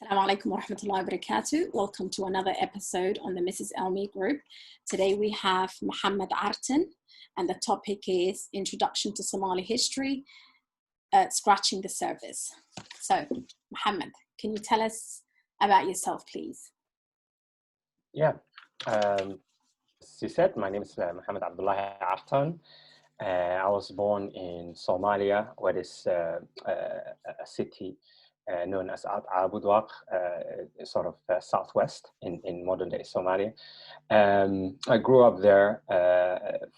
Assalamu alaikum wa rahmatullahi wa barakatuh. Welcome to another episode on the Mrs. Elmi group. Today we have Mohammed Artan, and the topic is Introduction to Somali History, Scratching the Surface. So, Mohammed, can you tell us about yourself, please? Yeah, as you said, my name is Mohammed Artan. I was born in Somalia, where is a city known as al-Ḥabashah, sort of southwest in modern day Somalia. I grew up there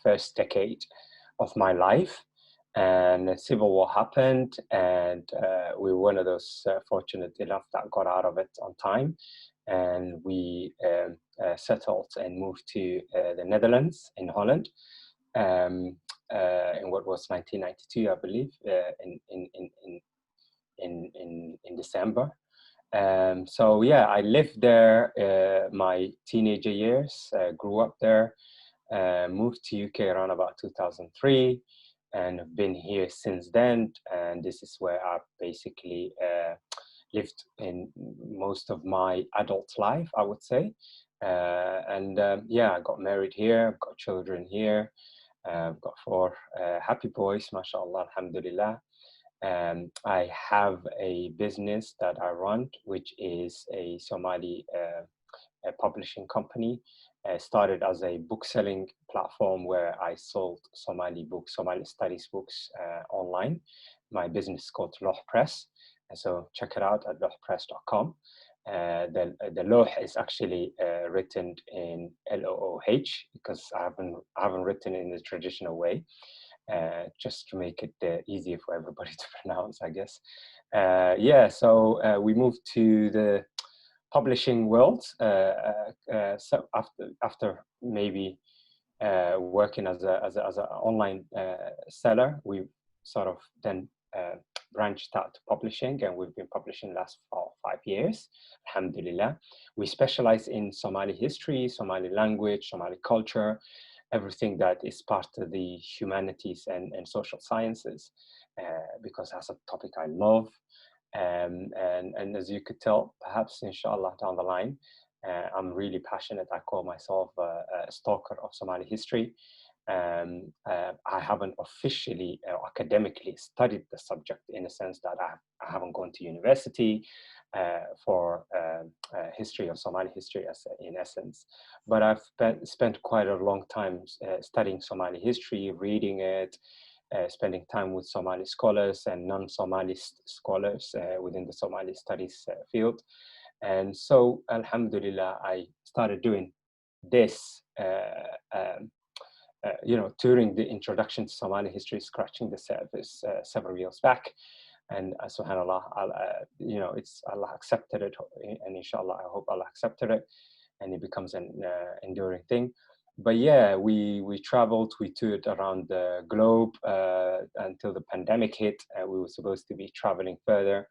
first decade of my life, and the civil war happened, and we were one of those fortunate enough that got out of it on time, and we settled and moved to the Netherlands in Holland. In what was 1992, I believe, in December. So yeah, I lived there my teenager years, grew up there, moved to UK around about 2003, and have been here since then. And this is where I basically lived in most of my adult life, I would say. Yeah, I got married here, I've got children here. I've got 4 happy boys, mashallah, alhamdulillah. I have a business that I run, which is a Somali a publishing company. Started as a book selling platform where I sold Somali books, Somali studies books online. My business is called Looh Press. And so check it out at lohpress.com. The Looh is actually written in L-O-O-H because I haven't written in the traditional way, just to make it easier for everybody to pronounce, I guess. Yeah, so we moved to the publishing world. So after maybe working as an online seller, we sort of then branched out to publishing, and we've been publishing the last 5 years, alhamdulillah. We specialize in Somali history, Somali language, Somali culture, everything that is part of the humanities and social sciences, because that's a topic I love. And as you could tell, perhaps inshallah down the line, I'm really passionate. I call myself a stalker of Somali history. I haven't officially or academically studied the subject in a sense that I haven't gone to university for history of Somali history in essence, but I've spent quite a long time studying Somali history, reading it, spending time with Somali scholars and non-Somali scholars within the Somali studies field. And so, alhamdulillah, I started doing this during the introduction to Somali history, scratching the surface several years back. And subhanAllah, it's Allah accepted it, and inshallah, I hope Allah accepted it, and it becomes an enduring thing. But yeah, we traveled, we toured around the globe until the pandemic hit. We were supposed to be traveling further,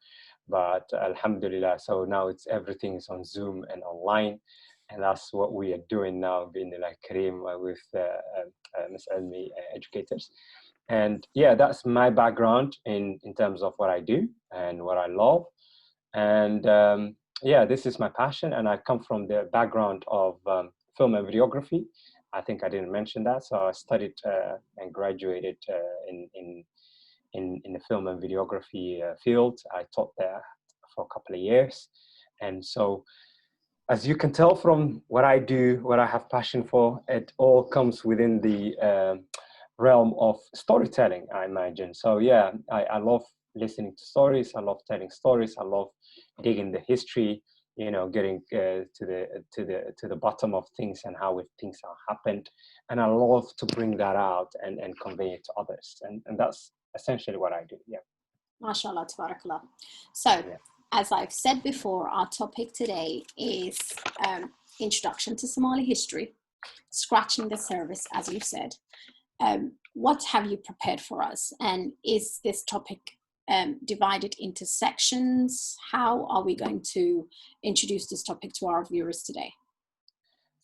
but alhamdulillah, so now everything is on Zoom and online. And that's what we are doing now, being like Kareem with Ms. Elmi educators. And yeah, that's my background in terms of what I do and what I love. And yeah, this is my passion. And I come from the background of film and videography. I think I didn't mention that. So I studied and graduated in the film and videography field. I taught there for a couple of years. And so, as you can tell from what I do, what I have passion for, it all comes within the realm of storytelling, I imagine. So yeah, I love listening to stories. I love telling stories. I love digging the history, getting to the bottom of things and how things have happened. And I love to bring that out and convey it to others. And that's essentially what I do, yeah. MashaAllah, tabarakallah. So, yeah. As I've said before, our topic today is Introduction to Somali History, Scratching the Surface, as you said. What have you prepared for us? And is this topic divided into sections? How are we going to introduce this topic to our viewers today?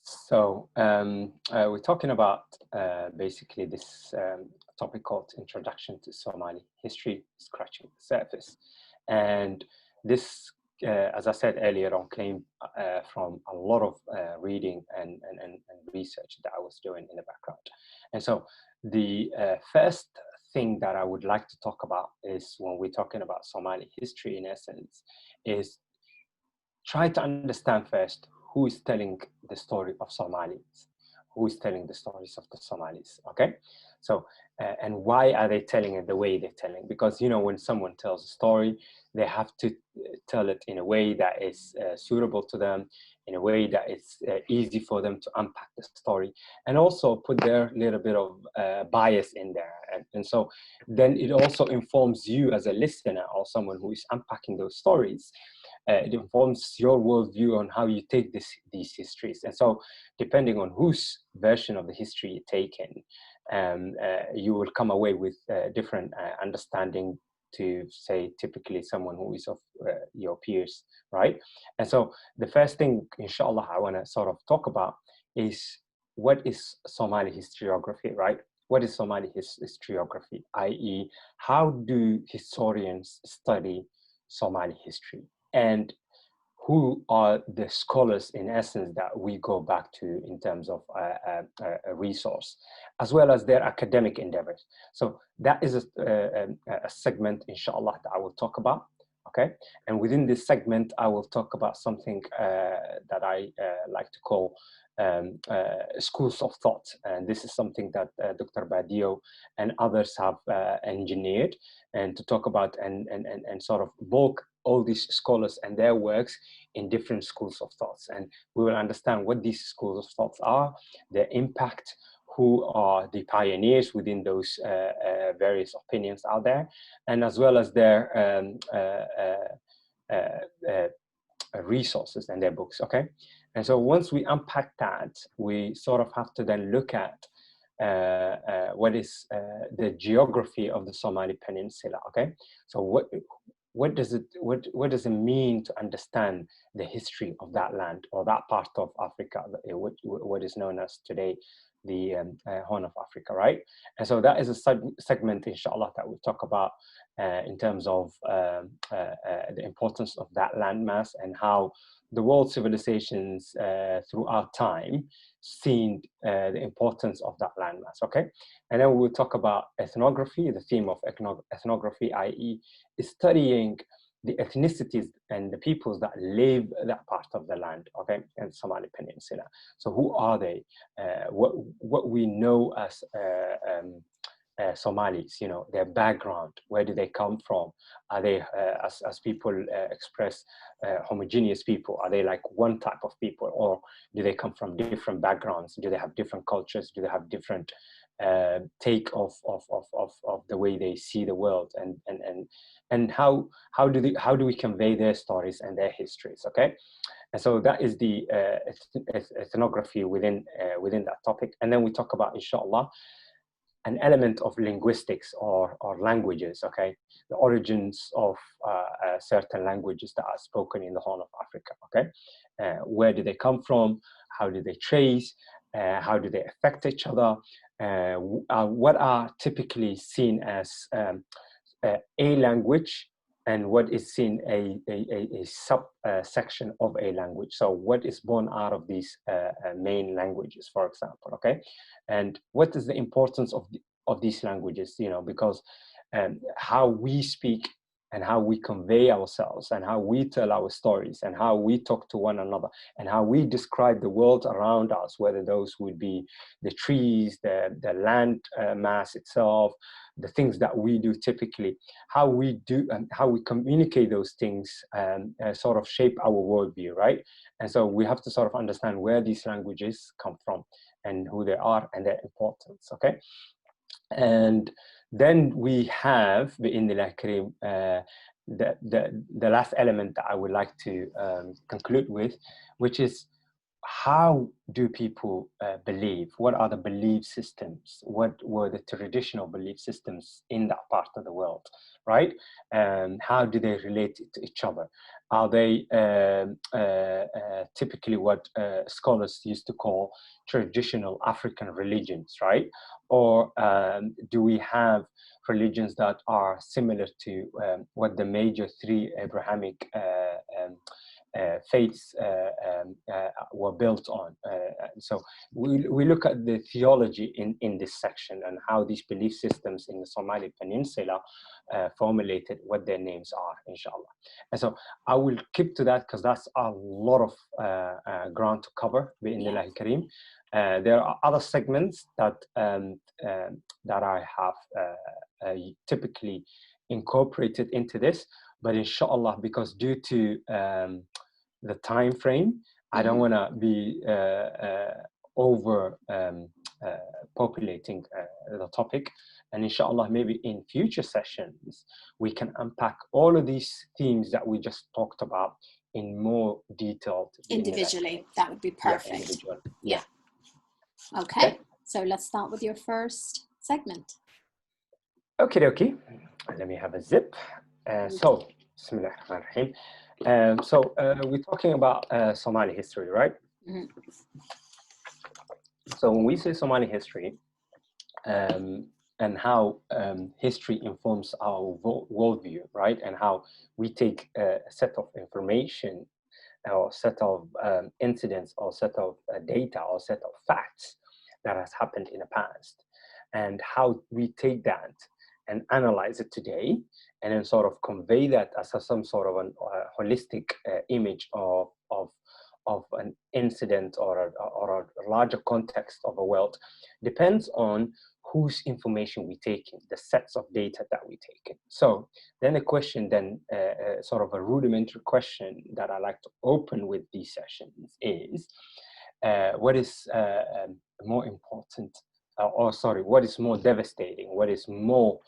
So we're talking about basically this topic called Introduction to Somali History, Scratching the Surface. And this as I said earlier on, came from a lot of reading and research that I was doing in the background. And so the first thing that I would like to talk about is, when we're talking about Somali history, in essence, is try to understand first who is telling the story of Somalis, who is telling the stories of the Somalis, okay? So, and why are they telling it the way they're telling? Because, you know, when someone tells a story, they have to tell it in a way that is suitable to them, in a way that is easy for them to unpack the story, and also put their little bit of bias in there. And so then it also informs you as a listener or someone who is unpacking those stories. It informs your worldview on how you take these histories. And so depending on whose version of the history you're taking, you will come away with different understanding to, say, typically someone who is of your peers, right? And so the first thing, inshallah, I want to sort of talk about is, what is Somali historiography, right? What is Somali historiography, i.e., how do historians study Somali history? And who are the scholars, in essence, that we go back to in terms of a resource, as well as their academic endeavors. So that is a segment, inshallah, that I will talk about, okay? And within this segment, I will talk about something that I like to call schools of thought. And this is something that Dr. Badio and others have engineered, and to talk about and sort of bulk all these scholars and their works in different schools of thoughts. And we will understand what these schools of thoughts are, their impact, who are the pioneers within those various opinions out there, and as well as their resources and their books, okay? And so once we unpack that, we sort of have to then look at what is the geography of the Somali Peninsula, okay? So what does it mean to understand the history of that land, or that part of Africa, what is known as today the Horn of Africa, right? And so that is a segment, inshallah, that we'll talk about in terms of the importance of that landmass, and how the world civilizations throughout time seen the importance of that landmass, okay? And then we'll talk about ethnography, the theme of ethnography, i.e. studying the ethnicities and the peoples that live that part of the land, okay, and Somali Peninsula. So who are they? What we know as Somalis, you know, their background, where do they come from? Are they, as people express, homogeneous people? Are they like one type of people, or do they come from different backgrounds? Do they have different cultures? Do they have different take of the way they see the world? And how do we convey their stories and their histories? Okay, and so that is the ethnography within that topic. And then we talk about, inshallah, an element of linguistics or languages, okay? The origins of certain languages that are spoken in the Horn of Africa, okay? Where do they come from? How do they trace? How do they affect each other? What are typically seen as a language, and what is seen a subsection of a language? So what is born out of these main languages, for example, okay? And what is the importance of these languages, you know, because how we speak and how we convey ourselves and how we tell our stories and how we talk to one another and how we describe the world around us, whether those would be the trees, the land mass itself, the things that we do typically, how we do and how we communicate those things sort of shape our worldview, right? And so we have to sort of understand where these languages come from and who they are and their importance, okay? And then we have, bi'idhnillah kareem, the last element that I would like to conclude with, which is, how do people believe? What are the belief systems? What were the traditional belief systems in that part of the world, right? And how do they relate to each other? Are they typically what scholars used to call traditional African religions, right? Or do we have religions that are similar to what the major three Abrahamic faiths were built on. So we look at the theology in this section and how these belief systems in the Somali Peninsula formulated what their names are, inshallah. And so I will keep to that because that's a lot of ground to cover, bi'idhnillahi kareem. There are other segments that that I have typically incorporated into this, but inshallah, because due to the time frame, I don't want to be over populating the topic, and inshallah, maybe in future sessions we can unpack all of these themes that we just talked about in more detail individually. That would be perfect. Yeah. Okay, so let's start with your first segment. Okay, let me have a zip. So, Bismillah ar-Rahman ar-Rahim. So we're talking about Somali history, right? So when we say Somali history, and how history informs our worldview, right? And how we take a set of information or set of incidents or set of data or set of facts that has happened in the past, and how we take that and analyze it today, and then sort of convey that as some sort of an holistic image of an incident or a larger context of a world, depends on whose information we take in, the sets of data that we take in. So then the question, sort of a rudimentary question that I like to open with these sessions is, what is more important, what is more devastating, what is more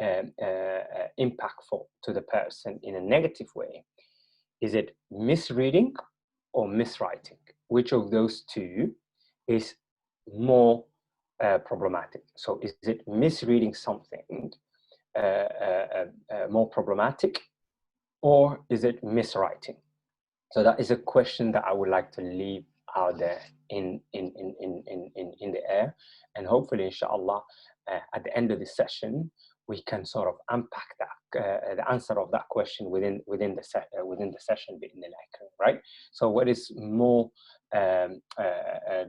impactful to the person in a negative way? Is it misreading or miswriting? Which of those two is more problematic? So is it misreading something more problematic, or is it miswriting? So that is a question that I would like to leave out there in the air, and hopefully, inshallah, at the end of the session, we can sort of unpack that the answer of that question within the session, right? So, what is more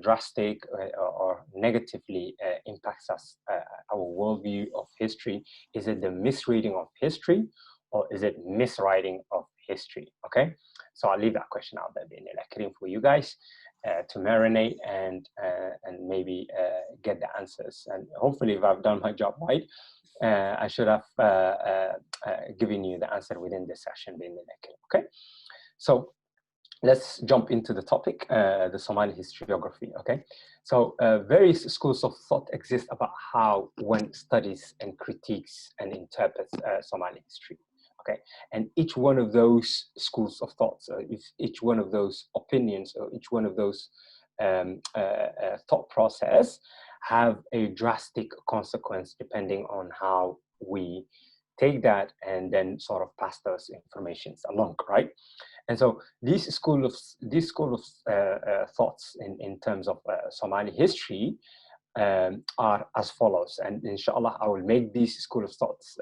drastic or negatively impacts us, our worldview of history? Is it the misreading of history, or is it miswriting of history? Okay, so I'll leave that question out there for you guys to marinate and maybe get the answers. And hopefully, if I've done my job right, I should have given you the answer within the session. Okay, so let's jump into the topic, the Somali historiography. Okay, so various schools of thought exist about how one studies and critiques and interprets Somali history. Okay, and each one of those schools of thoughts, each one of those opinions, or each one of those thought process have a drastic consequence depending on how we take that and then sort of pass those informations along, right? And so these school of thoughts in terms of Somali history are as follows, and inshallah I will make these school of thoughts.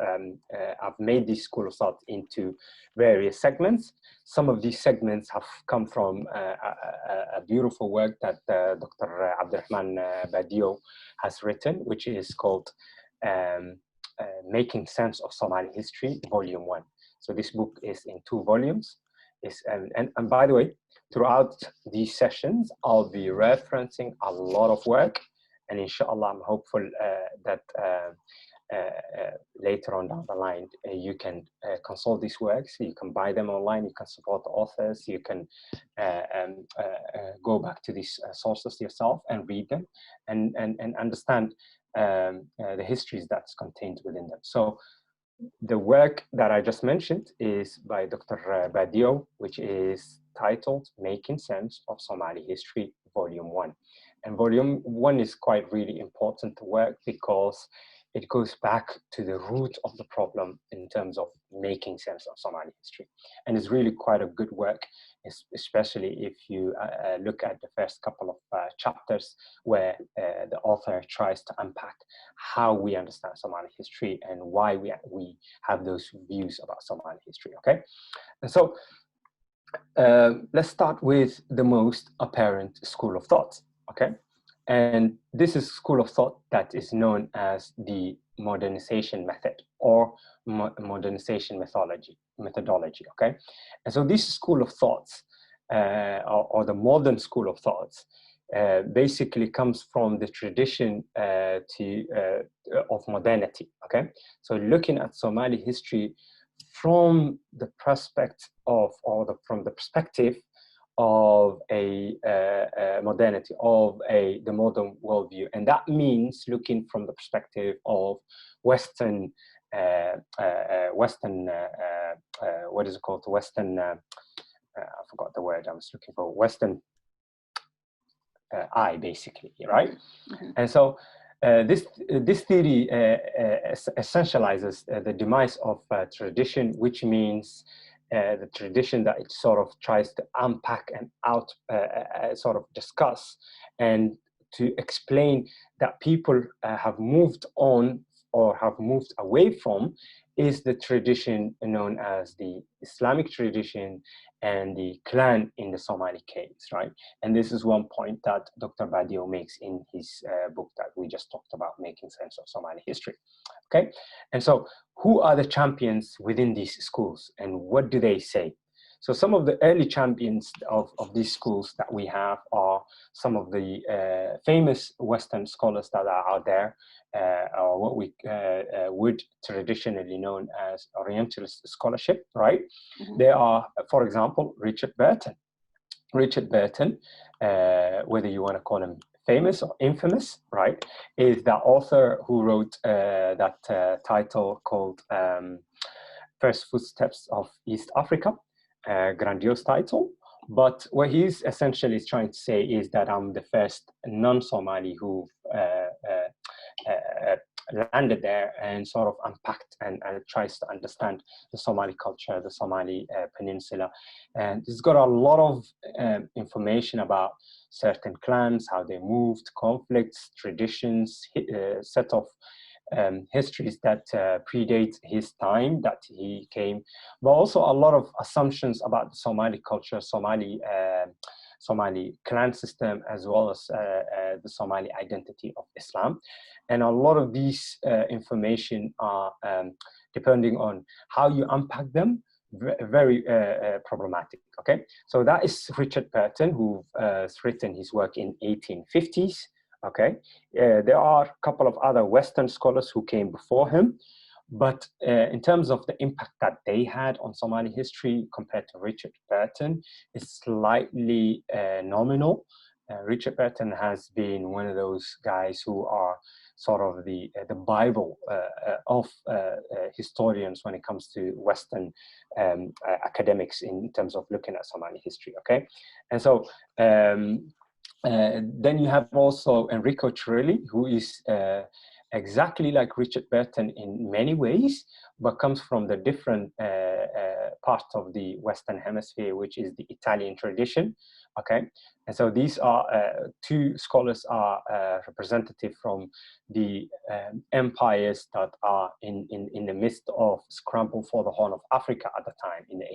I've made these school of thought into various segments. Some of these segments have come from a beautiful work that Dr. Abdurrahman Badio has written, which is called Making Sense of Somali History, Volume 1. So this book is in 2 volumes. And by the way, throughout these sessions, I'll be referencing a lot of work. And inshallah, I'm hopeful that later on down the line, you can consult these works, you can buy them online, you can support the authors, you can go back to these sources yourself and read them and understand the histories that's contained within them. So the work that I just mentioned is by Dr. Badio, which is titled Making Sense of Somali History, Volume 1. And Volume 1 is quite really important work because it goes back to the root of the problem in terms of making sense of Somali history. And it's really quite a good work, especially if you look at the first couple of chapters where the author tries to unpack how we understand Somali history and why we have those views about Somali history, okay? And so let's start with the most apparent school of thought, okay? And this is a school of thought that is known as the modernization method or modernization methodology, okay? And so this school of thoughts, or the modern school of thoughts, basically comes from the tradition of modernity, okay? So looking at Somali history from the prospect of, from the perspective of a modernity, of the modern worldview. And that means looking from the perspective of Western, what is it called? Western, I forgot the word I was looking for, Western eye, basically, right? Mm-hmm. And so this theory essentializes the demise of tradition, which means the tradition that it sort of tries to unpack and sort of discuss and to explain that people have moved on or have moved away from is the tradition known as the Islamic tradition and the clan in the Somali case, right? And this is one point that Dr. Badio makes in his book that we just talked about, Making Sense of Somali History, okay? And so who are the champions within these schools and what do they say? So some of the early champions of these schools that we have are some of the famous Western scholars that are out there, or what we would traditionally known as Orientalist scholarship, right? Mm-hmm. There are, for example, Richard Burton. Richard Burton, whether you want to call him famous or infamous, right, is the author who wrote that title called First Footsteps of East Africa. Grandiose title, but what he's essentially trying to say is that I'm the first non-Somali who landed there and sort of unpacked and tries to understand the Somali culture, the Somali peninsula. And it's got a lot of information about certain clans, how they moved, conflicts, traditions, set of histories that predate his time that he came, but also a lot of assumptions about the Somali culture, Somali clan system, as well as the Somali identity of Islam. And a lot of these information are, depending on how you unpack them, very problematic, okay? So that is Richard Burton, who has written his work in 1850s. Okay, there are a couple of other Western scholars who came before him, but in terms of the impact that they had on Somali history compared to Richard Burton, it's slightly nominal. Richard Burton has been one of those guys who are sort of the Bible of historians when it comes to Western academics in terms of looking at Somali history, okay? And so, then you have also Enrico Cirilli, who is exactly like Richard Burton in many ways, but comes from the different part of the Western Hemisphere, which is the Italian tradition. Okay, and so these are two scholars are representative from the empires that are in the midst of scramble for the Horn of Africa at the time in the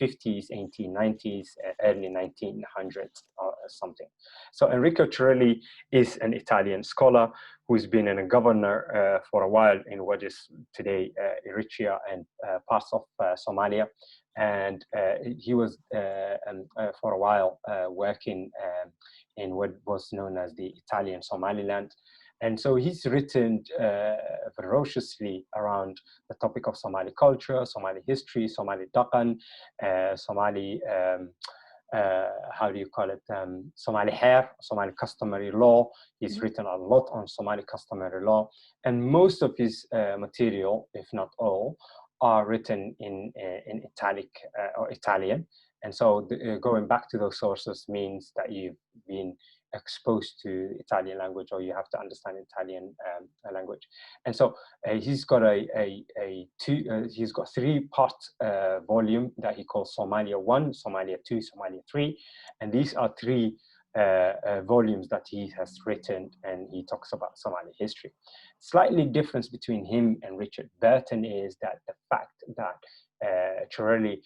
1850s, 1890s, early 1900s or something. So Enrico Cirilli is an Italian scholar who's been a governor for a while in what is today Eritrea and parts of Somalia. And he was for a while working in what was known as the Italian Somaliland. And so he's written ferociously around the topic of Somali culture, Somali history, Somali Dhaqan, Somali, how do you call it, Somali hair, Somali customary law. He's written a lot on Somali customary law. And most of his material, if not all, are written in Italic or Italian. And so going back to those sources means that you've been exposed to Italian language, or you have to understand Italian language. And so he's got he's got 3-part volume that he calls Somalia 1, Somalia 2, Somalia 3. And these are 3 volumes that he has written, and he talks about Somali history. Slightly difference between him and Richard Burton is that the fact that Cirilli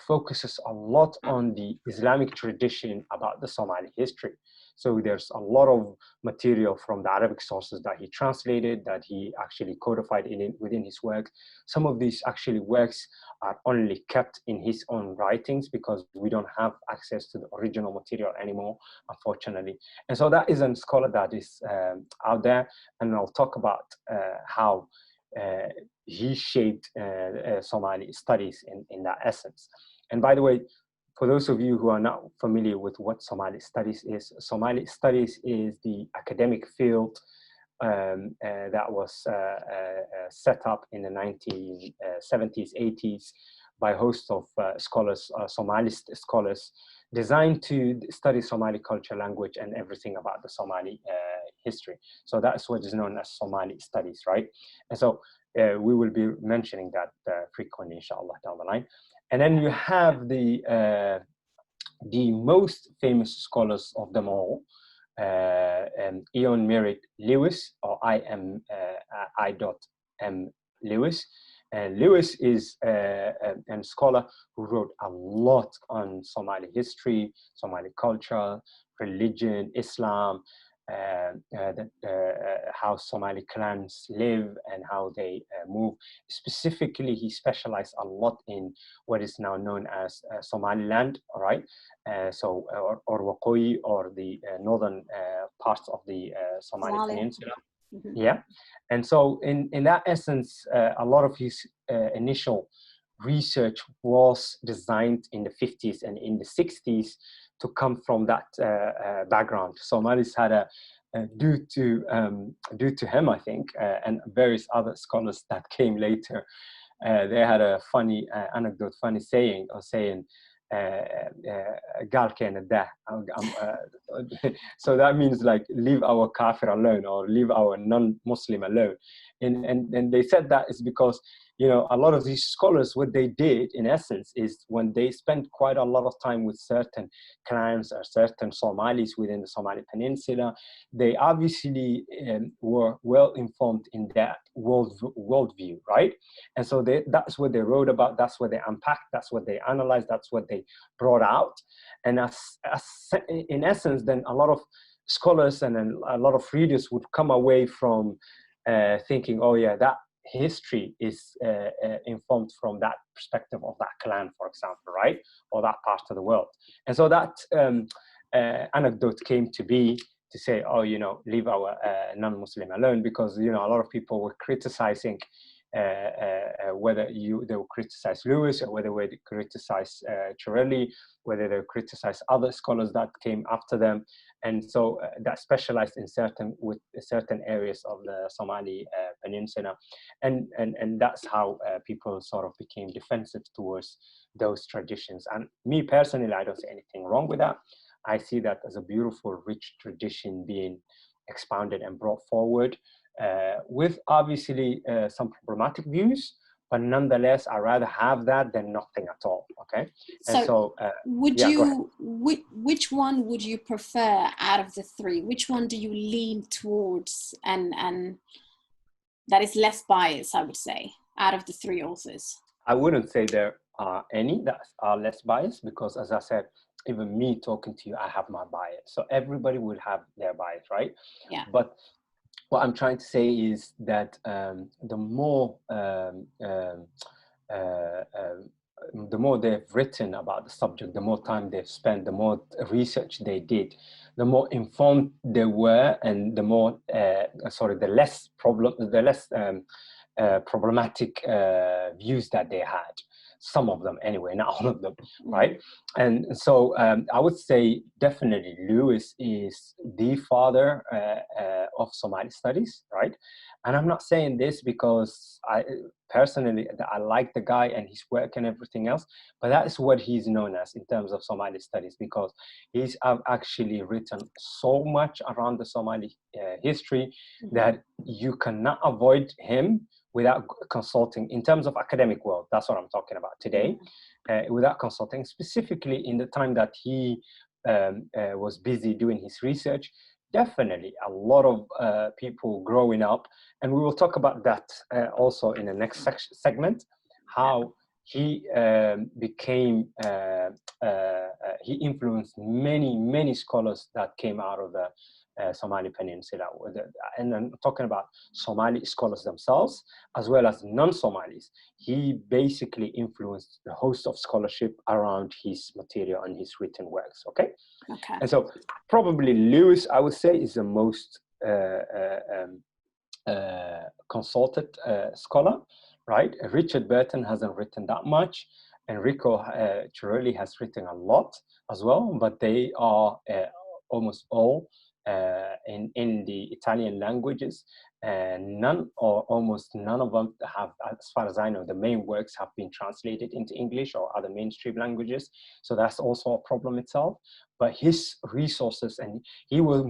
focuses a lot on the Islamic tradition about the Somali history. So there's a lot of material from the Arabic sources that he translated, that he actually codified within his work. Some of these actually works are only kept in his own writings because we don't have access to the original material anymore, unfortunately. And so that is a scholar that is out there, and I'll talk about how he shaped Somali studies in that essence. And by the way, for those of you who are not familiar with what Somali studies is the academic field that was set up in the 1970s, 80s by a host of scholars, Somali scholars, designed to study Somali culture, language, and everything about the Somali history. So that's what is known as Somali studies, right? And so we will be mentioning that frequently, inshallah, down the line. And then you have the most famous scholars of them all, Ian Merritt Lewis, or I.M. Lewis. And Lewis is a scholar who wrote a lot on Somali history, Somali culture, religion, Islam, how Somali clans live and how they move. Specifically, he specialized a lot in what is now known as Somaliland, all right? Or Waqooyi, or the northern parts of the Somali Peninsula. Mm-hmm. Yeah, and so in that essence, a lot of his initial research was designed in the 50s and in the 60s to come from that background. Somalis had due to him, I think, and various other scholars that came later, they had a funny anecdote, funny saying, so that means like leave our kafir alone, or leave our non-Muslim alone. And they said that is because, you know, a lot of these scholars, what they did in essence is when they spent quite a lot of time with certain clans or certain Somalis within the Somali Peninsula, they obviously were well informed in that worldview, right? And so that's what they wrote about, that's what they unpacked, that's what they analyzed, that's what they brought out. And in essence, then a lot of scholars and then a lot of readers would come away from thinking, oh yeah, that history is informed from that perspective of that clan, for example, right? Or that part of the world. And so that anecdote came to be to say, oh, you know, leave our non-Muslim alone, because, you know, a lot of people were criticizing whether they would criticize Lewis, or whether they criticize Chirelli, whether they criticize other scholars that came after them. And so that specialized in certain areas of the Somali Peninsula. And that's how people sort of became defensive towards those traditions. And me personally, I don't see anything wrong with that. I see that as a beautiful, rich tradition being expounded and brought forward, with obviously some problematic views, but nonetheless, I'd rather have that than nothing at all. Okay. And so which one would you prefer out of the three? Which one do you lean towards, and that is less biased, I would say, out of the three authors? I wouldn't say there are any that are less biased, because as I said, even me talking to you, I have my bias. So everybody would have their bias, right? Yeah. But what I'm trying to say is that the more they've written about the subject, the more time they've spent, the more research they did, the more informed they were, and the more the less problematic views that they had. Some of them anyway, not all of them, right? And so I would say definitely Lewis is the father of Somali studies, right? And I'm not saying this because I personally like the guy and his work and everything else, but that is what he's known as in terms of Somali studies, because he's actually written so much around the Somali history that you cannot avoid him without consulting in terms of academic world. That's what I'm talking about today, without consulting, specifically in the time that he was busy doing his research. Definitely a lot of people growing up, and we will talk about that also in the next segment, how he became, he influenced many scholars that came out of the Somali Peninsula, and I'm talking about Somali scholars themselves, as well as non-Somalis. He basically influenced the host of scholarship around his material and his written works, okay? And so probably Lewis, I would say, is the most consulted scholar, right? Richard Burton hasn't written that much. Enrico Cirelli has written a lot as well, but they are almost all in the Italian languages, and none or almost none of them have, as far as I know, the main works have been translated into English or other mainstream languages. So that's also a problem itself. But his resources, and he was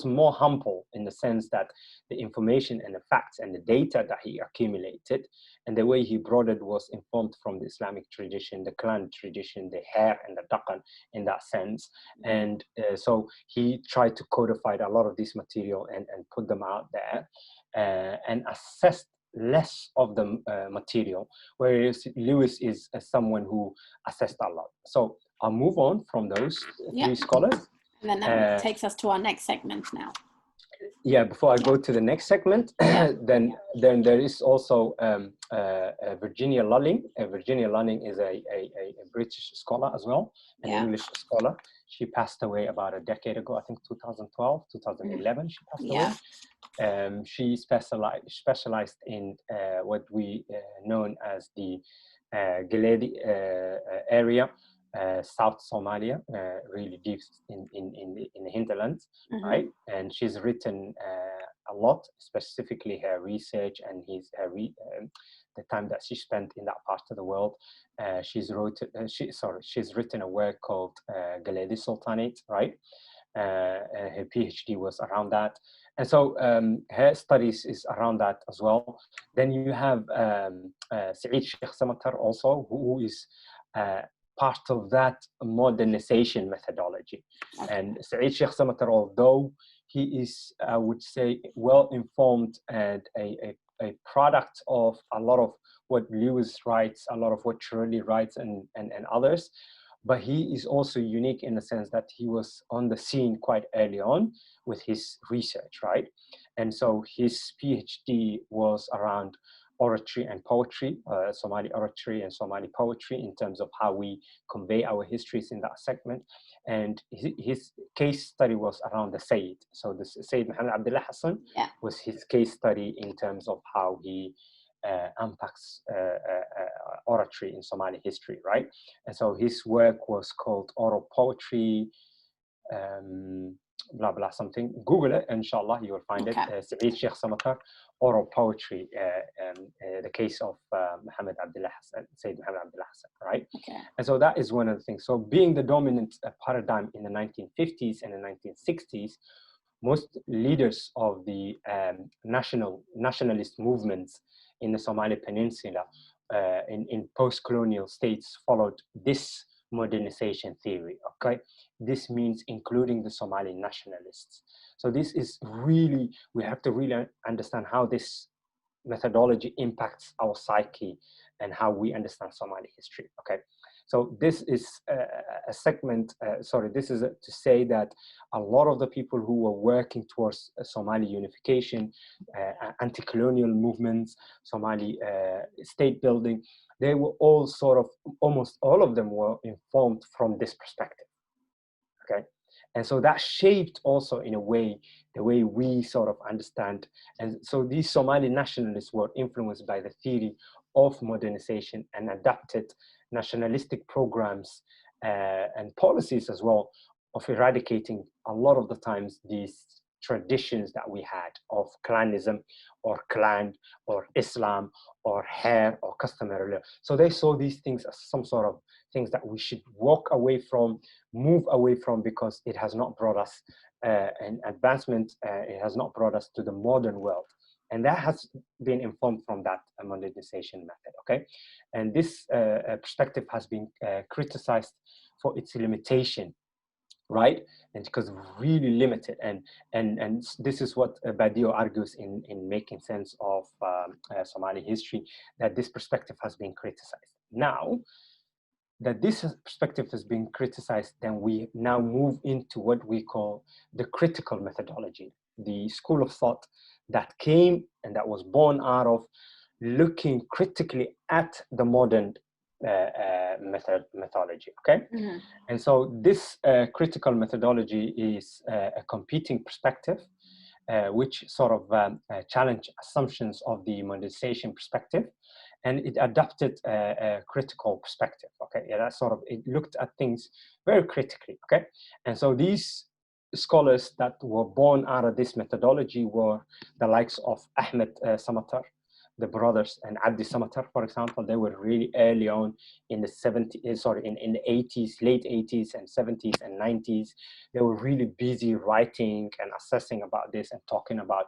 more humble in the sense that the information and the facts and the data that he accumulated and the way he brought it was informed from the Islamic tradition, the clan tradition, the hair and the Dakan in that sense. And so he tried to codify a lot of this material and put them out there and assessed less of the material, whereas Lewis is someone who assessed a lot. So I'll move on from those three scholars. And then that takes us to our next segment now. Yeah, before I go to the next segment, then there is also Virginia Lulling. Virginia Lulling is a British scholar as well, an English scholar. She passed away about a decade ago, I think 2012, 2011, she passed away. She specialized in what we known as the Geledi area, South Somalia, really deep in the hinterlands, right? And she's written a lot, specifically her research and the time that she spent in that part of the world. She's written a work called Geledi Sultanate, right? Her PhD was around that. And so her studies is around that as well. Then you have Saeed Sheikh Samatar also, who is part of that modernization methodology. And Saeed Sheikh Samatar, although he is, I would say, well-informed and a product of a lot of what Lewis writes, a lot of what Cirelli writes and others, but he is also unique in the sense that he was on the scene quite early on with his research, right? And so his PhD was around oratory and poetry, Somali oratory and Somali poetry in terms of how we convey our histories in that segment. And his case study was around the Sayyid. So the Sayyid Mohammed Abdullah Hassan was his case study in terms of how he unpacks oratory in Somali history, right? And so his work was called Oral Poetry, blah blah something. Google it, inshallah, you will find it. Saeed Sheikh Samatar, Oral Poetry, the case of Mohammed Abdullah Hassan, Sayyid Mohammed Abdullah Hassan, right? And so that is one of the things. So being the dominant paradigm in the 1950s and the 1960s, most leaders of the nationalist movements in the Somali Peninsula in post-colonial states followed this modernization theory, okay? This means including the Somali nationalists. So this is really, we have to really understand how this methodology impacts our psyche and how we understand Somali history, okay? So this is a segment, this is to say that a lot of the people who were working towards Somali unification, anti-colonial movements, Somali state building, they were all almost all of them were informed from this perspective, okay? And so that shaped also in a way, the way we sort of understand. And so these Somali nationalists were influenced by the theory of modernization and adapted nationalistic programs and policies as well of eradicating a lot of the times these traditions that we had of clanism or clan or Islam or hair or customary law. So they saw these things as some sort of things that we should walk away from, move away from, because it has not brought us an advancement, it has not brought us to the modern world. And that has been informed from that modernization method, okay? And this perspective has been criticized for its limitation right? And because really limited, and this is what Badiou argues in making sense of Somali history, that this perspective has been criticized. Now that this perspective has been criticized, then we now move into what we call the critical methodology, the school of thought that came and that was born out of looking critically at the modern methodology, okay? Mm-hmm. And so this critical methodology is a competing perspective, which sort of challenge assumptions of the modernization perspective, and it adopted a critical perspective, okay? Yeah, that sort of, it looked at things very critically, okay? And so these scholars that were born out of this methodology were the likes of Ahmed Samatar, the brothers, and Abdi Samatar, for example. They were really early on in the 70s, in the 80s, late 80s and 70s and 90s. They were really busy writing and assessing about this and talking about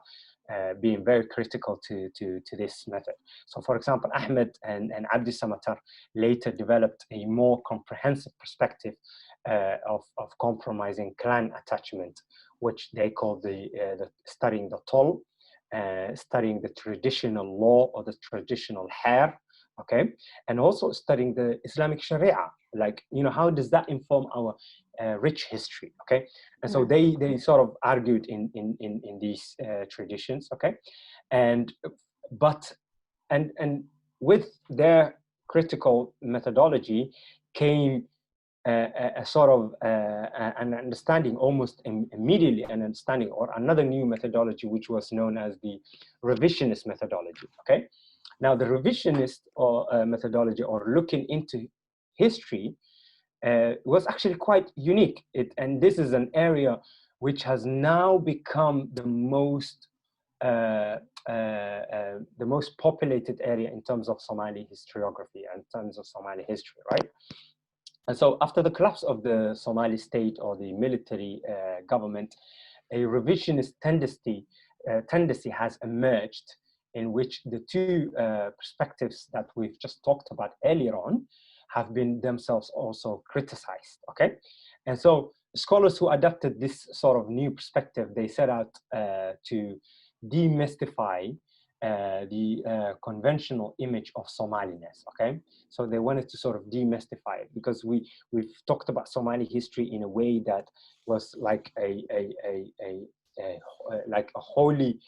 being very critical to this method. So for example, Ahmed and Abdi Samatar later developed a more comprehensive perspective of compromising clan attachment, which they call the studying the toll, studying the traditional law or the traditional hair, okay, and also studying the Islamic Sharia, like, you know, how does that inform our rich history, okay? And so they sort of argued in these traditions, okay, and with their critical methodology came a sort of an understanding, almost immediately an understanding, or another new methodology, which was known as the revisionist methodology, okay? Now the revisionist methodology, or looking into history, was actually quite unique. And this is an area which has now become the most populated area in terms of Somali historiography and in terms of Somali history, right? And so after the collapse of the Somali state or the military government, a revisionist tendency has emerged, in which the two perspectives that we've just talked about earlier on have been themselves also criticized, okay? And so scholars who adopted this sort of new perspective, they set out to demystify the conventional image of Somaliness, okay? So they wanted to sort of demystify it, because we've talked about Somali history in a way that was like a holy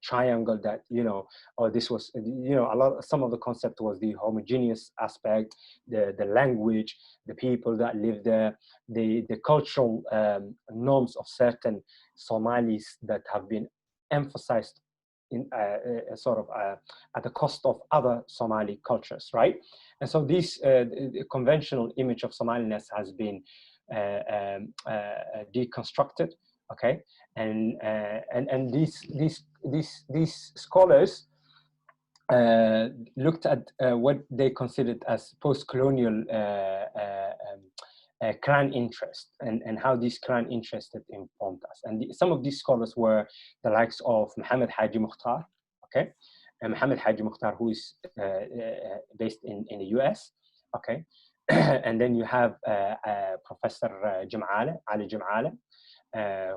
triangle that, you know, or this was, you know, some of the concept was the homogeneous aspect, the language, the people that live there, the cultural norms of certain Somalis that have been emphasized in sort of at the cost of other Somali cultures, right? And so this the conventional image of Somaliness has been deconstructed, okay? And these scholars looked at what they considered as post-colonial clan interest, and how these clan interests informed us. And some of these scholars were the likes of Mohammed Haji Mukhtar, okay? And Mohammed Haji Mukhtar, who is based in the US, okay? And then you have Professor Ali Jum'ale,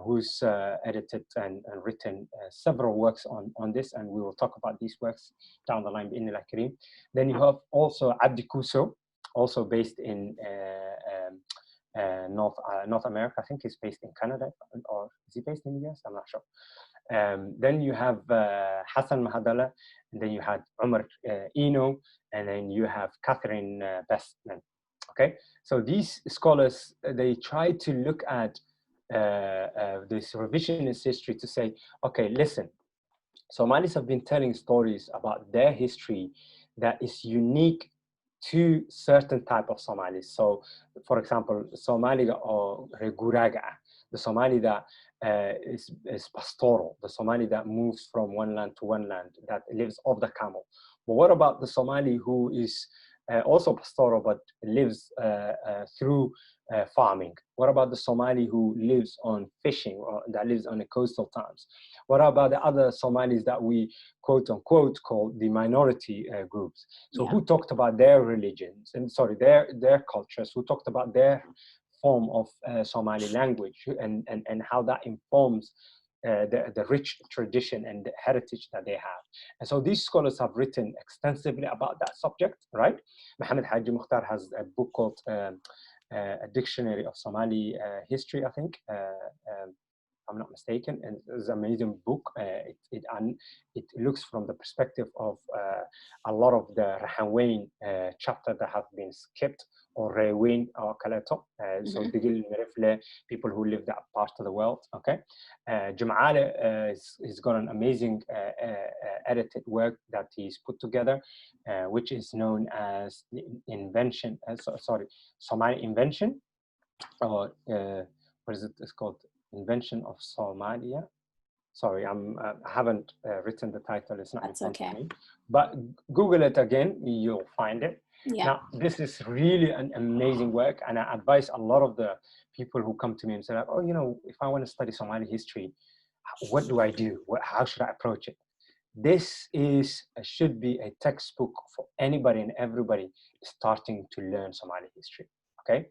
who's edited and written several works on this, and we will talk about these works down the line, bi'idhnillah al-kareem. Then you have also Abdi Kuso, also based in North America. I think he's based in Canada, or is he based in the US? I'm not sure. Then you have Hassan Mahadala, and then you had Umar Eno, and then you have Catherine Bestman. Okay, so these scholars, they try to look at this revisionist history to say, okay, listen, Somalis have been telling stories about their history that is unique to certain type of Somalis. So, for example, Somali or Reguraga, the Somali that is pastoral, the Somali that moves from one land to one land, that lives off the camel. But what about the Somali who is also pastoral but lives through farming? What about the Somali who lives on fishing, or that lives on the coastal towns? What about the other Somalis that we quote unquote call the minority groups? So who talked about their religions and their cultures? Who talked about their form of Somali language and how that informs the rich tradition and the heritage that they have. And so these scholars have written extensively about that subject, right? Mohammed Haji Mukhtar has a book called A Dictionary of Somali History, I think. I'm not mistaken, and it's an amazing book. It looks from the perspective of a lot of the Rahanweyn chapter that have been skipped, or Rehawayn or Kaleto, so Digil Merifle, people who live that part of the world. Okay, Jum'ale he's got an amazing edited work that he's put together, which is known as the Invention. Somali Invention, or what is it? It's called Invention of Somalia. Sorry, I haven't written the title. It's not in front of me. But Google it again, you'll find it. Yeah. Now, this is really an amazing work, and I advise a lot of the people who come to me and say, like, oh, you know, if I want to study Somali history, what do I do? How should I approach it? This should be a textbook for anybody and everybody starting to learn Somali history. Okay,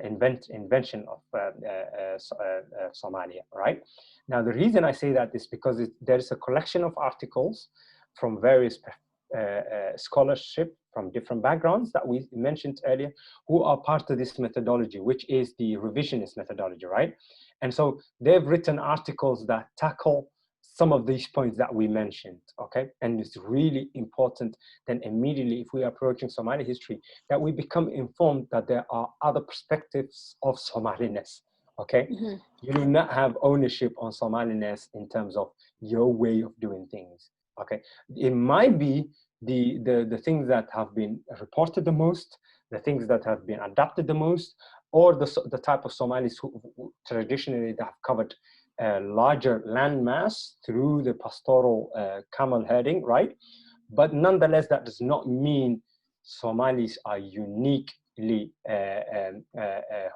Invention of Somalia, right? Now, the reason I say that is because there's a collection of articles from various scholarship from different backgrounds that we mentioned earlier, who are part of this methodology, which is the revisionist methodology, right? And so they've written articles that tackle some of these points that we mentioned, okay? And it's really important then immediately, if we are approaching Somali history, that we become informed that there are other perspectives of Somaliness, okay? You do not have ownership on Somaliness in terms of your way of doing things, okay? It might be the things that have been reported the most, the things that have been adapted the most, or the type of Somalis who traditionally that have covered larger land mass through the pastoral camel herding, right? But nonetheless, that does not mean Somalis are uniquely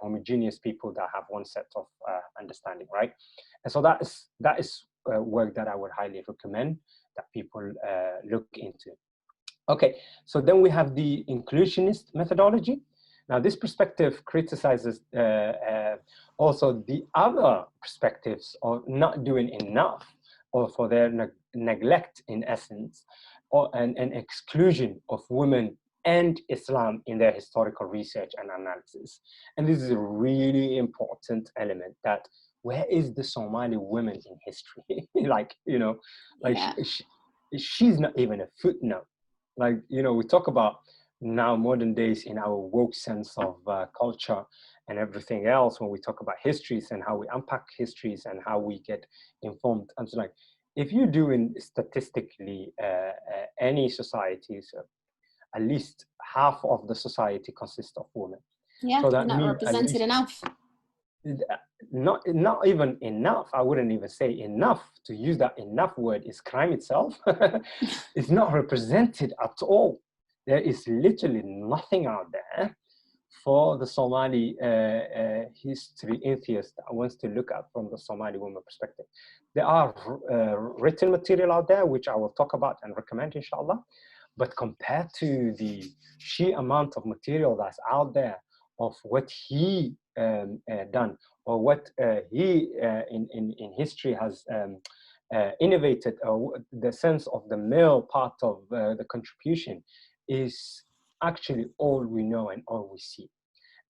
homogeneous people that have one set of understanding, right? And so that is work that I would highly recommend that people look into. Okay, so then we have the inclusionist methodology. Now, this perspective criticizes also the other perspectives of not doing enough, or for their neglect, in essence, or an exclusion of women and Islam in their historical research and analysis. And this is a really important element, that where is the Somali women in history? Like, you know, like she's not even a footnote. Like, you know, we talk about now modern days in our woke sense of culture and everything else, when we talk about histories and how we unpack histories and how we get informed. And so, like, if you're doing statistically any societies, at least half of the society consists of women. Yeah, so that not represented enough. Not even enough. I wouldn't even say enough. To use that enough word is crime itself. It's not represented at all. There is literally nothing out there for the Somali history enthusiast that wants to look at from the Somali woman perspective. There are written material out there, which I will talk about and recommend, inshallah. But compared to the sheer amount of material that's out there of what he done, or what he in history has innovated, the sense of the male part of the contribution is actually all we know and all we see.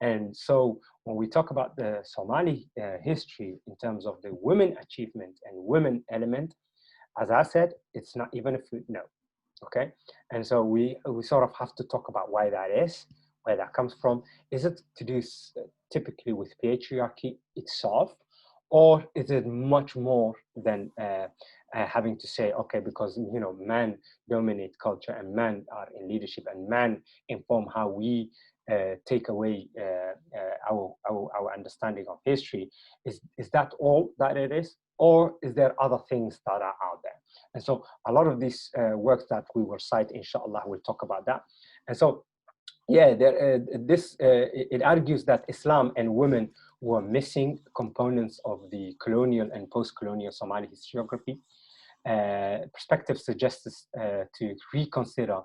And so when we talk about the Somali history in terms of the women achievement and women element, as I said, it's not even a footnote, okay? And so we sort of have to talk about why that is, where that comes from. Is it to do typically with patriarchy itself, or is it much more than having to say, okay, because, you know, men dominate culture and men are in leadership and men inform how we take away our understanding of history? Is that all that it is, or is there other things that are out there? And so a lot of these works that we will cite, inshallah, we'll talk about that. And so, yeah, it argues that Islam and women were missing components of the colonial and post-colonial Somali historiography. Perspective suggests to reconsider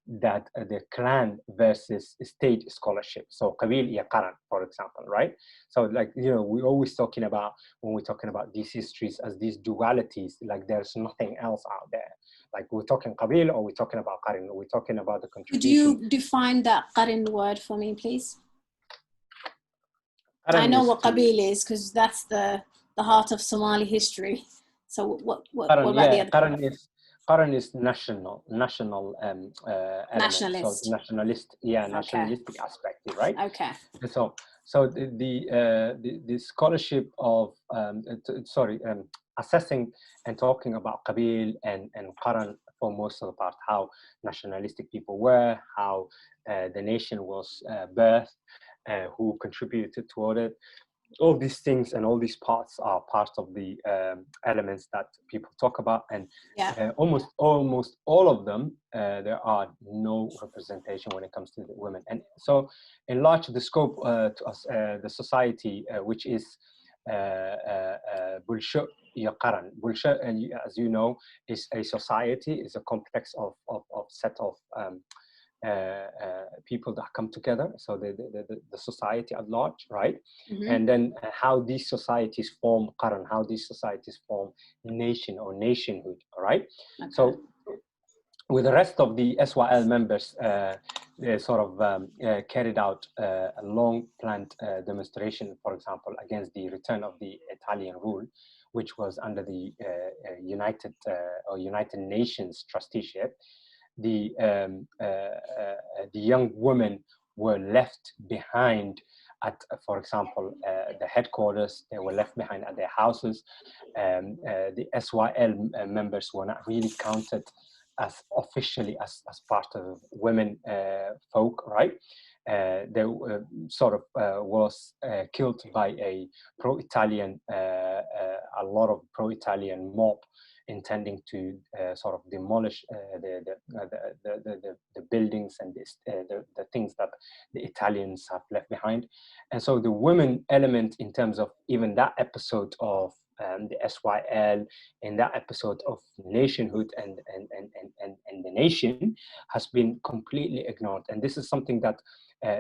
the clan versus state scholarship. So qabil ya qaran, for example, right? So like, you know, we're always talking about, when we're talking about these histories as these dualities, like there's nothing else out there. Like we're talking qabil, or we're talking about qarin, or we're talking about the Could contribution. you define that qarin word for me, please? Qaran I know is what qabil is because that's the heart of Somali history. So what qaran, about the other? qaran is national element. Nationalist. So nationalistic aspect, right? Okay. So the scholarship of assessing and talking about qabil and qaran for most of the part, how nationalistic people were, how the nation was birthed, who contributed toward it. All these things and all these parts are part of the elements that people talk about, and almost all of them, there are no representation when it comes to the women. And so enlarge the scope to us, the society, which is bulsho ya qaran. Bulsho, as you know, is a society, is a complex of set of people that come together, so the society at large, right? Mm-hmm. And then how these societies form qaran, how these societies form nation or nationhood, right? Okay. So with the rest of the SYL members, they sort of carried out a long planned demonstration, for example, against the return of the Italian rule, which was under the United Nations trusteeship. The young women were left behind at, for example, the headquarters. They were left behind at their houses. The SYL members were not really counted as officially as part of women folk, right? They sort of was killed by a pro-Italian, a lot of pro-Italian mob intending to sort of demolish the buildings and the things that the Italians have left behind. And so the women element, in terms of even that episode of the SYL, in that episode of nationhood and the nation, has been completely ignored. And this is something that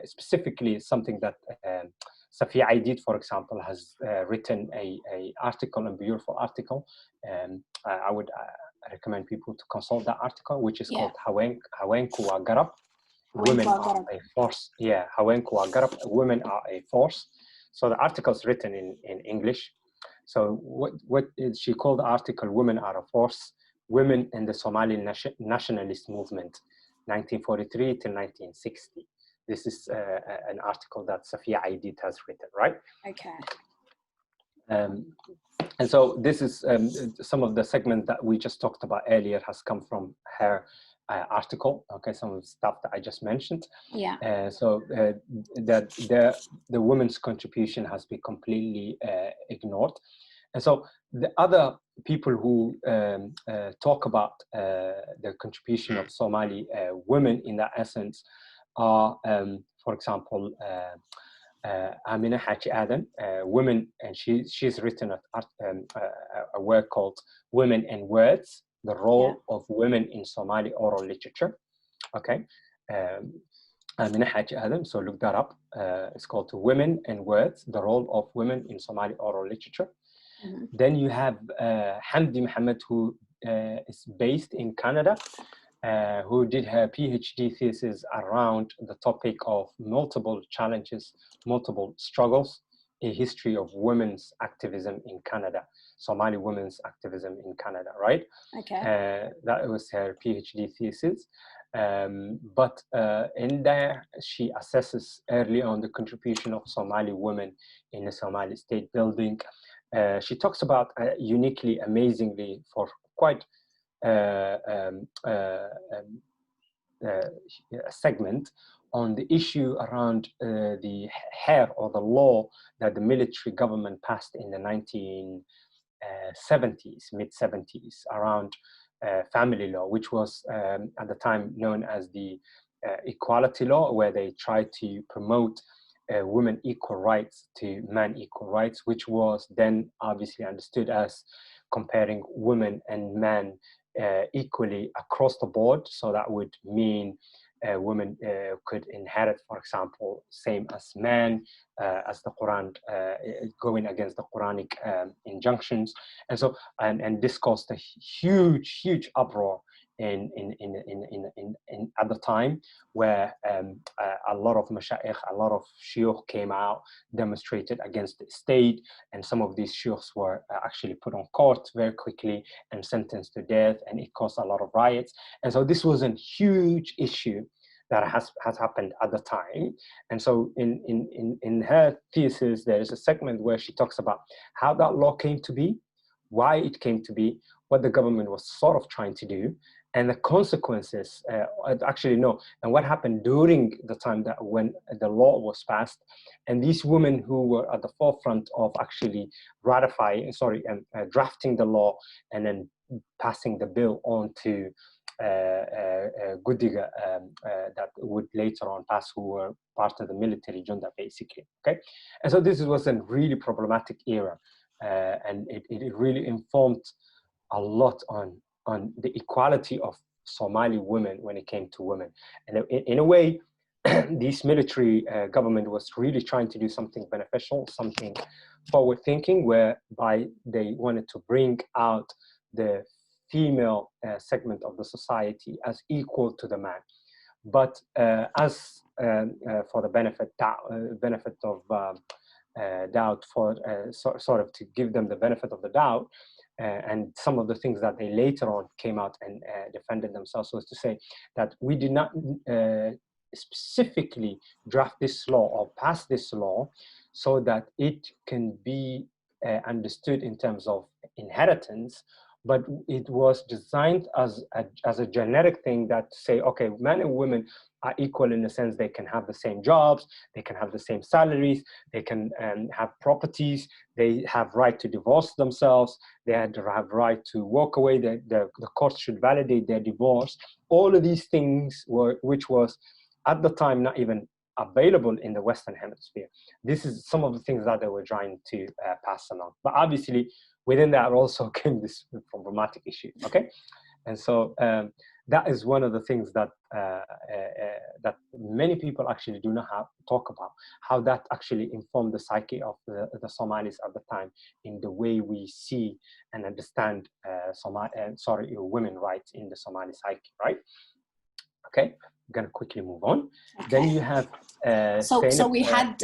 specifically something that Safiya Aidid, for example, has written a article, a beautiful article. I would recommend people to consult that article, which is called Haweenku waa Garab. Women are a force. Yeah, Haweenku waa Garab. Women are a force. So the article is written in English. So what she called the article, Women Are a Force, Women in the Somali Nationalist Movement, 1943 to 1960. This is an article that Safiya Aidid has written, right? Okay. And so this is some of the segment that we just talked about earlier has come from her article. Okay, some of the stuff that I just mentioned. Yeah. So that the women's contribution has been completely ignored. And so the other people who talk about the contribution of Somali women in that essence are, for example, Amina Haji Adam, women, and she's written a work called Women and Words, the role of women in Somali oral literature. Okay. Amina Haji Adam, so look that up. It's called Women and Words, the role of women in Somali oral literature. Mm-hmm. Then you have Hamdi Mohammed, who is based in Canada, who did her PhD thesis around the topic of multiple challenges, multiple struggles, a history of women's activism in Canada, Somali women's activism in Canada, right? Okay. That was her PhD thesis. But in there, she assesses early on the contribution of Somali women in the Somali state building. She talks about uniquely, amazingly, for quite a segment on the issue around the hair or the law that the military government passed in the 1970s, mid-70s, around family law, which was at the time known as the equality law, where they tried to promote women equal rights to man equal rights, which was then obviously understood as comparing women and men equally across the board. So that would mean women could inherit, for example, same as men, as the Quran, going against the Quranic injunctions. And so, and this caused a huge uproar in at the time, where a lot of mashayikh, a lot of shuyukh came out, demonstrated against the state, and some of these shuyukhs were actually put on court very quickly and sentenced to death, and it caused a lot of riots. And so this was a huge issue that has happened at the time. And so in her thesis, there is a segment where she talks about how that law came to be, why it came to be, what the government was sort of trying to do, and the consequences, and what happened during the time that when the law was passed. And these women who were at the forefront of actually drafting the law and then passing the bill on to Guddiga that would later on pass, who were part of the military junta, basically. Okay, and so this was a really problematic era, and it really informed a lot on the equality of Somali women when it came to women. And in a way, this military government was really trying to do something beneficial, something forward-thinking, whereby they wanted to bring out the female segment of the society as equal to the man. But as for the benefit of doubt, for sort of to give them the benefit of the doubt, and some of the things that they later on came out and defended themselves, was to say that we did not specifically draft this law or pass this law so that it can be understood in terms of inheritance, but it was designed as a generic thing that say, okay, men and women are equal in the sense they can have the same jobs, they can have the same salaries, they can have properties, they have right to divorce themselves, they have right to walk away, the court should validate their divorce. All of these things which was at the time not even available in the Western Hemisphere. This is some of the things that they were trying to pass along. But obviously, within that also came this problematic issue, okay? And so that is one of the things that that many people actually do not talk about, how that actually informed the psyche of the Somalis at the time in the way we see and understand women rights in the Somali psyche, right? Okay, I'm gonna quickly move on. Okay. Then you have so we had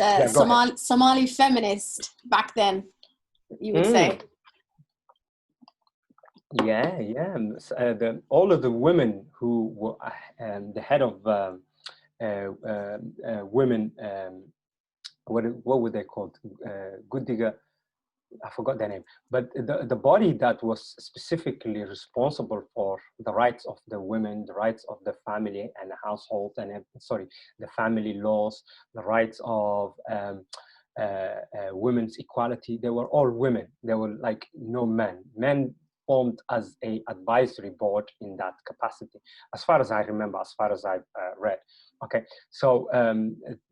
Somali feminist back then, you would say. Yeah. All of the women who were the head of women, what were they called? Guddiga, I forgot their name. But the body that was specifically responsible for the rights of the women, the rights of the family and the household, and the family laws, the rights of women's equality, they were all women. They were like no men. Men formed as a advisory board in that capacity, as far as I remember, as far as I've read. Okay, so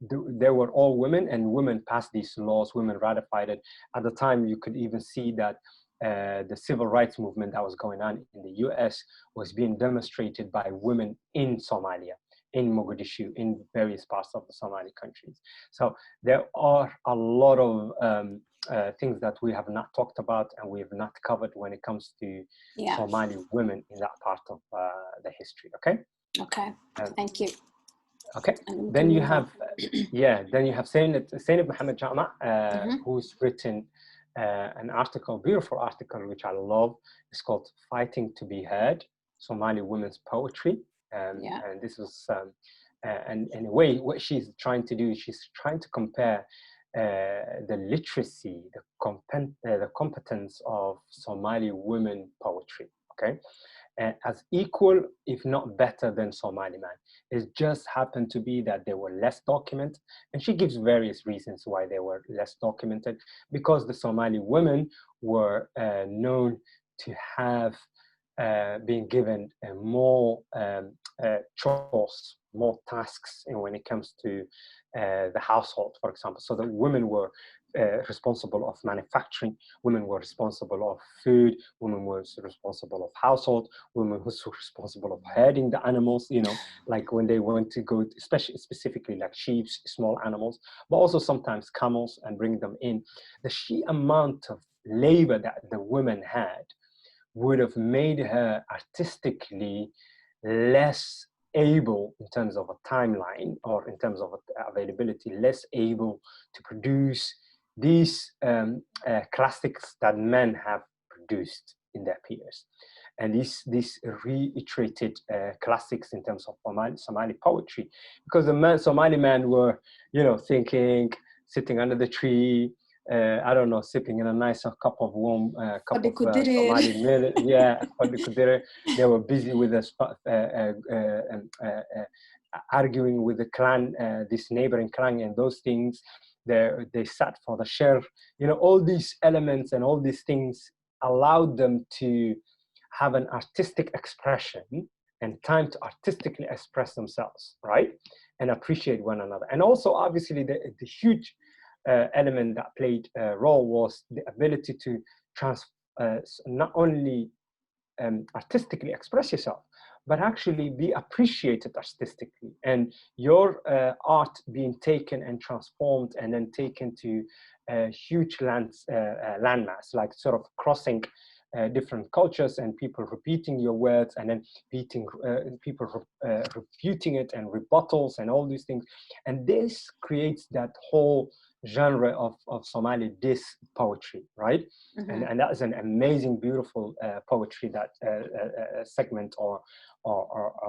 they were all women, and women passed these laws, women ratified it. At the time, you could even see that the civil rights movement that was going on in the US was being demonstrated by women in Somalia, in Mogadishu, in various parts of the Somali countries. So there are a lot of things that we have not talked about and we have not covered when it comes to Somali women in that part of the history. Okay. Okay. Thank you. Okay. Then you have, then you have Sayyid Muhammad Jama, who's written an article, beautiful article, which I love. It's called "Fighting to Be Heard: Somali Women's Poetry." And this was, and in a way, what she's trying to do is she's trying to compare the literacy, the competence of Somali women poetry, okay, as equal, if not better, than Somali men. It just happened to be that they were less documented, and she gives various reasons why they were less documented, because the Somali women were known to have been given more chores more tasks when it comes to the household, for example. So the women were responsible of manufacturing, women were responsible of food, women were responsible of household, women were responsible of herding the animals, you know, like when they want to go, especially specifically like sheep, small animals, but also sometimes camels, and bring them in. The sheer amount of labor that the women had would have made her artistically less able in terms of a timeline, or in terms of availability, less able to produce these classics that men have produced in their peers. And these reiterated classics in terms of Somali poetry, because the Somali men were, you know, thinking, sitting under the tree, I don't know, sipping in a nice cup of warm cup of Somali milk. Yeah, they were busy with arguing with the clan, this neighboring clan, and those things. They sat for the share. You know, all these elements and all these things allowed them to have an artistic expression and time to artistically express themselves, right? And appreciate one another. And also, obviously, the huge element that played a role was the ability to not only artistically express yourself, but actually be appreciated artistically, and your art being taken and transformed and then taken to huge landmass, like sort of crossing different cultures, and people repeating your words, and then people refuting it, and rebuttals, and all these things. And this creates that whole genre of Somali diss poetry, right? Mm-hmm. And that is an amazing, beautiful poetry, that segment or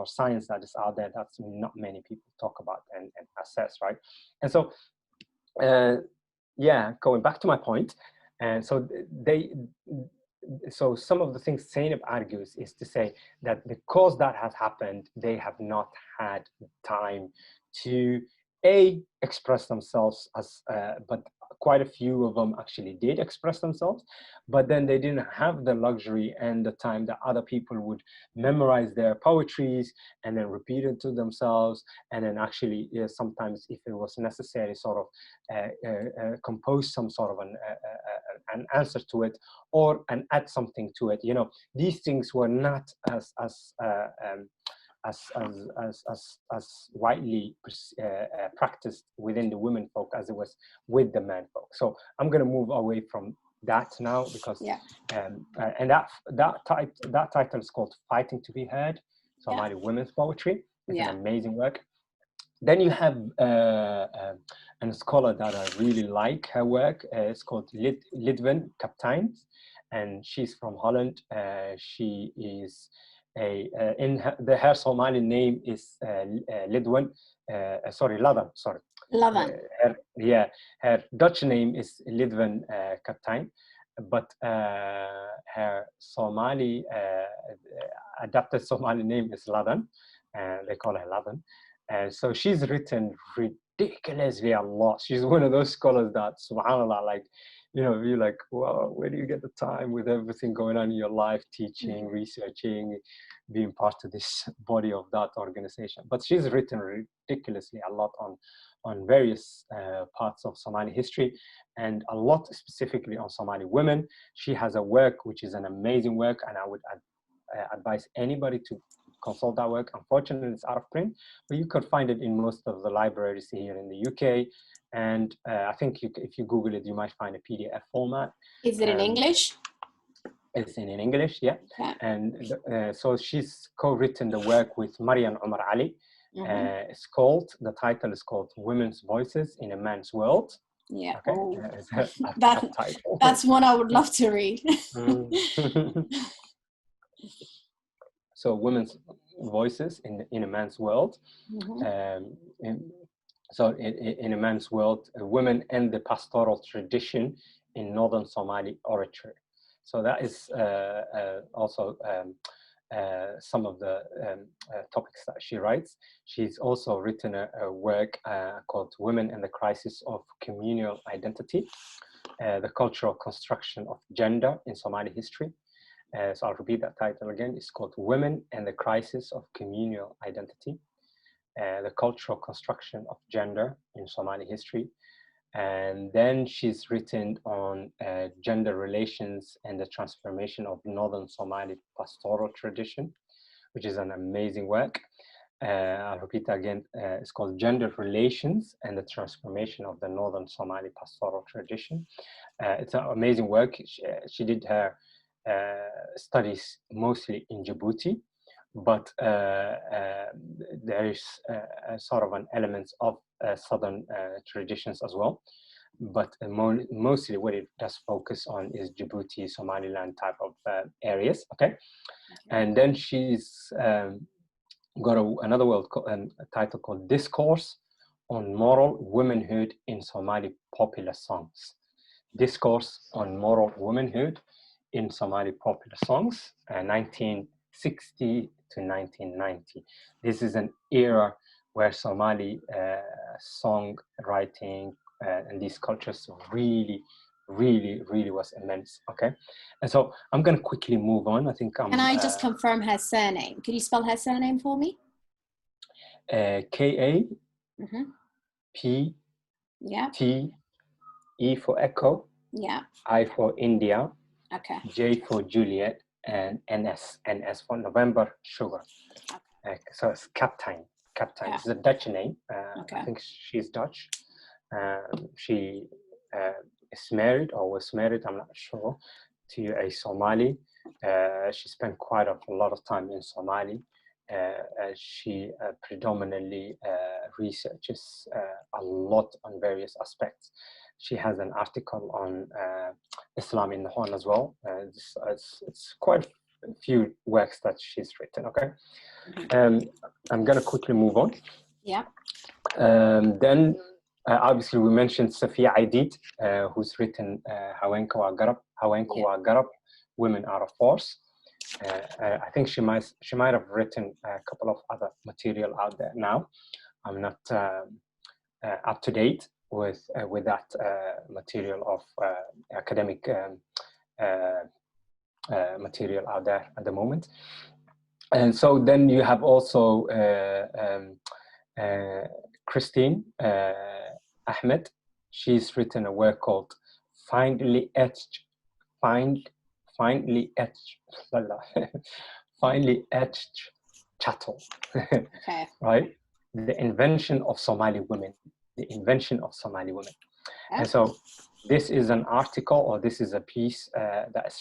science that is out there that not many people talk about and assess, right? And so, yeah, going back to my point, and so so some of the things Zainab argues is to say that because that has happened, they have not had time to express themselves as, but quite a few of them actually did express themselves, but then they didn't have the luxury and the time that other people would memorize their poetries and then repeat it to themselves, and then actually sometimes, if it was necessary, sort of compose some sort of an answer to it, or add something to it. You know, these things were not as widely practiced within the women folk as it was with the men folk. So I'm going to move away from that now, because and that title is called "Fighting to Be Heard: Somali Women's Poetry." It's an amazing work. Then you have a scholar that I really like her work. It's called Lidwin Kaptein, and she's from Holland. She is her Somali name is Lidwin. Ladan. Sorry. Ladan. Her Dutch name is Lidwin Kaptein, but her Somali adapted Somali name is Ladan, and they call her Ladan. And so she's written ridiculously a lot. She's one of those scholars that, subhanAllah, like, you know, you're like, wow, where do you get the time with everything going on in your life, teaching, researching, being part of this body of that organization? But she's written ridiculously a lot on various parts of Somali history, and a lot specifically on Somali women. She has a work which is an amazing work, and I would advise anybody to consult that work. Unfortunately, it's out of print, but you could find it in most of the libraries here in the UK. And I think if you Google it, you might find a PDF format. Is it in English? It's in English, yeah. Okay. And so she's co-written the work with Mariam Omar Ali. The title is called Women's Voices in a Man's World. Yeah. Okay. Oh. That's one I would love to read. So women's voices in a man's world. So in a man's world, women and the pastoral tradition in northern Somali oratory. So that is also some of the topics that she writes. She's also written a work called Women and the Crisis of Communal Identity, the Cultural Construction of Gender in Somali History. So I'll repeat that title again. It's called Women and the Crisis of Communal Identity. the cultural construction of gender in Somali history. And then she's written on gender relations and the transformation of Northern Somali pastoral tradition, which is an amazing work. I'll repeat again, it's called Gender Relations and the Transformation of the Northern Somali Pastoral Tradition. It's an amazing work. She did her studies mostly in Djibouti, but there is sort of an element of southern traditions as well. But mostly what it does focus on is Djibouti, Somaliland type of areas, okay? And then she's got another title called Discourse on Moral Womanhood in Somali Popular Songs. Discourse on Moral Womanhood in Somali Popular Songs, 1960 to 1990. This is an era where Somali songwriting and these cultures really was immense, okay? And so I'm going to quickly move on. I think Can I just confirm her surname? Can you spell her surname for me? K-A P T E for Echo, I for India, J for Juliet, and NS for November, Sugar. So it's Captain. This is a Dutch name. I think she's Dutch. She is married or was married, I'm not sure, to a Somali. She spent quite a lot of time in Somali. She predominantly researches a lot on various aspects. She has an article on Islam in the Horn as well. It's quite a few works that she's written, okay? I'm going to quickly move on. Then obviously we mentioned Safiya Aidid, who's written Haweenka waa Garab, Women Are a Force. I think she might have written a couple of other material out there now. I'm not up to date with that material of academic material out there at the moment. And so then you have also Christine Ahmed. She's written a work called Finely Etched Chattel, right? The Invention of Somali Women. And so this is an article, or this is a piece that is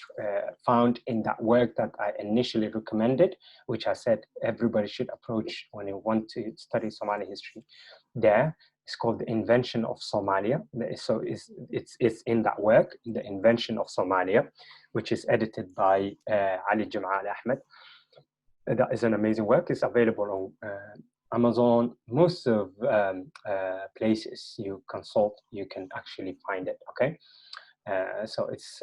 found in that work that I initially recommended, which I said everybody should approach when you want to study Somali history. There, it's called The Invention of Somalia. So it's in that work, The Invention of Somalia, which is edited by Ali Jamal Ahmed. That is an amazing work. It's available on Amazon. Most of places you consult, you can actually find it, okay? So it's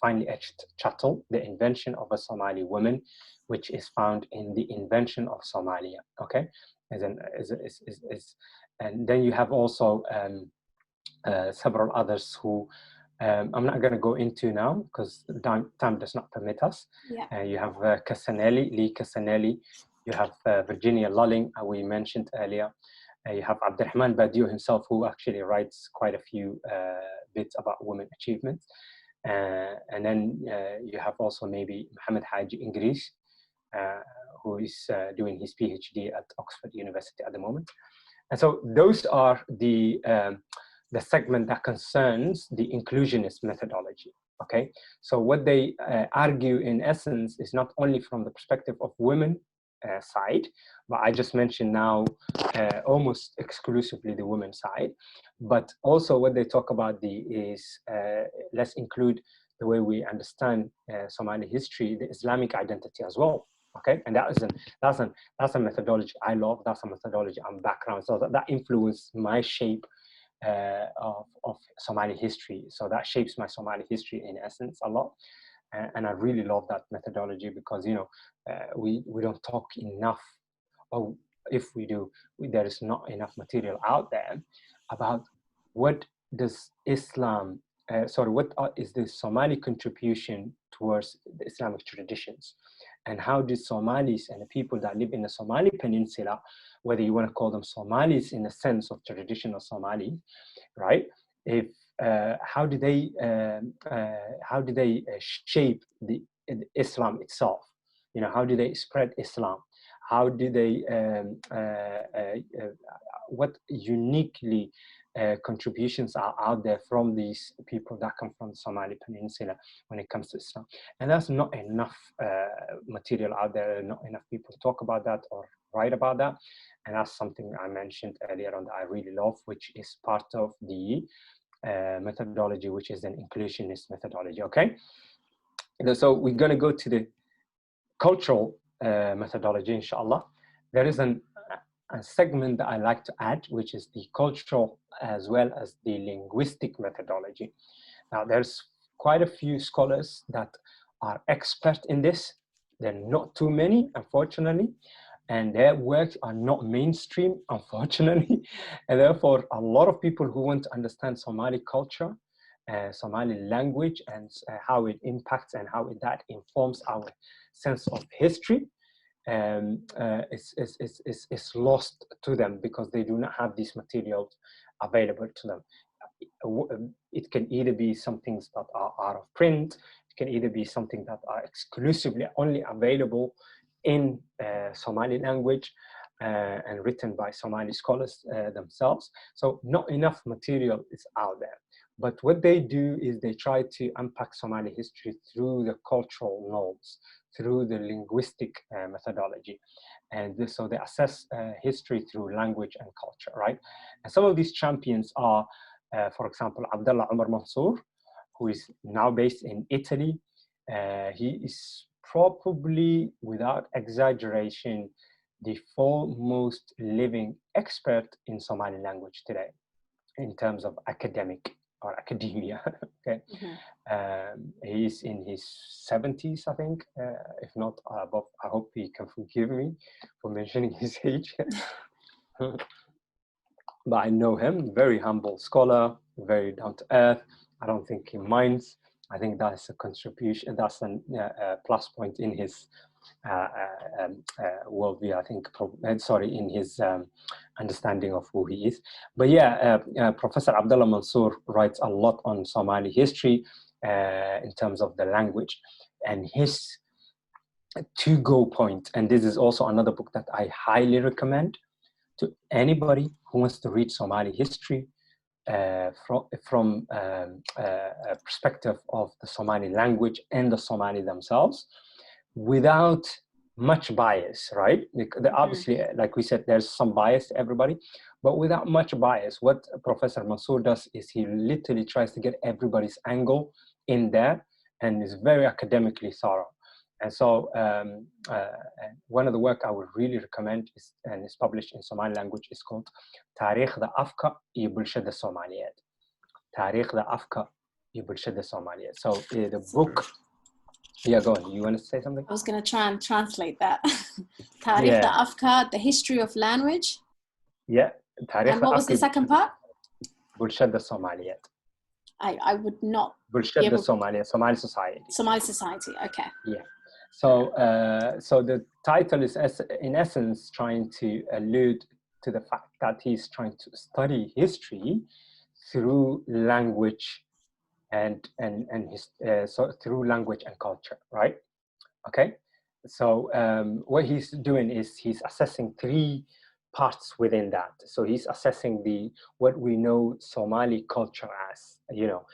Finely Etched Chattel, The Invention of a Somali Woman, which is found in The Invention of Somalia, okay? And then you have also several others who I'm not going to go into now because time does not permit us. You have Lee Cassanelli. You have Virginia Lulling, we mentioned earlier. You have Abdurrahman Badiou himself, who actually writes quite a few bits about women achievements. And then you have also maybe Mohammed Haji Ingris, who is doing his PhD at Oxford University at the moment. And so those are the segment that concerns the inclusionist methodology, okay? So what they argue in essence is not only from the perspective of women side, but I just mentioned now almost exclusively the women side, but also what they talk about is let's include the way we understand Somali history, the Islamic identity as well. Okay, and that's a methodology I love. That's a methodology and background. So that influenced my shape of Somali history. So that shapes my Somali history in essence a lot. And I really love that methodology because, you know, we don't talk enough, or if we do, there is not enough material out there about what does Islam, what is the Somali contribution towards the Islamic traditions. and how did Somalis and the people that live in the Somali Peninsula, whether you want to call them Somalis in the sense of traditional Somali, right? How did they shape the Islam itself? You know, how do they spread Islam? How do they what uniquely contributions are out there from these people that come from the Somali Peninsula when it comes to Islam? And there's not enough material out there, not enough people talk about that or write about that. And that's something I mentioned earlier on that I really love, which is part of the methodology, which is an inclusionist methodology, okay? And so we're going to go to the cultural methodology, inshallah. There is a segment that I like to add, which is the cultural as well as the linguistic methodology. Now, there's quite a few scholars that are expert in this. There are not too many, unfortunately, and their works are not mainstream, unfortunately. And therefore, a lot of people who want to understand Somali culture, Somali language, and how it impacts and how that informs our sense of history, is lost to them because they do not have these materials available to them. It can either be some things that are out of print, it can either be something that are exclusively only available in Somali language and written by Somali scholars themselves. So not enough material is out there. But what they do is they try to unpack Somali history through the cultural norms, through the linguistic methodology. And so they assess history through language and culture, right? And some of these champions are, for example, Abdullah Umar Mansour, who is now based in Italy. He is probably, without exaggeration, the foremost living expert in Somali language today in terms of academic or academia. Okay, he's in his 70s, I think, if not above. I hope he can forgive me for mentioning his age. But I know him, very humble scholar, very down to earth. I don't think he minds. I think that's a contribution, that's a plus point in his worldview, I think, in his understanding of who he is. But yeah, Professor Abdullah Mansour writes a lot on Somali history in terms of the language, and his to-go point, and this is also another book that I highly recommend to anybody who wants to read Somali history from a perspective of the Somali language and the Somali themselves, without much bias, right? Because obviously, like we said, there's some bias to everybody, but without much bias. What Professor Mansour does is he literally tries to get everybody's angle in there and is very academically thorough. And so one of the work I would really recommend is, and is published in Somali language, is called Taarikh da Afka iyo Bulshada Soomaaliyeed. Taarikh da Afka iyo Bulshada Soomaaliyeed. So the book, yeah, go on. You want to say something? I was going to try and translate that. Taarikh da Afka, the history of language. Yeah. And what was the second part? Bulshada Soomaaliyeed. I would not. Bulshada Somalia, Somali society. Somali society, okay. Yeah. So, so the title is, in essence, trying to allude to the fact that he's trying to study history through language and so through language and culture, right? Okay. So what he's doing is he's assessing three parts within that. So he's assessing what we know Somali culture as, you know,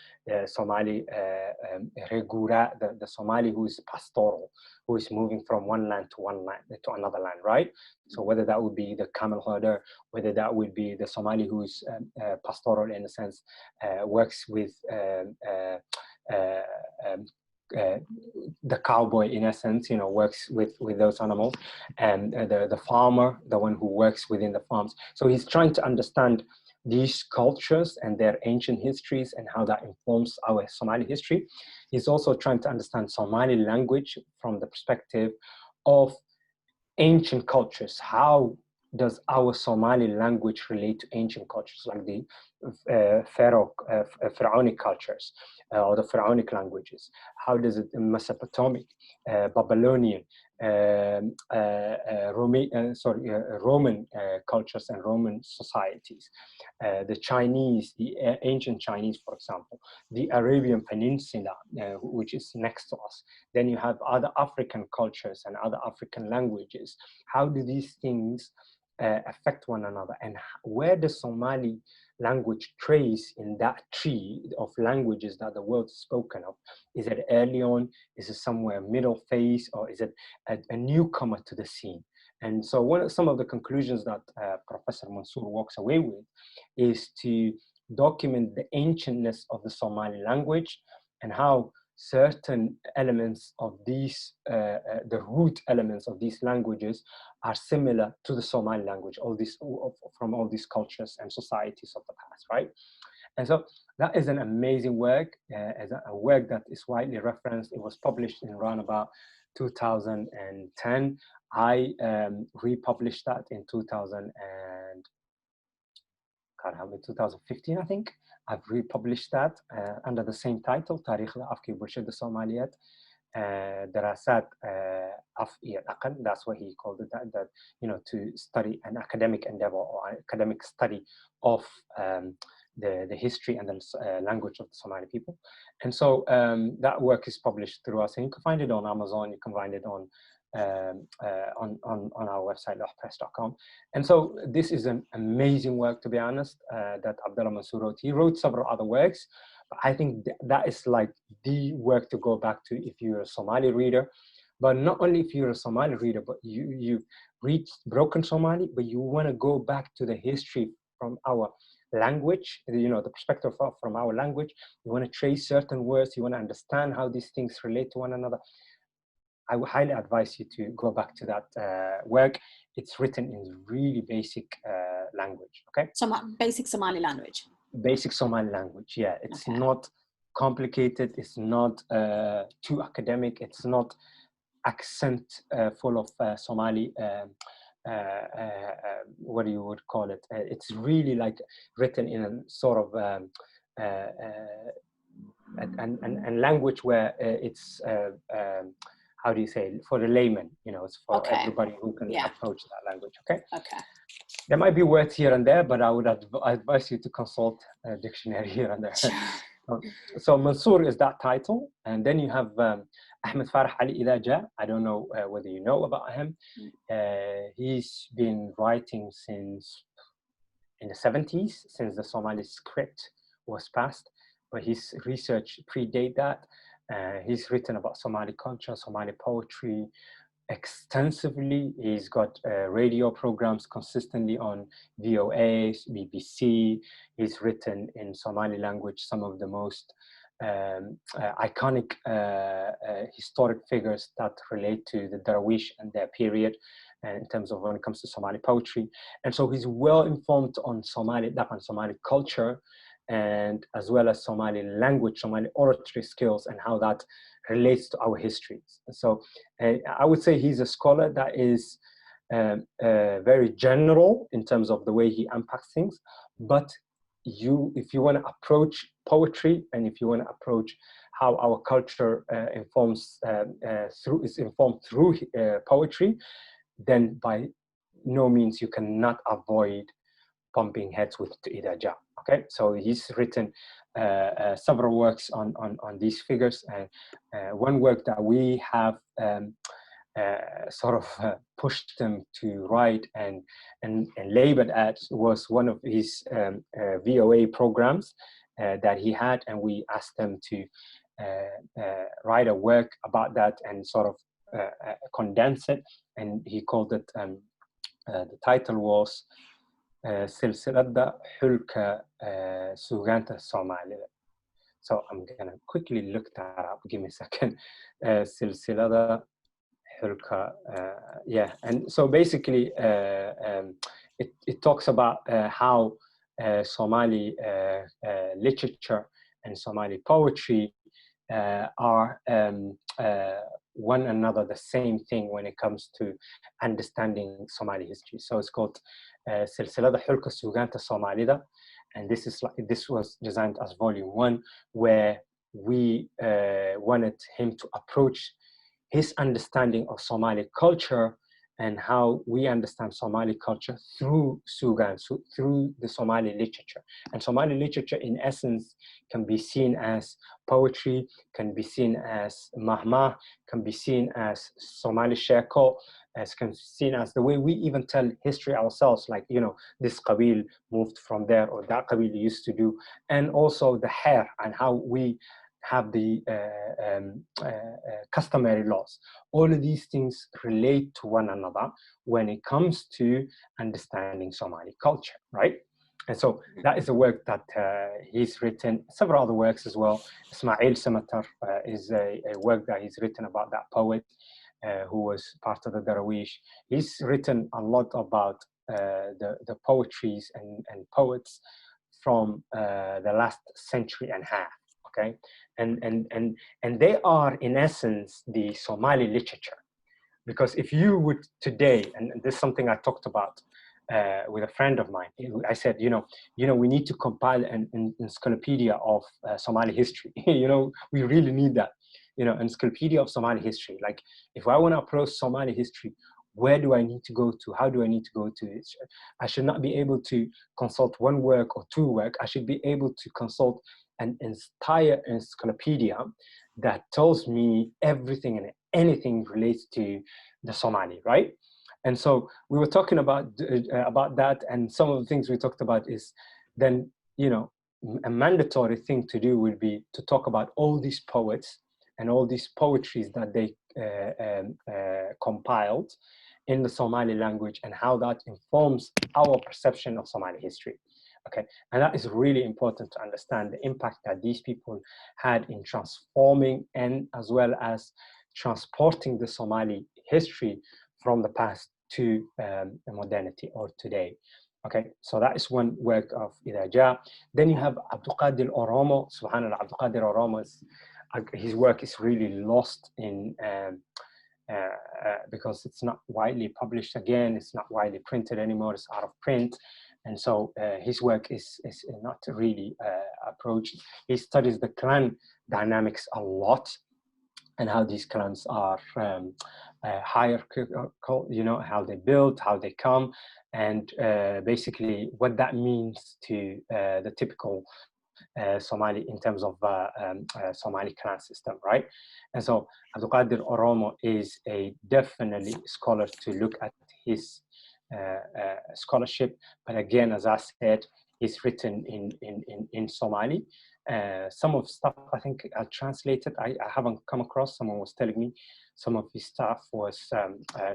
Somali regura, the Somali who is pastoral, who is moving from one land to another land, right? So whether that would be the camel herder, whether that would be the Somali who is pastoral in a sense, works with the cowboy in essence, you know, works with those animals, and the farmer, the one who works within the farms. So he's trying to understand these cultures and their ancient histories and how that informs our Somali history. He's also trying to understand Somali language from the perspective of ancient cultures. How does our Somali language relate to ancient cultures like the pharaonic cultures or the pharaonic languages? How does it Mesopotamic, Babylonian, Roman cultures and Roman societies. The Chinese, the ancient Chinese, for example, the Arabian Peninsula, which is next to us. Then you have other African cultures and other African languages. How do these things affect one another? And where does Somali language trace in that tree of languages that the world is spoken of? Is it early on? Is it somewhere middle phase? Or is it a newcomer to the scene? And so some of the conclusions that Professor Mansour walks away with is to document the ancientness of the Somali language and how certain elements of these, the root elements of these languages are similar to the Somali language, from all these cultures and societies of the past, right? And so that is an amazing work, as a work that is widely referenced. It was published in around about 2010. I republished that in 2015, I think. I've republished that under the same title, تاريخ الأفكي والبلشد الصوماليات, دراسات أفقية الأقل. That's what he called it, that you know, to study an academic endeavor or academic study of the history and the language of the Somali people. And so that work is published through us, and you can find it on Amazon. You can find it on our website, louhpress.com. And so this is an amazing work, to be honest, that Abdullah Mansour wrote. He wrote several other works, but I think that is like the work to go back to if you're a Somali reader. But not only if you're a Somali reader, but you read broken Somali, but you want to go back to the history from our language, you know, the perspective from our language. You want to trace certain words. You want to understand how these things relate to one another. I would highly advise you to go back to that work. It's written in really basic language, okay? Basic Somali language. Basic Somali language, yeah. It's not complicated. It's not too academic. It's not accent full of Somali, what you would call it. It's really like written in a sort of a language where it's how do you say, for the layman, you know, it's for everybody who can approach that language, okay? Okay. There might be words here and there, but I would advise you to consult a dictionary here and there. So Mansour is that title. And then you have Ahmed Farah Ali Ida Ja. I don't know whether you know about him. He's been writing since in the 70s, since the Somali script was passed, but his research predate that. He's written about Somali culture, Somali poetry extensively. He's got radio programs consistently on VOA, BBC. He's written in Somali language some of the most iconic historic figures that relate to the Darwish and their period, in terms of when it comes to Somali poetry. And so he's well informed on Somali culture, and as well as Somali language, Somali oratory skills, and how that relates to our histories. So I would say he's a scholar that is very general in terms of the way he unpacks things. But if you want to approach poetry, and if you want to approach how our culture is informed through poetry, then by no means you cannot avoid bumping heads with Ida Ja. Okay, so he's written several works on these figures, and one work that we have sort of pushed him to write and labeled at was one of his VOA programs that he had, and we asked them to write a work about that and sort of condense it, and he called it, the title was سلسلة حلك سوغانتا Somalia. So I'm gonna quickly look that up. Give me a second. سلسلة حلك, yeah. And so basically, it talks about how Somali literature and Somali poetry are one another the same thing when it comes to understanding Somali history. So it's called سلسلة حلك سوغانتا Somalia, and this was designed as volume 1, where we wanted him to approach his understanding of Somali culture and how we understand Somali culture through Sugan, through the Somali literature. And Somali literature, in essence, can be seen as poetry, can be seen as mahmah, can be seen as Somali shekol, as can be seen as the way we even tell history ourselves, like, you know, this qabil moved from there, or that qabil used to do, and also the hair and how we have the customary laws. All of these things relate to one another when it comes to understanding Somali culture, right? And so that is a work that he's written, several other works as well. Ismail Samatar is a work that he's written about that poet who was part of the Darawish. He's written a lot about the poetries and poets from the last century and a half. Okay, and they are in essence the Somali literature, because if you would today, and this is something I talked about with a friend of mine, I said, you know, we need to compile an encyclopedia of Somali history. You know, we really need that, you know, encyclopedia of Somali history. Like, if I want to approach Somali history, where do I need to go to? How do I need to go to it? I should not be able to consult one work or two work. I should be able to consult an entire encyclopedia that tells me everything and anything relates to the Somali, right? And so we were talking about that, and some of the things we talked about is then, you know, a mandatory thing to do would be to talk about all these poets and all these poetries that they compiled in the Somali language, and how that informs our perception of Somali history. Okay, and that is really important to understand the impact that these people had in transforming and as well as transporting the Somali history from the past to modernity or today. Okay, so that is one work of Idaja. Then you have Abdul Qadir Oromo. Subhanallah, Abdul Qadir Oromo, his work is really lost in because it's not widely published again, it's not widely printed anymore, it's out of print. And so his work is not really approached. He studies the clan dynamics a lot, and how these clans are hierarchical, you know, how they build, how they come, and basically what that means to the typical Somali in terms of Somali clan system, right? And so Abdul Qadir Oromo is a definitely scholar to look at his scholarship. But again, as I said, he's written in Somali. Some of stuff I think I translated. I haven't come across. Someone was telling me some of his stuff was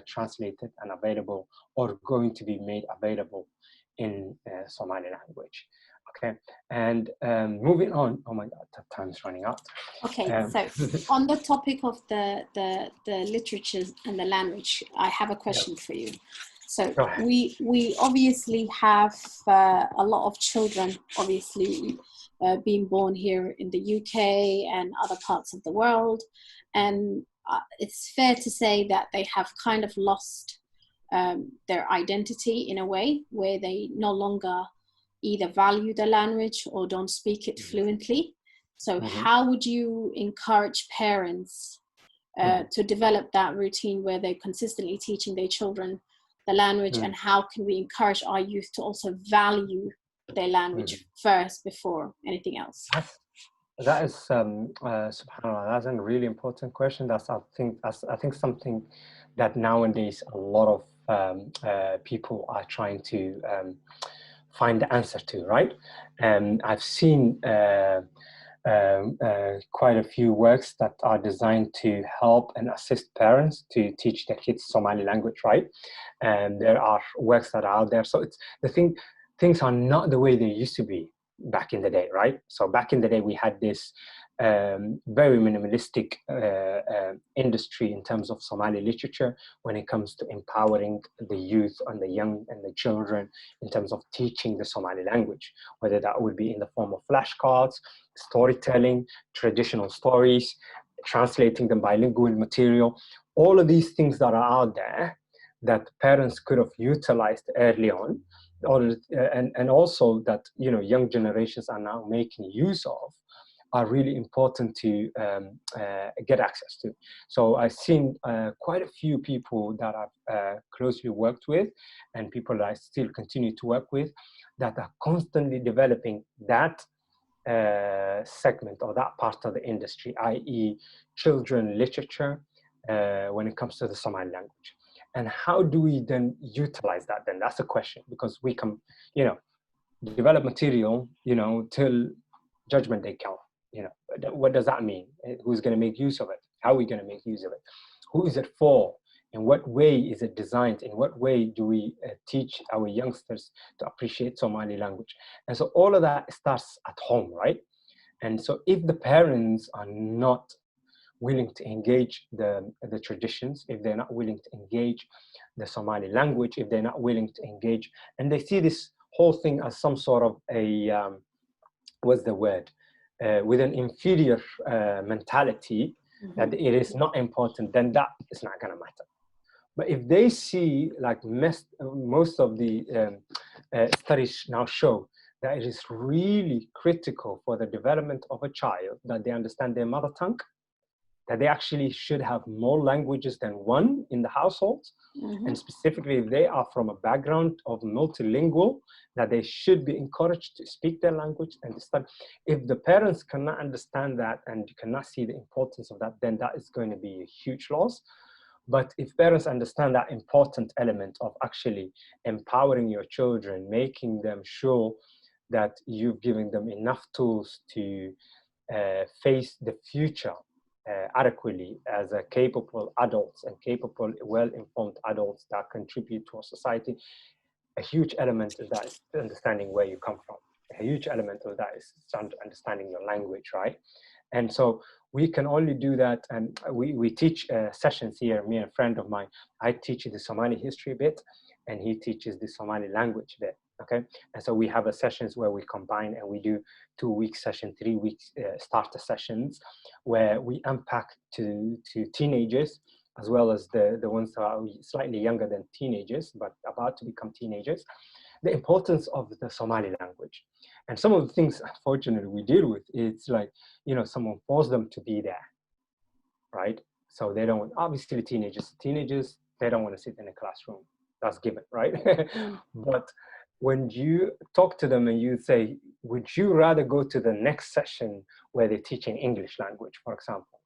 translated and available, or going to be made available in Somali language. Okay, and moving on. Oh my God, time's running out. Okay, so on the topic of the literature and the language, I have a question for you. So we obviously have a lot of children, obviously, being born here in the UK and other parts of the world, and it's fair to say that they have kind of lost their identity in a way, where they no longer either value the language or don't speak it fluently. So how would you encourage parents to develop that routine where they're consistently teaching their children the language, and how can we encourage our youth to also value their language first before anything else? That is, subhanAllah, that's a really important question. I think something that nowadays a lot of people are trying to find the answer to, right? And I've seen quite a few works that are designed to help and assist parents to teach their kids Somali language, right? And there are works that are out there. So it's things are not the way they used to be back in the day, right? So back in the day, we had this very minimalistic industry in terms of Somali literature when it comes to empowering the youth and the young and the children in terms of teaching the Somali language, whether that would be in the form of flashcards, storytelling, traditional stories, translating them bilingual material, all of these things that are out there that parents could have utilized early on, and also that, you know, young generations are now making use of. are really important to get access to. So I've seen quite a few people that I've closely worked with, and people that I still continue to work with, that are constantly developing that segment or that part of the industry, i.e. children literature, when it comes to the Somali language. And how do we then utilize that then? That's the question, because we can, you know, develop material, you know, till judgment day count. You know, what does that mean? Who's going to make use of it? How are we going to make use of it? Who is it for? In what way is it designed? In what way do we teach our youngsters to appreciate Somali language? And so all of that starts at home, right? And so if the parents are not willing to engage the traditions, if they're not willing to engage the Somali language, if they're not willing to engage, and they see this whole thing as some sort of a, what's the word? With an inferior mentality, that it is not important, then that is not gonna matter. But if they see, like most of the studies now show, that it is really critical for the development of a child that they understand their mother tongue, that they actually should have more languages than one in the household. And specifically, if they are from a background of multilingual, that they should be encouraged to speak their language and to study. If the parents cannot understand that and cannot see the importance of that, then that is going to be a huge loss. But if parents understand that important element of actually empowering your children, making them sure that you've given them enough tools to face the future adequately as a capable adults and capable, well-informed adults that contribute to our society, a huge element of that is understanding where you come from. A huge element of that is understanding your language, right? And so we can only do that, and we teach sessions here, me and a friend of mine. I teach the Somali history bit, and he teaches the Somali language bit, okay? And so we have a sessions where we combine, and we do 2-week session, 3 weeks starter sessions, where we unpack to teenagers, as well as the ones that are slightly younger than teenagers, but about to become teenagers, the importance of the Somali language. And some of the things, unfortunately, we deal with, it's like, you know, someone forced them to be there, right? So they don't, obviously teenagers, they don't want to sit in a classroom. That's given, right? But when you talk to them and you say, would you rather go to the next session where they're teaching English language, for example,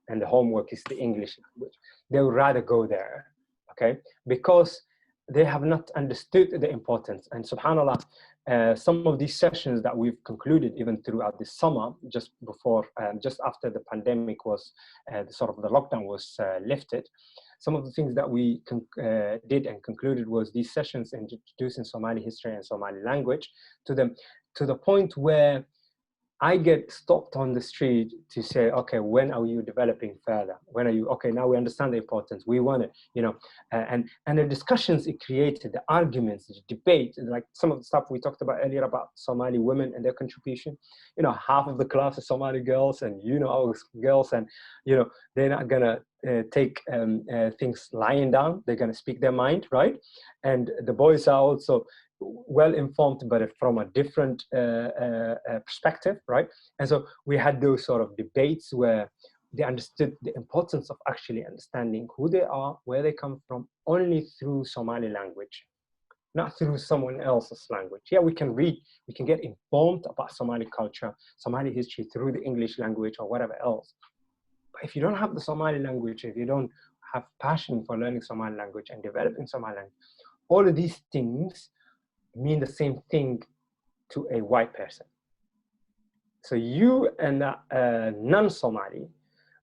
and the homework is the English language, they would rather go there, okay? Because they have not understood the importance. And subhanAllah, some of these sessions that we've concluded even throughout the summer, just before, just after the pandemic was, sort of the lockdown was lifted, some of the things that we did and concluded was these sessions introducing Somali history and Somali language to them, to the point where I get stopped on the street to say, okay, when are you developing further? When are you, okay, now we understand the importance, we want it, you know, and the discussions it created, the arguments, the debate, like some of the stuff we talked about earlier about Somali women and their contribution, you know, half of the class is Somali girls, and, you know, our girls, and, you know, they're not gonna take things lying down, they're gonna speak their mind, right? And the boys are also well informed, but from a different perspective, right? And so we had those sort of debates where they understood the importance of actually understanding who they are, where they come from, only through Somali language, not through someone else's language. Yeah, we can read, we can get informed about Somali culture, Somali history through the English language or whatever else. But if you don't have the Somali language, if you don't have passion for learning Somali language and developing Somali language, all of these things mean the same thing to a white person. So you and a non-Somali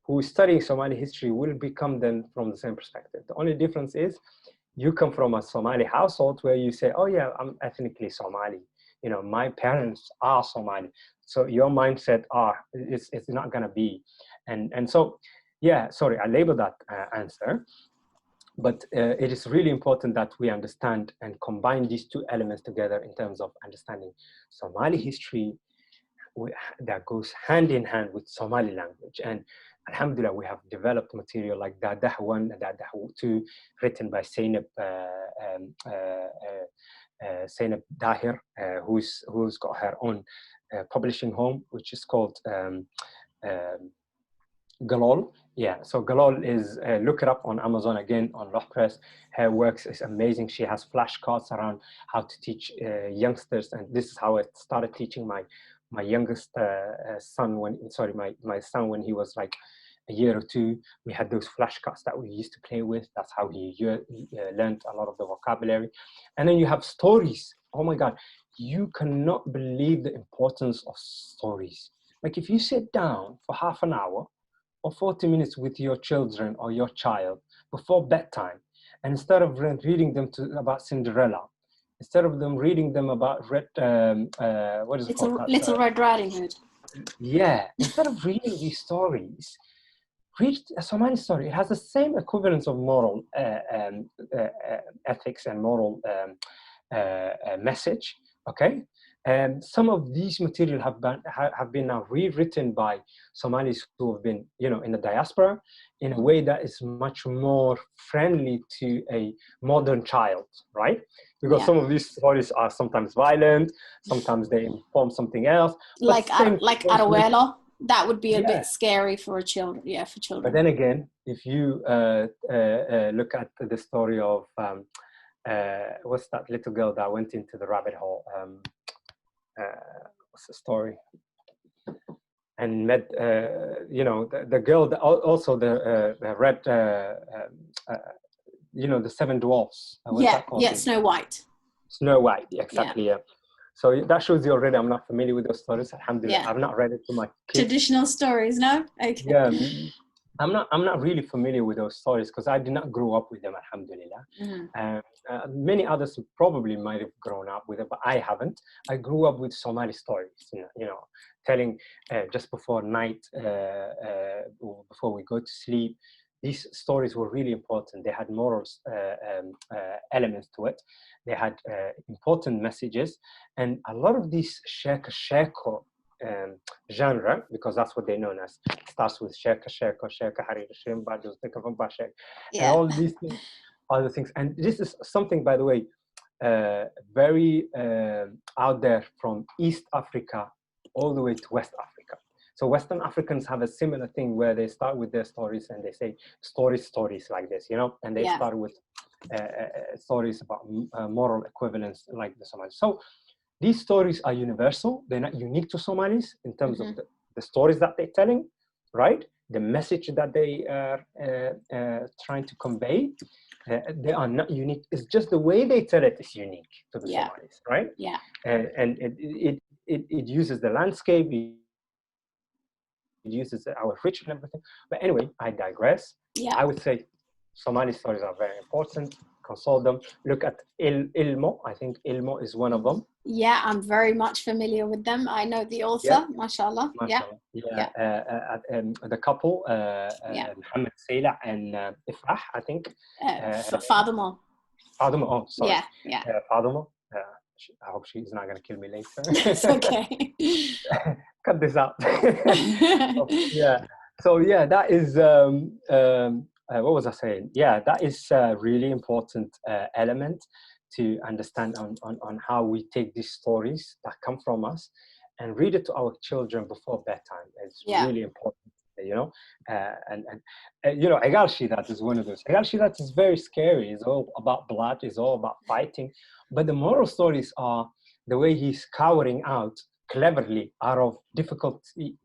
who is studying Somali history will become then from the same perspective. The only difference is you come from a Somali household where you say, oh yeah, I'm ethnically Somali. You know, my parents are Somali. So your mindset it's not gonna be. And so, yeah, sorry, I labeled that answer. But it is really important that we understand and combine these two elements together in terms of understanding Somali history that goes hand in hand with Somali language. And alhamdulillah, we have developed material like Dadah 1 and Dadah 2, written by Zainab Dahir, who's got her own publishing home, which is called Galol. Yeah, so Galol is, look it up on Amazon, again, on Looh Press. Her works is amazing. She has flashcards around how to teach youngsters, and this is how I started teaching my youngest son, my son when he was like a year or two. We had those flashcards that we used to play with. That's how he learned a lot of the vocabulary. And then you have stories. Oh my God, you cannot believe the importance of stories. Like if you sit down for half an hour or 40 minutes with your children or your child before bedtime, and instead of reading them about Cinderella, instead of them reading them about what is it called? Little Red Riding Hood. Yeah, instead of reading these stories, read a Somali story. It has the same equivalence of moral ethics and moral message, okay? And some of these material have been now rewritten by Somalis who have been, in the diaspora in a way that is much more friendly to a modern child, right? Because some of these stories are sometimes violent, sometimes they inform something else. Like Arawelo, that would be a bit scary for children. Yeah, for children. But then again, if you look at the story of what's that little girl that went into the rabbit hole? What's the story? And met, the girl, also the red, the seven dwarfs. Snow White. Snow White, exactly, yeah. So that shows you already I'm not familiar with those stories. Alhamdulillah, I've not read it to my kids. Traditional stories, no? Okay. Yeah, I'm not really familiar with those stories because I did not grow up with them, alhamdulillah. Mm-hmm. Many others probably might have grown up with it, but I haven't. I grew up with Somali stories, telling just before night, before we go to sleep. These stories were really important. They had moral elements to it. They had important messages. And a lot of these sheko genre, because that's what they're known as. It starts with sheka, harir, shrimba, and all these things, other things. And this is something, by the way, very out there from East Africa all the way to West Africa. So Western Africans have a similar thing where they start with their stories and they say stories like this, and they start with stories about moral equivalence like the Somalis. So these stories are universal. They're not unique to Somalis in terms of the stories that they're telling, right? The message that they are trying to convey. They are not unique. It's just the way they tell it is unique to the Somalis, right? Yeah. And it uses the landscape. It uses our rich and everything. But anyway, I digress. Yeah. I would say Somali stories are very important. Consult them. Look at al-ilmām. I think al-ilmām is one of them. Yeah, I'm very much familiar with them. I know the author, mashallah. The couple, Mohammed Artan and Ifrah, I think. Fatima. Fatima, oh, sorry. Yeah. Fatima. I hope she's not going to kill me later. It's okay. Cut this out. So that is what was I saying? Yeah, that is a really important element to understand on how we take these stories that come from us and read it to our children before bedtime. It's really important, and Egal Shidat is one of those. Egal Shidat is very scary. It's all about blood. It's all about fighting. But the moral stories are the way he's cowering out cleverly out of difficult. He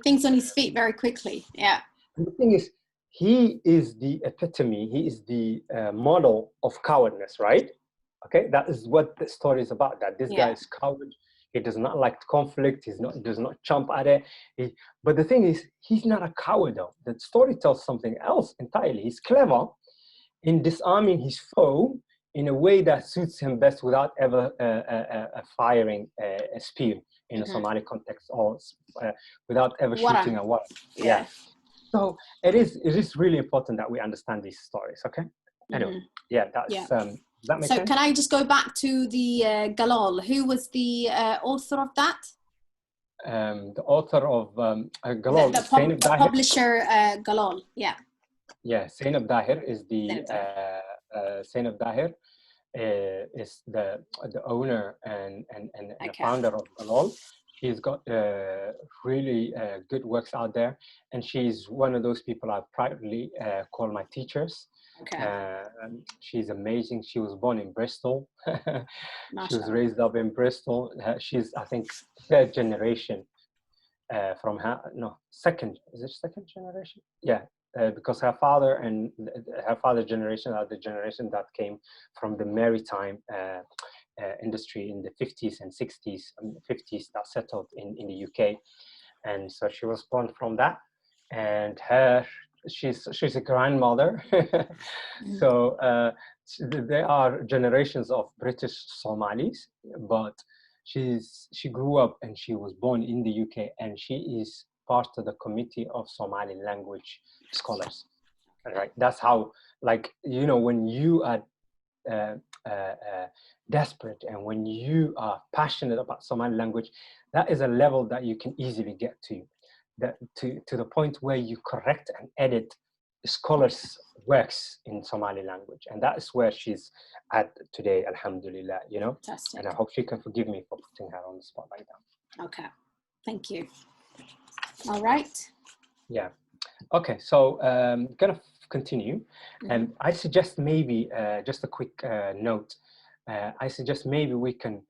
thinks on his feet very quickly. Yeah. And the thing is, he is the epitome. He is the model of cowardness, right? Okay, that is what the story is about. That this guy is coward. He does not like conflict. Does not jump at it. But the thing is, he's not a coward though. The story tells something else entirely. He's clever in disarming his foe in a way that suits him best without ever firing a spear in a Somali context or without ever shooting a warrior. Yeah. So it is really important that we understand these stories. Okay. Anyway, does that make sense? So can I just go back to the Galol? Who was the author of that? The author of Galol, the publisher Galol. Yeah. Yeah, Zainab Dahir is the Zainab Dahir. is the owner and the Okay. founder of Galol. She's got really good works out there, and she's one of those people I proudly call my teachers. Okay. She's amazing. She was born in Bristol. She was Mashallah. raised up in Bristol. She's, I think, third generation from her. No, second. Is it second generation? Yeah, because her father and her father's generation are the generation that came from the maritime industry in the 50s and 60s and 50s that settled in the UK. And so she was born from that. And she's a grandmother. So there are generations of British Somalis, but she grew up and she was born in the UK, and she is part of the committee of Somali language scholars. Right? That's how, like, you know, when you are desperate and when you are passionate about Somali language, that is a level that you can easily get to. To the point where you correct and edit scholars' works in Somali language. And that is where she's at today, alhamdulillah, you know. Fantastic. And I hope she can forgive me for putting her on the spot like that. Okay, thank you. All right. Yeah. Okay, so gonna continue. And I suggest maybe, just a quick note, I suggest maybe we can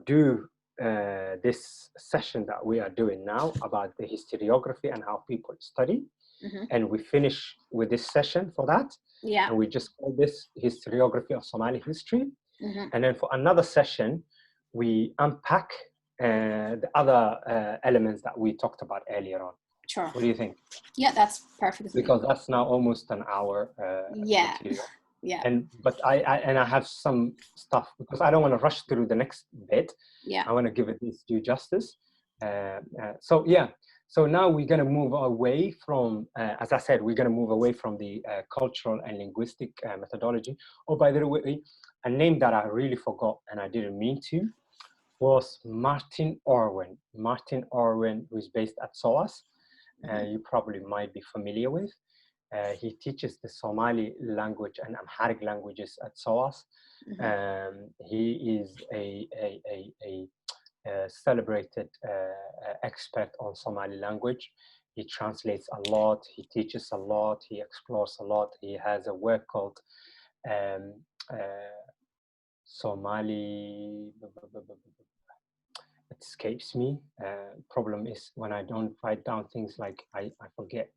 do this session that we are doing now about the historiography and how people study. And we finish with this session for that. Yeah. And we just call this historiography of Somali history. And then for another session, we unpack the other elements that we talked about earlier on. Sure. What do you think? Yeah, that's perfect. Because that's now almost an hour. Yeah. Material. Yeah. But I have some stuff because I don't want to rush through the next bit. Yeah. I want to give it its due justice. So yeah. So now we're going to move away from, as I said, we're going to move away from the cultural and linguistic methodology. Oh, by the way, a name that I really forgot and I didn't mean to was Martin Orwen. Martin Orwen, who is based at SOAS. You probably might be familiar with. He teaches the Somali language and Amharic languages at SOAS. He is a celebrated expert on Somali language. He translates a lot, he teaches a lot, he explores a lot. He has a work called Somali, it escapes me. Problem is when I don't write down things, like I forget.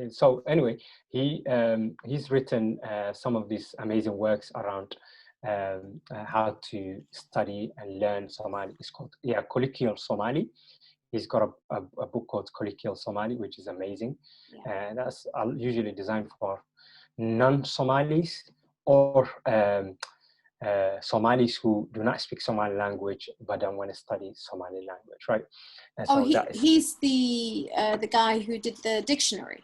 So anyway, he's written some of these amazing works around how to study and learn Somali. It's called, yeah, Colloquial Somali. He's got a book called Colloquial Somali, which is amazing. And that's usually designed for non-Somalis or Somalis who do not speak Somali language but don't want to study Somali language, right? And oh, so he's the guy who did the dictionary.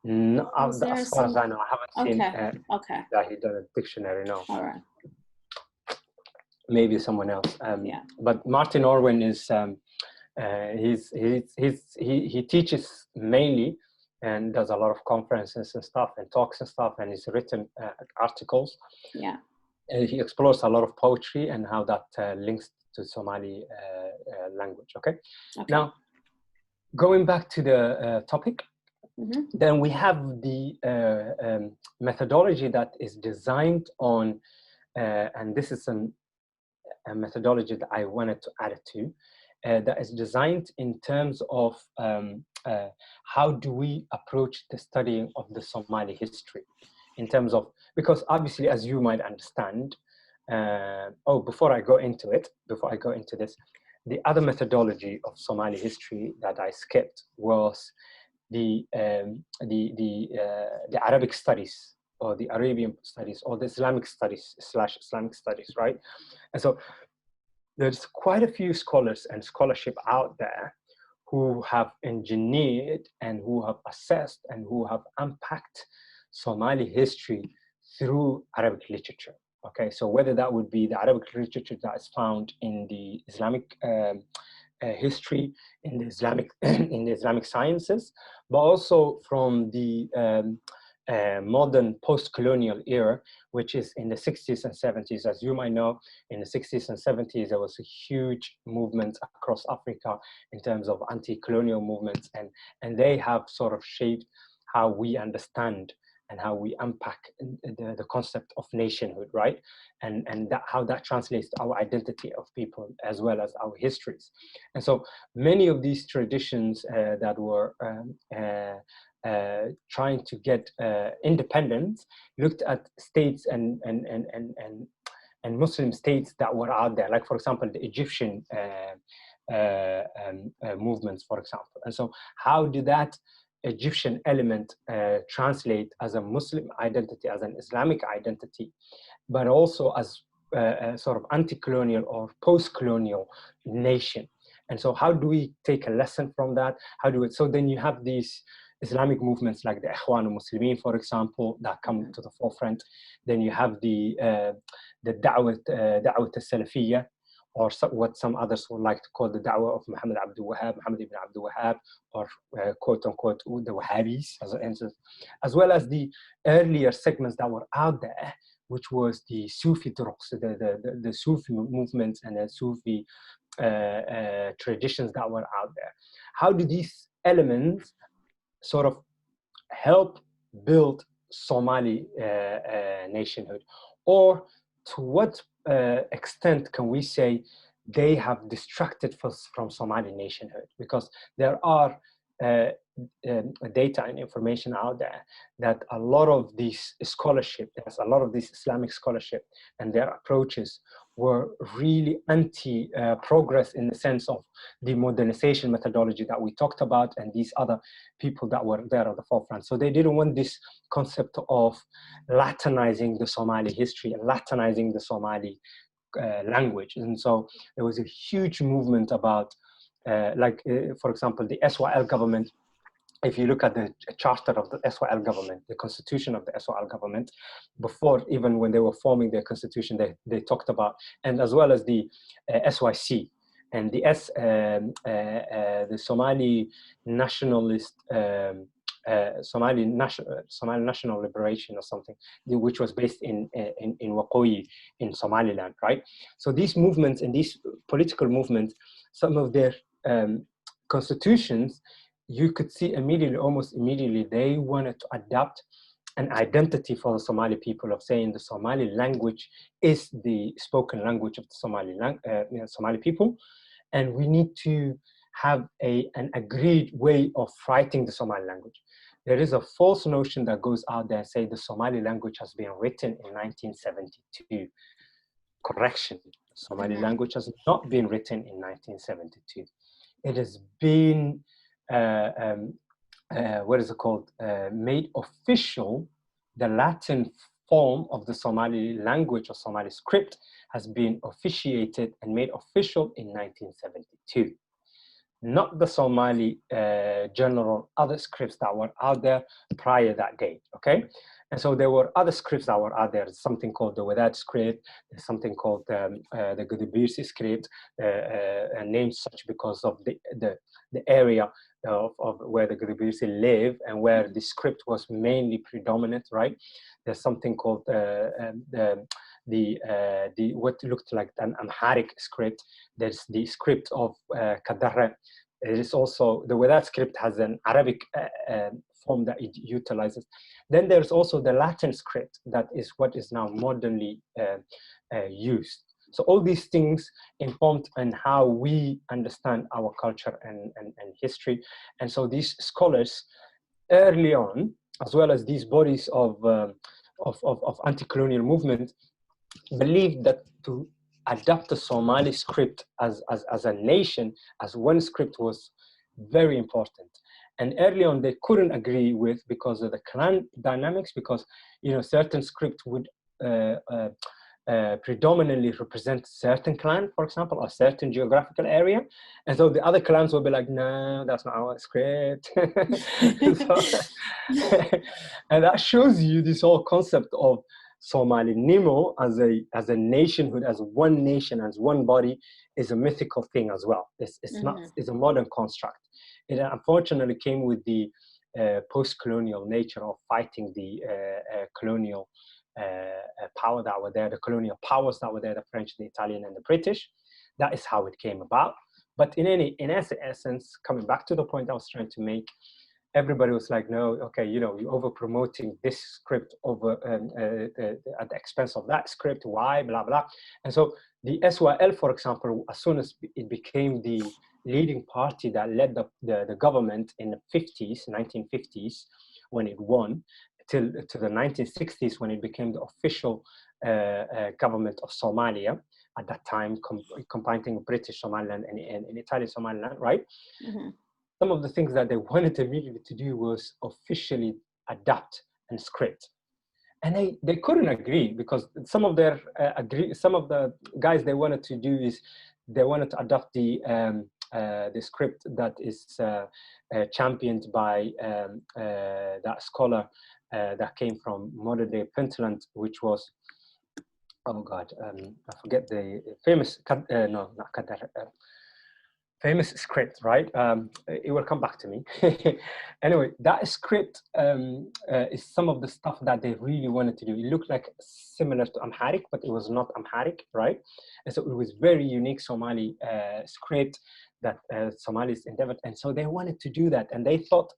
No, as far as I know, I haven't seen that he done a dictionary. No. All right. Maybe someone else. But Martin Orwen is he teaches mainly and does a lot of conferences and stuff and talks and stuff, and he's written articles. Yeah. And he explores a lot of poetry and how that links to Somali language. Okay. Now, going back to the topic, then we have the methodology that is designed on, and this is a methodology that I wanted to add to, that is designed in terms of how do we approach the studying of the Somali history, in terms of, because obviously, as you might understand, before I go into this, the other methodology of Somali history that I skipped was the Arabic studies, or the Arabian studies, or the Islamic studies / Islamic studies, right? And so there's quite a few scholars and scholarship out there who have engineered and who have assessed and who have unpacked Somali history through Arabic literature. Okay, so whether that would be the Arabic literature that is found in the Islamic history, in the Islamic sciences, but also from the modern post-colonial era, which is in the 60s and 70s. As you might know, in the 60s and 70s, there was a huge movement across Africa in terms of anti-colonial movements, and they have sort of shaped how we understand and how we unpack the concept of nationhood, right? And how that translates to our identity of people as well as our histories. And so many of these traditions that were trying to get independence looked at states and Muslim states that were out there, like for example the Egyptian movements, for example. And so how did that Egyptian element translate as a Muslim identity, as an Islamic identity, but also as a sort of anti-colonial or post-colonial nation? And so how do we take a lesson from that? How do it? So then you have these Islamic movements like the Ikhwan al-Muslimin, for example, that come to the forefront. Then you have the Da'wat al-Salafiyya, or what some others would like to call the Da'wah of Muhammad ibn Abdul Wahhab, or quote unquote the Wahhabis, as well as the earlier segments that were out there, which was the Sufi turuqs, the Sufi movements and the Sufi traditions that were out there. How do these elements sort of help build Somali nationhood? Or to what extent can we say they have distracted from Somali nationhood? Because there are data and information out there that a lot of these scholarship, there's a lot of this Islamic scholarship and their approaches were really anti-progress in the sense of the modernization methodology that we talked about and these other people that were there at the forefront. So they didn't want this concept of Latinizing the Somali history and Latinizing the Somali language. And so there was a huge movement about, for example, the SYL government. If you look at the charter of the SYL government, the constitution of the SYL government, before even when they were forming their constitution, they talked about, and as well as the SYC and the Somali nationalist, Somali National Liberation or something, which was based in Waqooyi in Somaliland, right? So these movements and these political movements, some of their constitutions, you could see immediately, almost immediately, they wanted to adapt an identity for the Somali people of saying the Somali language is the spoken language of the Somali people, and we need to have an agreed way of writing the Somali language. There is a false notion that goes out there and say the Somali language has been written in 1972. Correction, Somali language has not been written in 1972. It has been what is it called? Made official. The Latin form of the Somali language or Somali script has been officiated and made official in 1972. Not the Somali general other scripts that were out there prior that date, okay? And so there were other scripts that were out there, something called the Wadad script, something called the Goodwill script, named such because of the area of where the Goodwill live and where the script was mainly predominant, right? There's something called what looked like an Amharic script. There's the script of Kadarre. It is also, the Wadad script has an Arabic form that it utilizes. Then there's also the Latin script that is what is now modernly used. So all these things informed on how we understand our culture and history. And so these scholars early on, as well as these bodies of anti-colonial movement, believed that to adapt the Somali script as a nation, as one script, was very important. And early on they couldn't agree with because of the clan dynamics, because certain script would predominantly represent certain clan, for example, or certain geographical area. And so the other clans will be like, no, that's not our script. And that shows you this whole concept of Somali Nimo as a nationhood, as one nation, as one body, is a mythical thing as well. It's not, it's a modern construct. It unfortunately came with the post-colonial nature of fighting the colonial power that were there, the colonial powers that were there, the French, the Italian, and the British. That is how it came about. But in essence, coming back to the point I was trying to make, everybody was like, no, okay, you know, you're over promoting this script over at the expense of that script. Why? Blah blah. And so the SYL, for example, as soon as it became the leading party that led the government in the 1950s, when it won, till to the 1960s, when it became the official government of Somalia. At that time, combining British Somaliland and Italian Somaliland, right? Mm-hmm. Some of the things that they wanted immediately to do was officially adapt and script. And they couldn't agree, because some of the guys they wanted to do is they wanted to adopt the script that is championed by that scholar that came from modern day Puntland, which was, oh God, I forget the famous, famous script, right? It will come back to me. Anyway, that script is some of the stuff that they really wanted to do. It looked like similar to Amharic, but it was not Amharic, right? And so it was very unique Somali script that Somalis endeavored. And so they wanted to do that. And they thought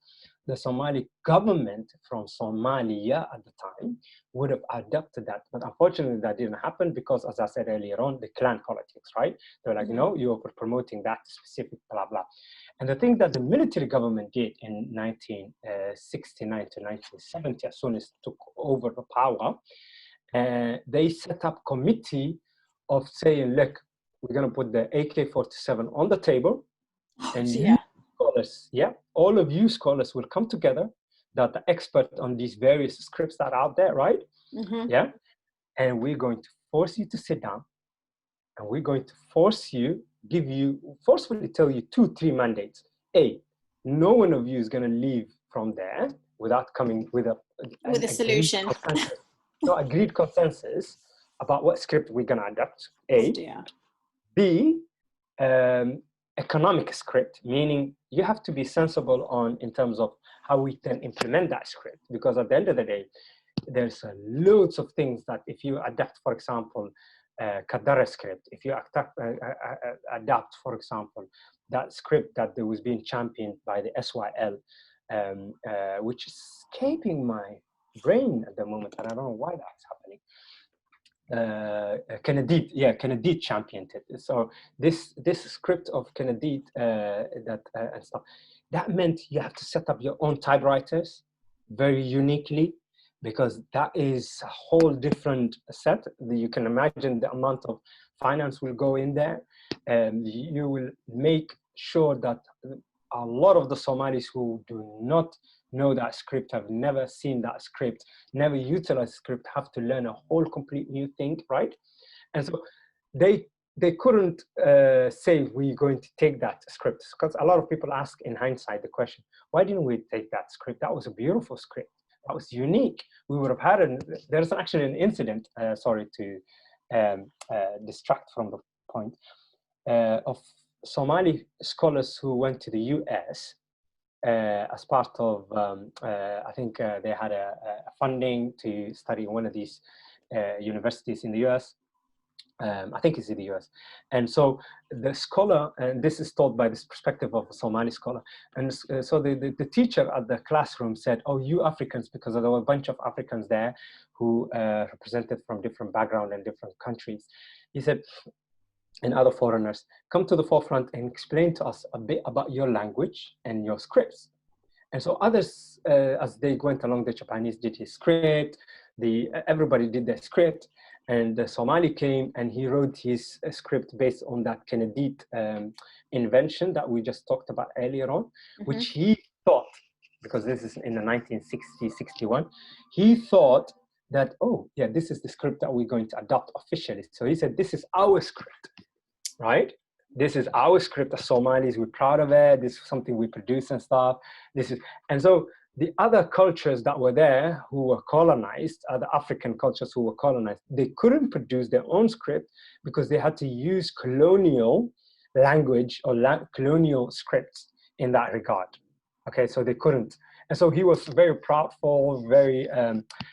the Somali government from Somalia at the time would have adopted that. But unfortunately, that didn't happen because, as I said earlier on, the clan politics, right? They were like, no, you're promoting that specific blah, blah. And the thing that the military government did in 1969 to 1970, as soon as it took over the power, they set up committee of saying, look, we're going to put the AK-47 on the table, and you scholars, all of you scholars will come together, that the expert on these various scripts that are out there, right? Mm-hmm. And we're going to force you to sit down, and we're going to forcefully tell you 2-3 mandates. No one of you is going to leave from there without coming with a solution. Agreed consensus about what script we're going to adopt. B, economic script, meaning you have to be sensible in terms of how we can implement that script, because at the end of the day, there's loads of things that if you adapt, for example, Kadara script, if you adapt, for example, that script that was being championed by the SYL, which is escaping my brain at the moment, and I don't know why that's happening. Kennedy championed it. So this script of Kennedy and stuff, that meant you have to set up your own typewriters very uniquely, because that is a whole different set. You can imagine the amount of finance will go in there, and you will make sure that a lot of the Somalis who do not know that script, have never seen that script, never utilized script, have to learn a whole complete new thing, right? And so they couldn't say we're going to take that script, because a lot of people ask in hindsight the question, why didn't we take that script? That was a beautiful script. That was unique. We would have had there's actually an incident, sorry to distract from the point, of Somali scholars who went to the US as part of, I think they had a funding to study in one of these universities in the US. I think it's in the US. And so the scholar, and this is taught by this perspective of a Somali scholar, and so the teacher at the classroom said, oh, you Africans, because there were a bunch of Africans there who represented from different backgrounds and different countries. He said, and other foreigners, come to the forefront and explain to us a bit about your language and your scripts. And so others, as they went along, the Japanese did his script, everybody did their script, and the Somali came and he wrote his script based on that Kennedy invention that we just talked about earlier on, which he thought, because this is in the 1960s, 61, he thought that, oh, yeah, this is the script that we're going to adopt officially. So he said, this is our script, right? This is our script as Somalis, we're proud of it. This is something we produce and stuff. And so the other cultures that were there who were colonized, the African cultures who were colonized, they couldn't produce their own script because they had to use colonial language or colonial scripts in that regard. Okay, so they couldn't. And so he was very proudful, very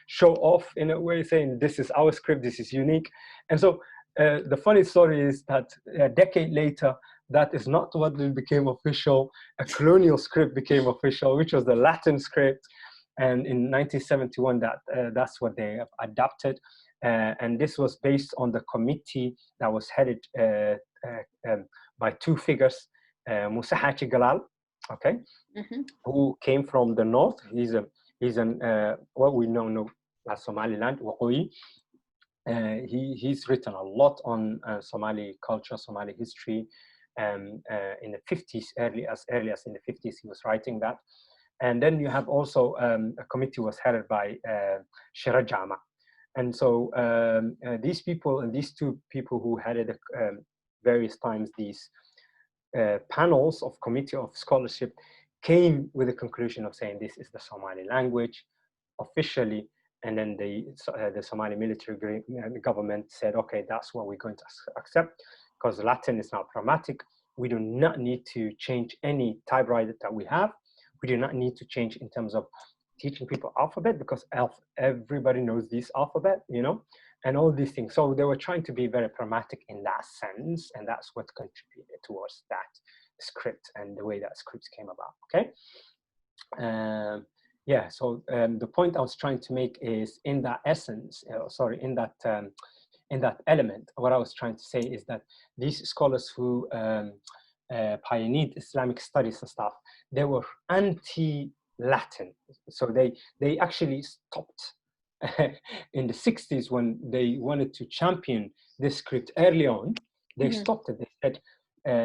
show off in a way, saying, this is our script, this is unique. And so the funny story is that a decade later, that is not what became official. A colonial script became official, which was the Latin script. And in 1971, that's what they have adopted. And this was based on the committee that was headed by two figures, Musa Haji Galal, okay, who came from the north. He's what we know as Somaliland, Waqooyi. He's written a lot on Somali culture, Somali history. In the 50s, as early as in the 50s, he was writing that. And then you have also a committee was headed by Shira Jama. And so these people and these two people who headed various times these panels of committee of scholarship came with the conclusion of saying this is the Somali language officially. And then the Somali military government said, okay, that's what we're going to accept, because Latin is now pragmatic. We do not need to change any typewriter that we have. We do not need to change in terms of teaching people alphabet, because everybody knows this alphabet, you know, and all these things. So they were trying to be very pragmatic in that sense, and that's what contributed towards that script and the way that scripts came about, okay? Yeah, so the point I was trying to make is in that essence, in that element, what I was trying to say is that these scholars who pioneered Islamic studies and stuff, they were anti-Latin. So they actually stopped in the 60s when they wanted to champion this script early on. They stopped it. They said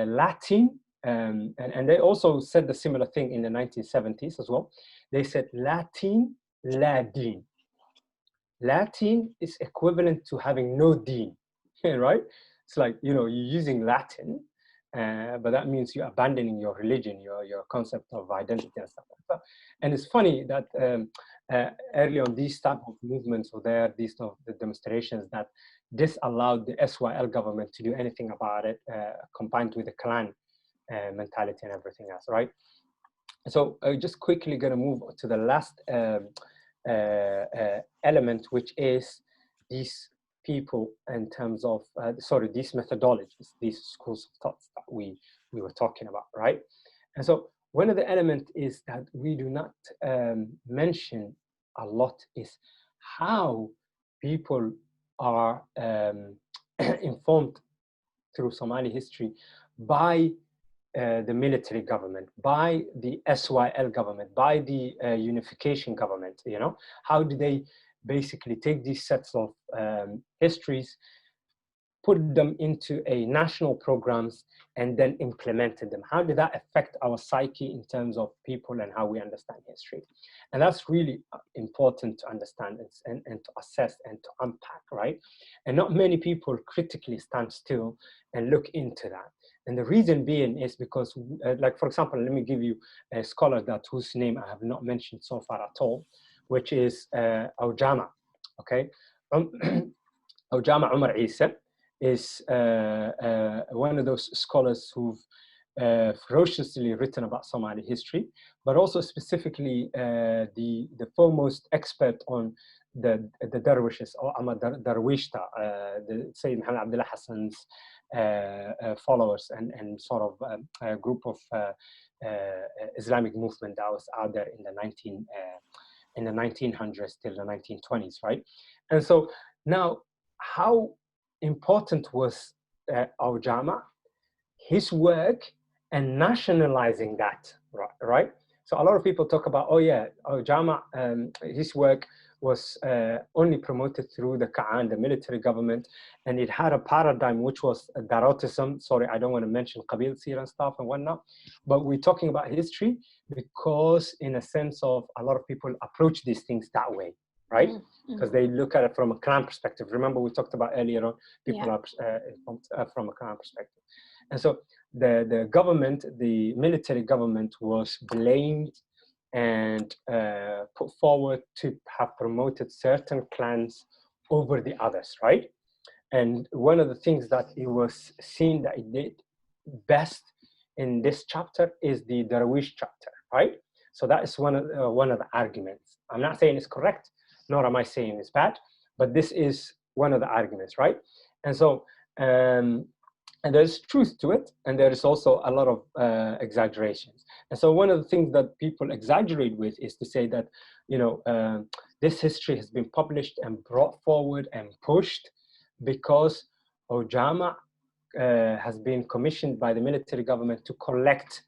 Latin, and they also said the similar thing in the 1970s as well. They said Latin, la deen. Latin is equivalent to having no deen, right? It's like, you know, you're using Latin, but that means you're abandoning your religion, your concept of identity and stuff like that. And it's funny that early on, these type of movements were there, these the demonstrations that this allowed the SYL government to do anything about it, combined with the clan mentality and everything else, right? So I'm just quickly going to move to the last element, which is these people in terms of, these methodologies, these schools of thoughts that we were talking about, right? And so one of the elements is that we do not mention a lot is how people are informed through Somali history by the military government, by the SYL government, by the unification government, you know? How do they basically take these sets of histories, put them into a national programs, and then implemented them? How did that affect our psyche in terms of people and how we understand history? And that's really important to understand and to assess and to unpack, right? And not many people critically stand still and look into that. And the reason being is because, like, for example, let me give you a scholar whose name I have not mentioned so far at all, which is Aujama, okay? Aujama Umar Isa is one of those scholars who've ferociously written about Somali history, but also specifically the foremost expert on the dervishes, or Darwishta, the Sayyid Muhammad Abdullah Hassan's followers and sort of a group of Islamic movement that was out there in the 1900s till the 1920s, right? And so now, how important was Aujama, his work, and nationalizing that, right? So a lot of people talk about, oh yeah, Aujama, his work was only promoted through the Ka'an, the military government, and it had a paradigm which was Darotism. Sorry, I don't want to mention Qabil Sir and stuff and whatnot, but we're talking about history because in a sense of a lot of people approach these things that way, right? Because they look at it from a clan perspective. Remember we talked about earlier on, people are from a clan perspective. And so the government, the military government, was blamed and put forward to have promoted certain clans over the others, right? And one of the things that it was seen that it did best in this chapter is the Darwish chapter, right? So that is one of the arguments. I'm not saying it's correct, nor am I saying it's bad, but this is one of the arguments, right? And so, and there's truth to it, and there is also a lot of exaggerations. And so one of the things that people exaggerate with is to say that, you know, this history has been published and brought forward and pushed because Ojama has been commissioned by the military government to collect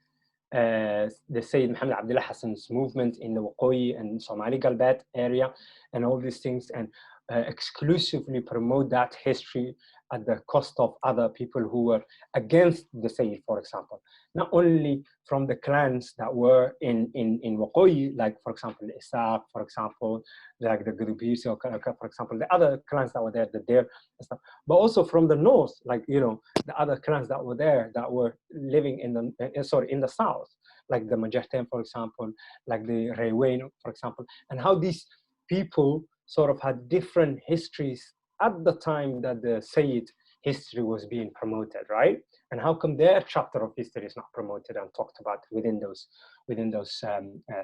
the Sayyid Muhammad Abdullah Hassan's movement in the Waqooyi and Somali Galbat area and all these things, and exclusively promote that history at the cost of other people who were against the Sayyid, for example. Not only from the clans that were in Waqooyi, like, for example, the Isaaq, for example, like the Gurubis, for example, the other clans that were there, the Deir, and stuff, but also from the north, like, you know, the other clans that were there that were living in the south, like the Majarten, for example, like the Rewain, for example, and how these people sort of had different histories at the time that the Sayyid history was being promoted, right? And how come their chapter of history is not promoted and talked about within those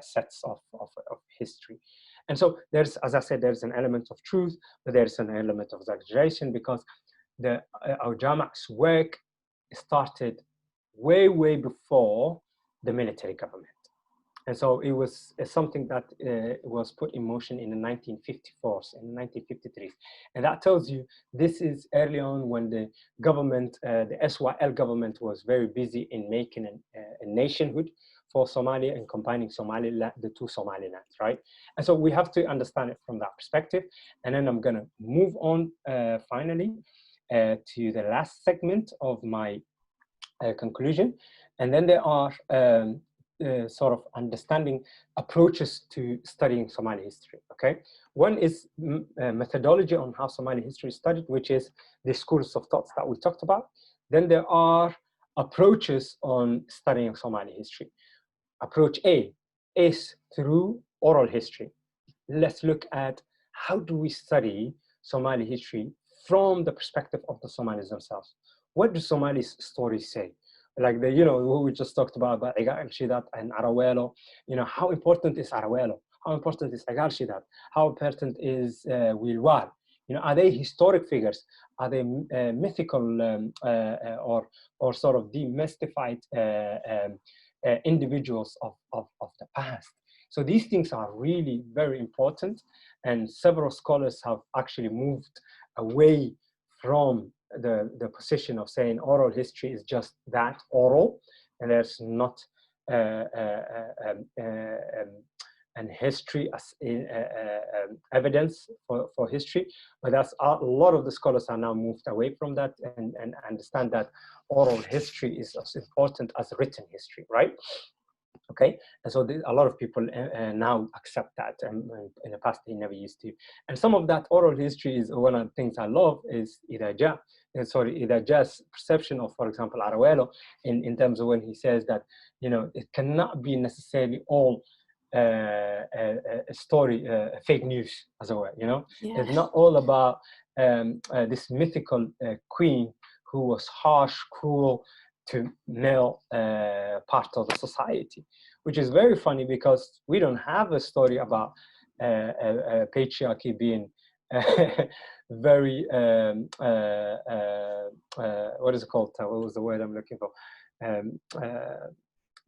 sets of history? And so there's, as I said, there's an element of truth, but there's an element of exaggeration, because the Ojama's work started way before the military government. And so it was something that was put in motion in the 1954s and 1953s. And that tells you this is early on when the government, the SYL government, was very busy in making a nationhood for Somalia and combining Somaliland, the two Somalilands, right? And so we have to understand it from that perspective. And then I'm going to move on finally to the last segment of my conclusion. And then there are sort of understanding approaches to studying Somali history, okay? One is methodology on how Somali history is studied, which is the schools of thoughts that we talked about. Then there are approaches on studying Somali history. Approach A is through oral history. Let's look at how do we study Somali history from the perspective of the Somalis themselves. What do Somalis' stories say? Like the, you know, what we just talked about Iga al-Shidat and Arawelo, you know, how important is Arawelo? How important is Iga al-Shidat? How important is Wilwal? You know, are they historic figures? Are they mythical or sort of demystified individuals of the past? So these things are really very important, and several scholars have actually moved away from the position of saying oral history is just that, oral, and there's not an history as evidence for history. But that's a lot of the scholars are now moved away from that and understand that oral history is as important as written history, right? Okay, and so a lot of people now accept that, and in the past they never used to. And some of that oral history is one of the things I love is Idaja's perception of, for example, Arawelo, in terms of when he says that, you know, it cannot be necessarily all a story, fake news, as it were, you know? Yeah. It's not all about this mythical queen who was harsh, cruel, to male part of the society, which is very funny because we don't have a story about patriarchy being very, what is it called? What was the word I'm looking for?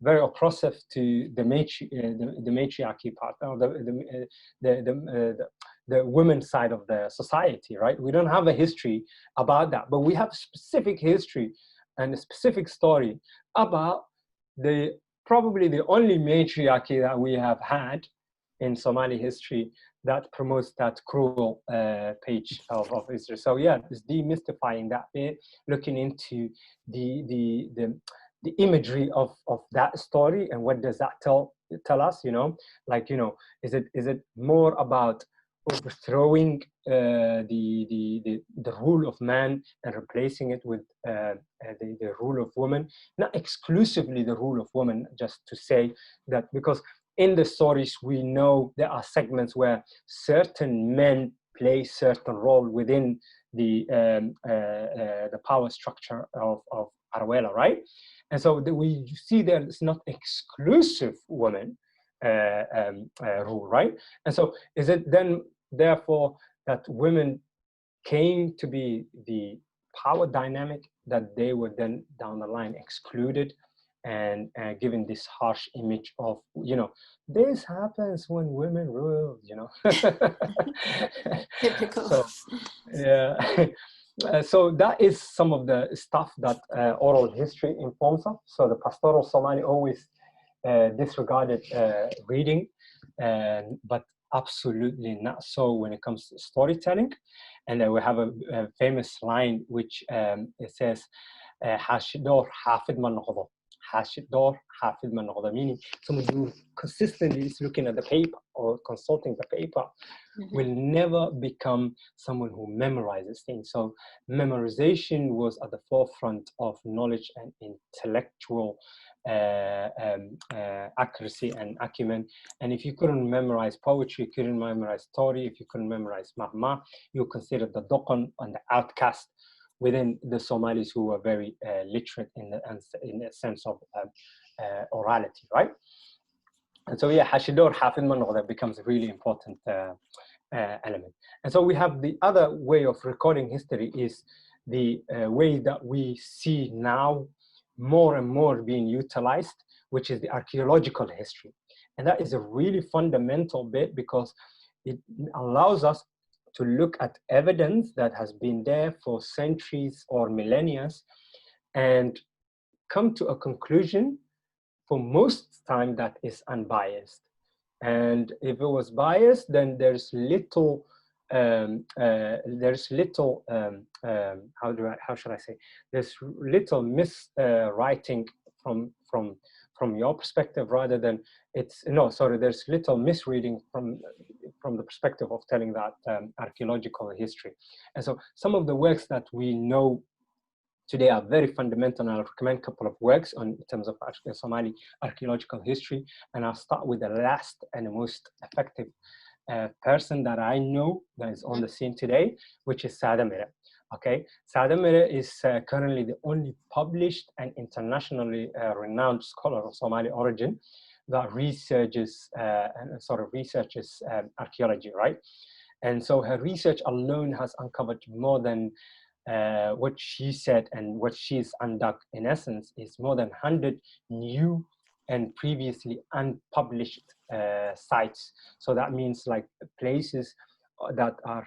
Very oppressive to the matriarchy part, or the women's side of the society, right? We don't have a history about that, but we have specific history and a specific story about probably the only matriarchy that we have had in Somali history that promotes that cruel page of history. So yeah, it's demystifying that bit, looking into the imagery of that story and what does that tell us, you know? Like, you know, is it more about overthrowing the rule of man and replacing it with the rule of woman? Not exclusively the rule of woman, just to say that, because in the stories we know there are segments where certain men play certain role within the power structure of Arawela, right? And so we see that it's not exclusive women, rule, right? And so is it then therefore that women came to be the power dynamic that they were then down the line excluded and given this harsh image of, you know, this happens when women rule, you know? Typical. So, yeah. So that is some of the stuff that oral history informs of. So the pastoral Somali always disregarded reading, but absolutely not so when it comes to storytelling. And we have a famous line which it says, "Hashidor hafid man noqdo." Hashidor hafid man noqdo, meaning someone who consistently is looking at the paper or consulting the paper will never become someone who memorizes things. So memorization was at the forefront of knowledge and intellectual accuracy and acumen. And if you couldn't memorize poetry, you couldn't memorize story, if you couldn't memorize mahma, you're considered the doqon and the outcast within the Somalis who were very literate in the sense of orality, right? And so, yeah, Hashidor Hafid man noqda becomes a really important element. And so we have the other way of recording history is the way that we see now more and more being utilized, which is the archaeological history. And that is a really fundamental bit because it allows us to look at evidence that has been there for centuries or millennia and come to a conclusion for most time that is unbiased. And if it was biased, then there's little how should I say, there's little miswriting from your perspective, rather than there's little misreading from the perspective of telling that archaeological history. And so some of the works that we know today are very fundamental, and I'll recommend a couple of works in terms of Somali archaeological history. And I'll start with the last and the most effective person that I know that is on the scene today, which is Saada Mire. Okay, Saada Mire is currently the only published and internationally renowned scholar of Somali origin that researches archaeology, right? And so her research alone has uncovered more than what she said, and what she's undug in essence is more than 100 new and previously unpublished sites. So that means like places that are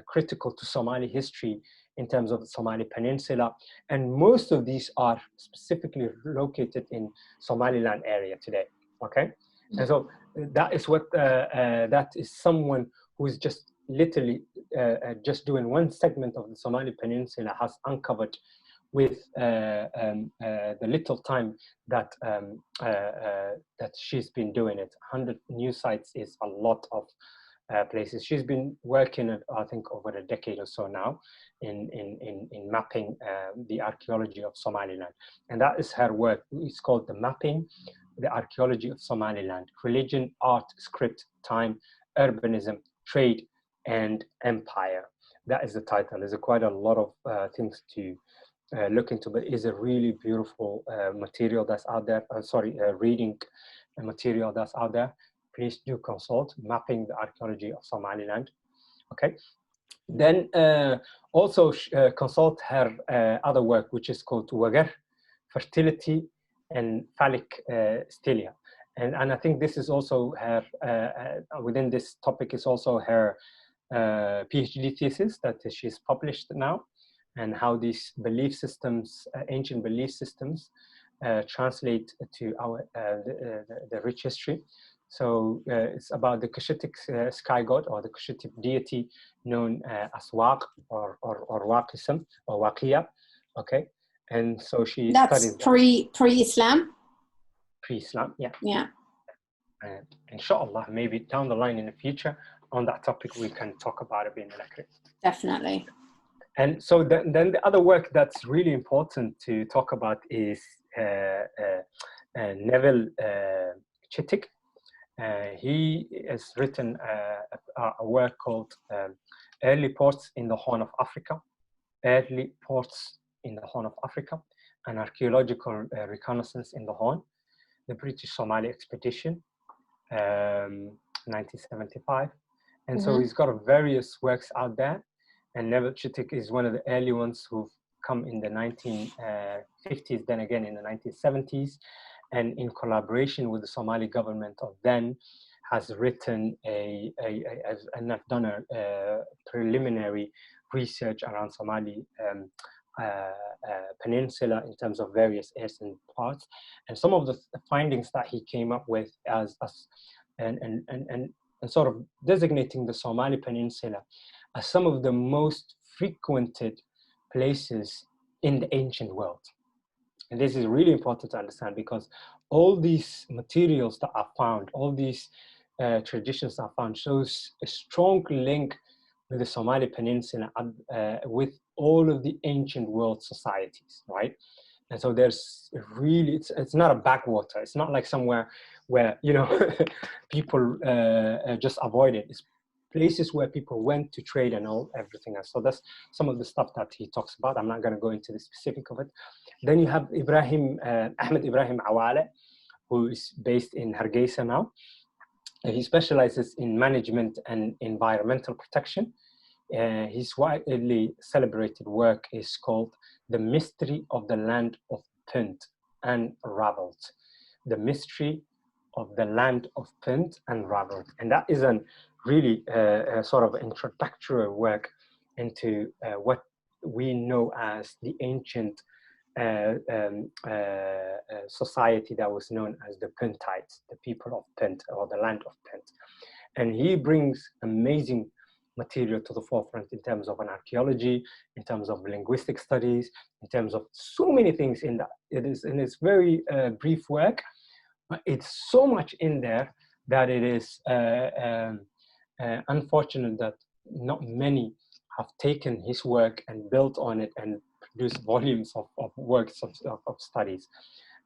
critical to Somali history in terms of the Somali Peninsula. And most of these are specifically located in Somaliland area today, okay? And so that is what, that is someone who is just literally just doing one segment of the Somali Peninsula has uncovered with the little time that that she's been doing it. 100 new sites is a lot of places. She's been working, I think, over a decade or so now in mapping the archaeology of Somaliland. And that is her work. It's called The Mapping, the Archaeology of Somaliland: Religion, Art, Script, Time, Urbanism, Trade, and Empire. That is the title. There's quite a lot of things to look into, but it's a really beautiful material that's out there. Reading material that's out there. Please do consult Mapping the Archaeology of Somaliland. Okay. Then also consult her other work, which is called Wagar, Fertility and Phallic Stylia. And I think this is also her, within this topic is also her PhD thesis that she's published now, and how these belief systems, ancient belief systems, translate to our the rich history. So it's about the Cushitic sky god, or the Cushitic deity known as Waq, or Waqism, or Waqiya. Okay, and so she studies pre-Islam. Pre-Islam, yeah. Yeah. And inshallah, maybe down the line in the future on that topic we can talk about it being accurate. Definitely. And so then the other work that's really important to talk about is Neville Chittick. He has written a work called Early Ports in the Horn of Africa, Early Ports in the Horn of Africa, an archaeological reconnaissance in the Horn, the British Somali expedition, 1975. And so he's got various works out there. And Neville Chittick is one of the early ones who've come in the 1950s, then again in the 1970s, and in collaboration with the Somali government of then, has written and have done a preliminary research around Somali peninsula in terms of various eastern parts. And some of the findings that he came up with and sort of designating the Somali peninsula as some of the most frequented places in the ancient world. And this is really important to understand, because all these materials that are found, all these traditions that are found, shows a strong link with the Somali peninsula, with all of the ancient world societies, right? And so there's really, it's not a backwater. It's not like somewhere where, you know, people just avoid it. It's places where people went to trade and everything else. So that's some of the stuff that he talks about. I'm not going to go into the specific of it. Then you have Ahmed Ibrahim Awale, who is based in Hargeisa now. He specializes in management and environmental protection. His widely celebrated work is called The Mystery of the Land of Punt and Unraveled. The Mystery of the Land of Punt and Unraveled. And that is a really sort of introductory work into what we know as the ancient society that was known as the Puntites, the people of Punt, or the land of Punt. And he brings amazing material to the forefront in terms of an archaeology, in terms of linguistic studies, in terms of so many things in that. It is in its very brief work, but it's so much in there that it is unfortunate that not many have taken his work and built on it and produced volumes of works of studies.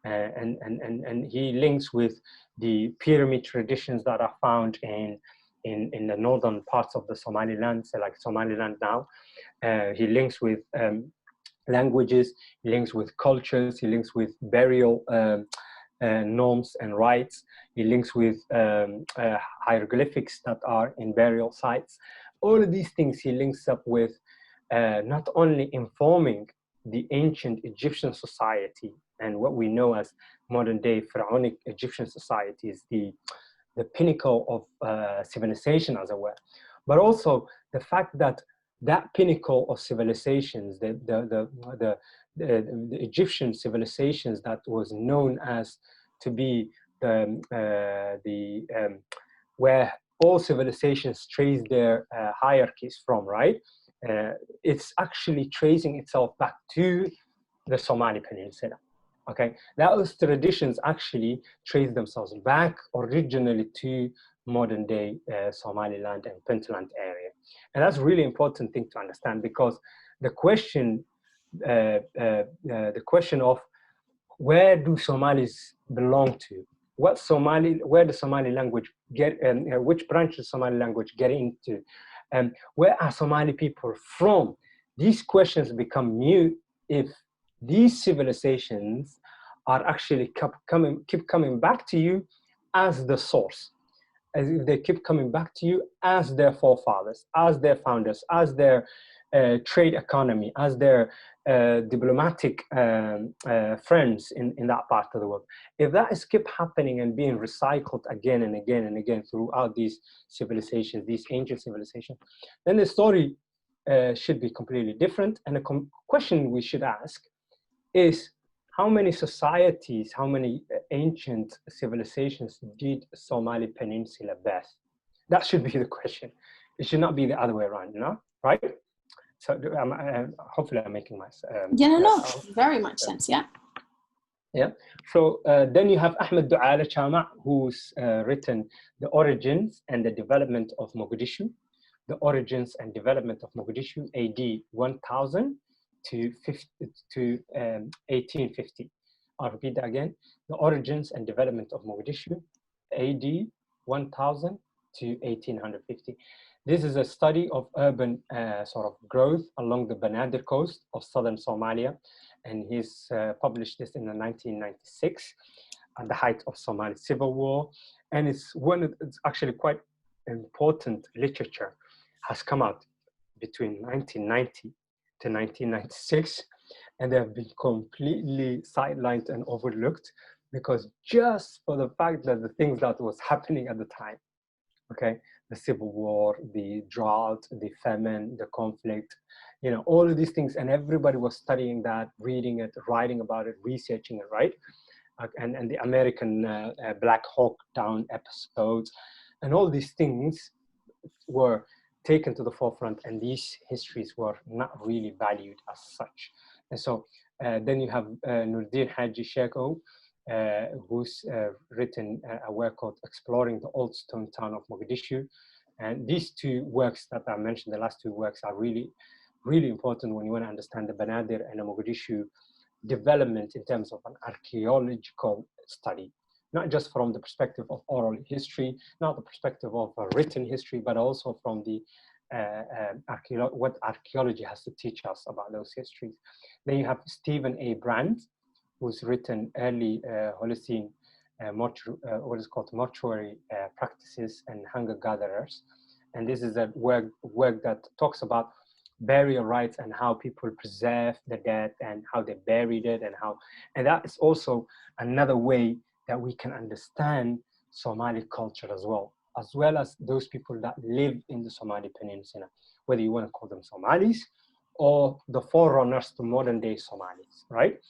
And he links with the pyramid traditions that are found in the northern parts of the Somaliland, so like Somaliland now. He links with languages, he links with cultures, he links with burial norms and rites, he links with hieroglyphics that are in burial sites. All of these things he links up with, not only informing the ancient Egyptian society and what we know as modern day pharaonic Egyptian society is the pinnacle of civilization, as it were, but also the fact that that pinnacle of civilizations, the Egyptian civilizations that was known as to be where all civilizations trace their hierarchies from, right? It's actually tracing itself back to the Somali Peninsula. Okay, those traditions actually trace themselves back originally to modern day Somaliland and Puntland area. And that's a really important thing to understand, because the question of where do Somalis belong to, where the Somali language get, which branch of Somali language get into, where are Somali people from? These questions become new if these civilizations are actually keep coming back to you as the source, as if they keep coming back to you as their forefathers, as their founders, as their trade economy, as their diplomatic friends in that part of the world. If that is keep happening and being recycled again and again and again throughout these civilizations, these ancient civilizations, then the story should be completely different. And the question we should ask is, how many societies, how many ancient civilizations did Somali Peninsula birth? That should be the question. It should not be the other way around, you know? Right? So hopefully I'm making myself. Very much sense, yeah. Yeah. So then you have Ahmed Du'ala Chama, who's written The Origins and the Development of Mogadishu. The Origins and Development of Mogadishu, AD 1000 to 1850. I'll repeat that again. The Origins and Development of Mogadishu, AD 1000 to 1850. This is a study of urban sort of growth along the Banaadir coast of southern Somalia, and he's published this in 1996. at the height of Somali civil war. And it's actually quite important literature has come out between 1990 to 1996, and they have been completely sidelined and overlooked because just for the fact that the things that was happening at the time, okay, the civil war, the drought, the famine, the conflict, you know, all of these things, and everybody was studying that, reading it, writing about it, researching it, right? And the American Black Hawk Down episodes, and all these things were taken to the forefront, and these histories were not really valued as such. And so then you have Nuruddin Haji Sheko, who's written a work called Exploring the Old Stone Town of Mogadishu. And these two works that I mentioned, the last two works, are really, really important when you want to understand the Banadir and the Mogadishu development in terms of an archaeological study, not just from the perspective of oral history, not the perspective of a written history, but also from the what archaeology has to teach us about those histories. Then you have Stephen A. Brand, who's written early Holocene what is called mortuary practices and hunter gatherers. And this is a work that talks about burial rites and how people preserve the dead and how they buried it, and that is also another way that we can understand Somali culture as well as those people that live in the Somali Peninsula, whether you want to call them Somalis or the forerunners to modern day Somalis, right?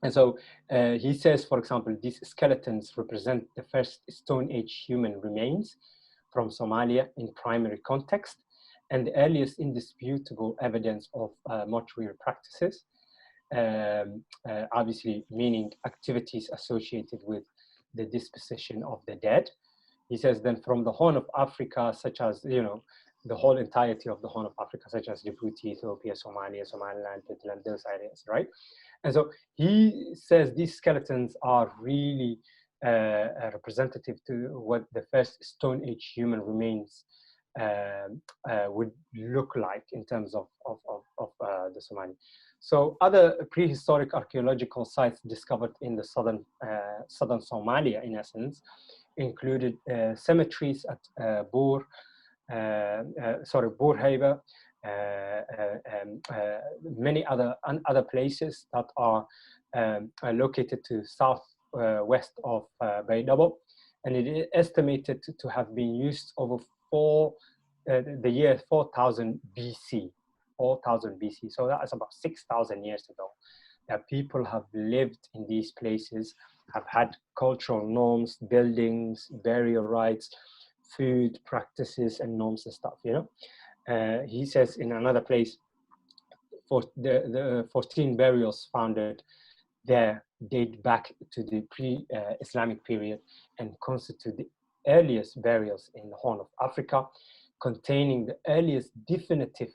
And so he says, for example, these skeletons represent the first Stone Age human remains from Somalia in primary context, and the earliest indisputable evidence of mortuary practices, obviously meaning activities associated with the disposition of the dead. He says then from the Horn of Africa, such as, you know, the whole entirety of the Horn of Africa, such as Djibouti, Ethiopia, Somalia, Somaliland, Puntland, those areas, right? And so he says these skeletons are really representative to what the first Stone Age human remains would look like in terms of the Somali. So other prehistoric archaeological sites discovered in the southern Somalia, in essence, included cemeteries at Bur Heiba, many other places that are located to southwest of Baydhabo, and it is estimated to have been used over the year 4000 BC. 4000 BC, so that is about 6,000 years ago, that people have lived in these places, have had cultural norms, buildings, burial rites, food practices and norms and stuff, you know. He says in another place, for the 14 burials founded there date back to the pre-Islamic period and constitute the earliest burials in the Horn of Africa, containing the earliest definitive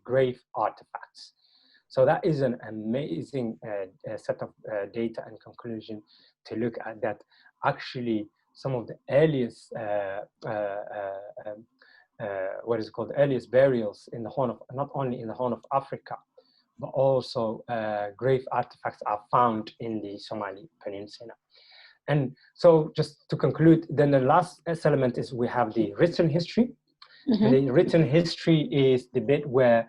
grave artifacts. So that is an amazing set of data and conclusion to look at, that actually some of the earliest earliest burials in the Horn of, not only in the Horn of Africa, but also grave artifacts are found in the Somali Peninsula. And so just to conclude, then the last element is we have the written history. Mm-hmm. And the written history is the bit where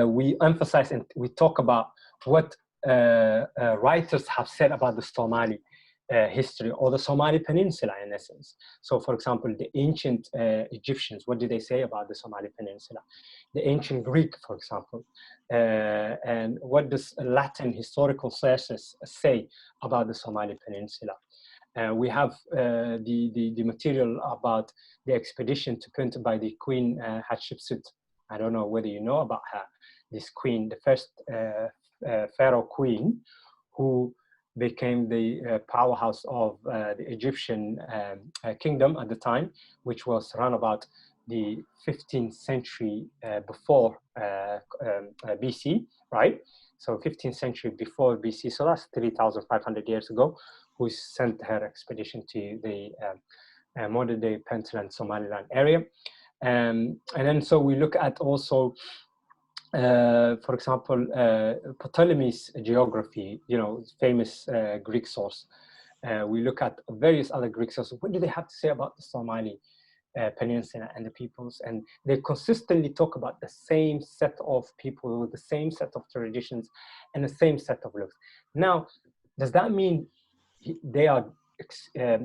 we emphasize and we talk about what writers have said about the Somali history, or the Somali Peninsula in essence. So for example, the ancient Egyptians, what did they say about the Somali Peninsula? The ancient Greek, for example, and what does Latin historical sources say about the Somali Peninsula? We have the material about the expedition to Punt by the Queen Hatshepsut. I don't know whether you know about her, this queen, the first pharaoh queen, who became the powerhouse of the Egyptian kingdom at the time, which was around about the 15th century before BC, right? So 15th century before BC, so that's 3,500 years ago, who sent her expedition to the modern day Puntland, Somaliland area. And then so we look at also For example, Ptolemy's geography, you know, famous Greek source. We look at various other Greek sources. What do they have to say about the Somali peninsula and the peoples? And they consistently talk about the same set of people, the same set of traditions, and the same set of looks. Now, does that mean they are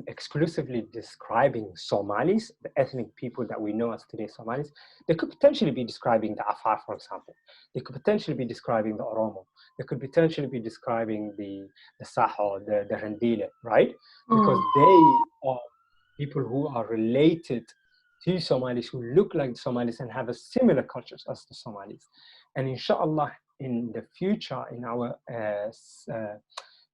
exclusively describing Somalis, the ethnic people that we know as today Somalis? They could potentially be describing the Afar, for example. They could potentially be describing the Oromo. They could potentially be describing the Saho, the Rendile, right? Because they are people who are related to Somalis, who look like Somalis and have a similar cultures as the Somalis. And inshallah, in the future, in our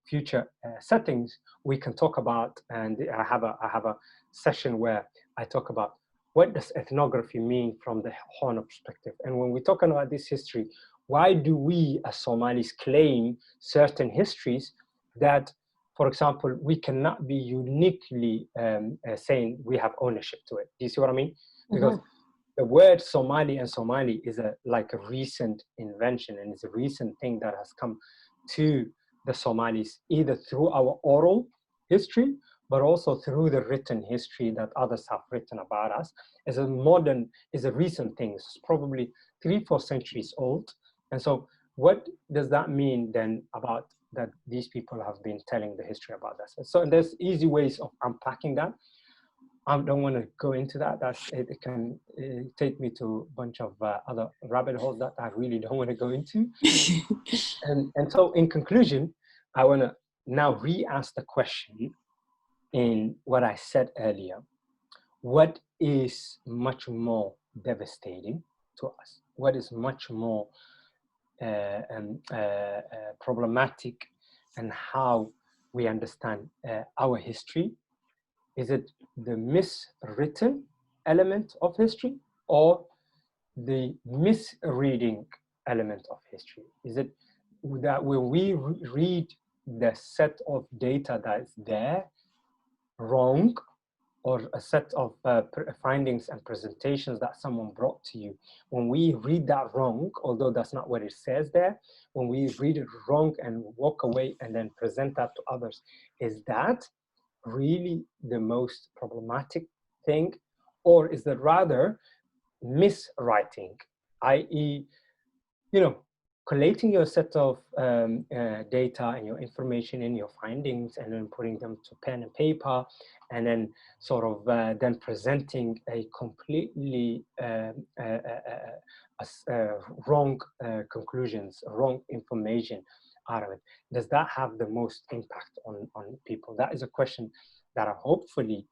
future settings, we can talk about, and I have a session where I talk about what does ethnography mean from the Horner perspective. And when we're talking about this history, why do we as Somalis claim certain histories that, for example, we cannot be uniquely saying we have ownership to it? Do you see what I mean? Because the word Somali and Somali is like a recent invention, and it's a recent thing that has come to the Somalis, either through our oral history, but also through the written history that others have written about us. Is a recent thing. It's probably 3-4 centuries old. And so what does that mean then about that these people have been telling the history about us? So there's easy ways of unpacking that. I don't want to go into that. It can take me to a bunch of other rabbit holes that I really don't want to go into. and so in conclusion, I want to now re-ask the question in what I said earlier. What is much more devastating to us? What is much more problematic, and how we understand our history? Is it the miswritten element of history, or the misreading element of history? Is it that when we read the set of data that is there wrong, or a set of findings and presentations that someone brought to you, when we read that wrong, although that's not what it says there, when we read it wrong and walk away and then present that to others, is that really the most problematic thing? Or is that rather miswriting, i.e., you know, collating your set of data and your information and your findings, and then putting them to pen and paper, and then sort of then presenting a completely wrong conclusions, wrong information out of it? Does that have the most impact on people? That is a question that hopefully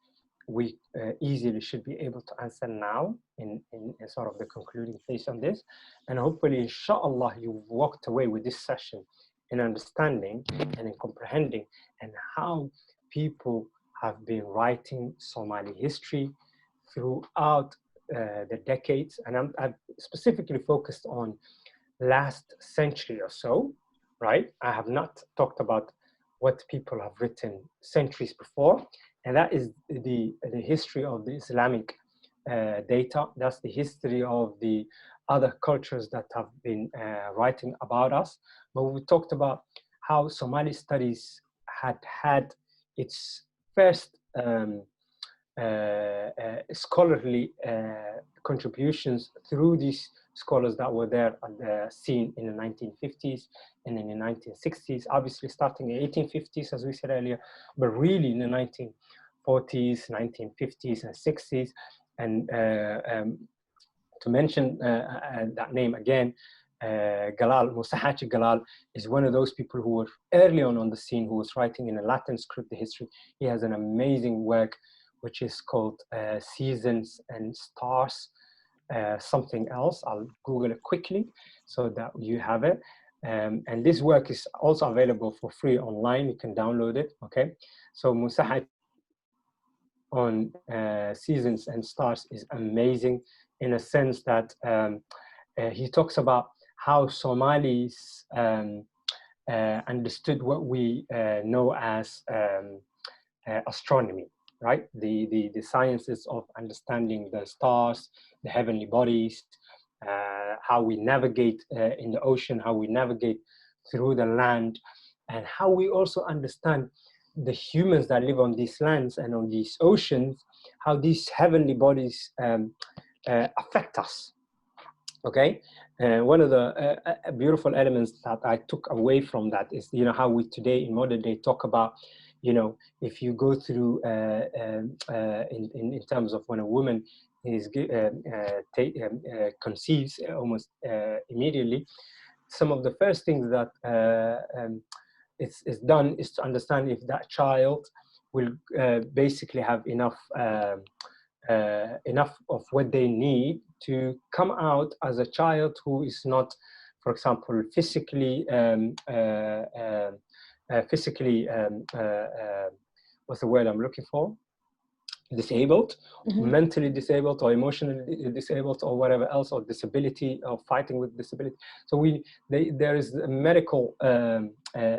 we easily should be able to answer now in sort of the concluding phase on this. And hopefully, inshallah, you walked away with this session in understanding and in comprehending and how people have been writing Somali history throughout the decades. And I've specifically focused on last century or so, right? I have not talked about what people have written centuries before. And that is the history of the Islamic data. That's the history of the other cultures that have been writing about us. But we talked about how Somali studies had its first scholarly contributions through these scholars that were there at the scene in the 1950s and in the 1960s, obviously starting in the 1850s, as we said earlier, but really in the 1940s, 1950s, and 60s. And to mention that name again, Galal, Musa Haji Galal, is one of those people who were early on the scene, who was writing in a Latin script, the history. He has an amazing work which is called Seasons and Stars, something else. I'll Google it quickly so that you have it. And this work is also available for free online. You can download it, okay? So Musa Haji on Seasons and Stars is amazing in a sense that he talks about how Somalis understood what we know as astronomy, right? The sciences of understanding the stars, the heavenly bodies, how we navigate in the ocean, how we navigate through the land, and how we also understand the humans that live on these lands and on these oceans, how these heavenly bodies affect us. Okay, one of the beautiful elements that I took away from that is, you know, how we today in modern day talk about, you know, if you go through in terms of when a woman is conceives almost immediately, some of the first things that is done is to understand if that child will basically have enough of what they need to come out as a child who is not, for example, physically what's the word I'm looking for? Disabled, mentally disabled, or emotionally disabled, or whatever else, or disability, or fighting with disability. So there is medical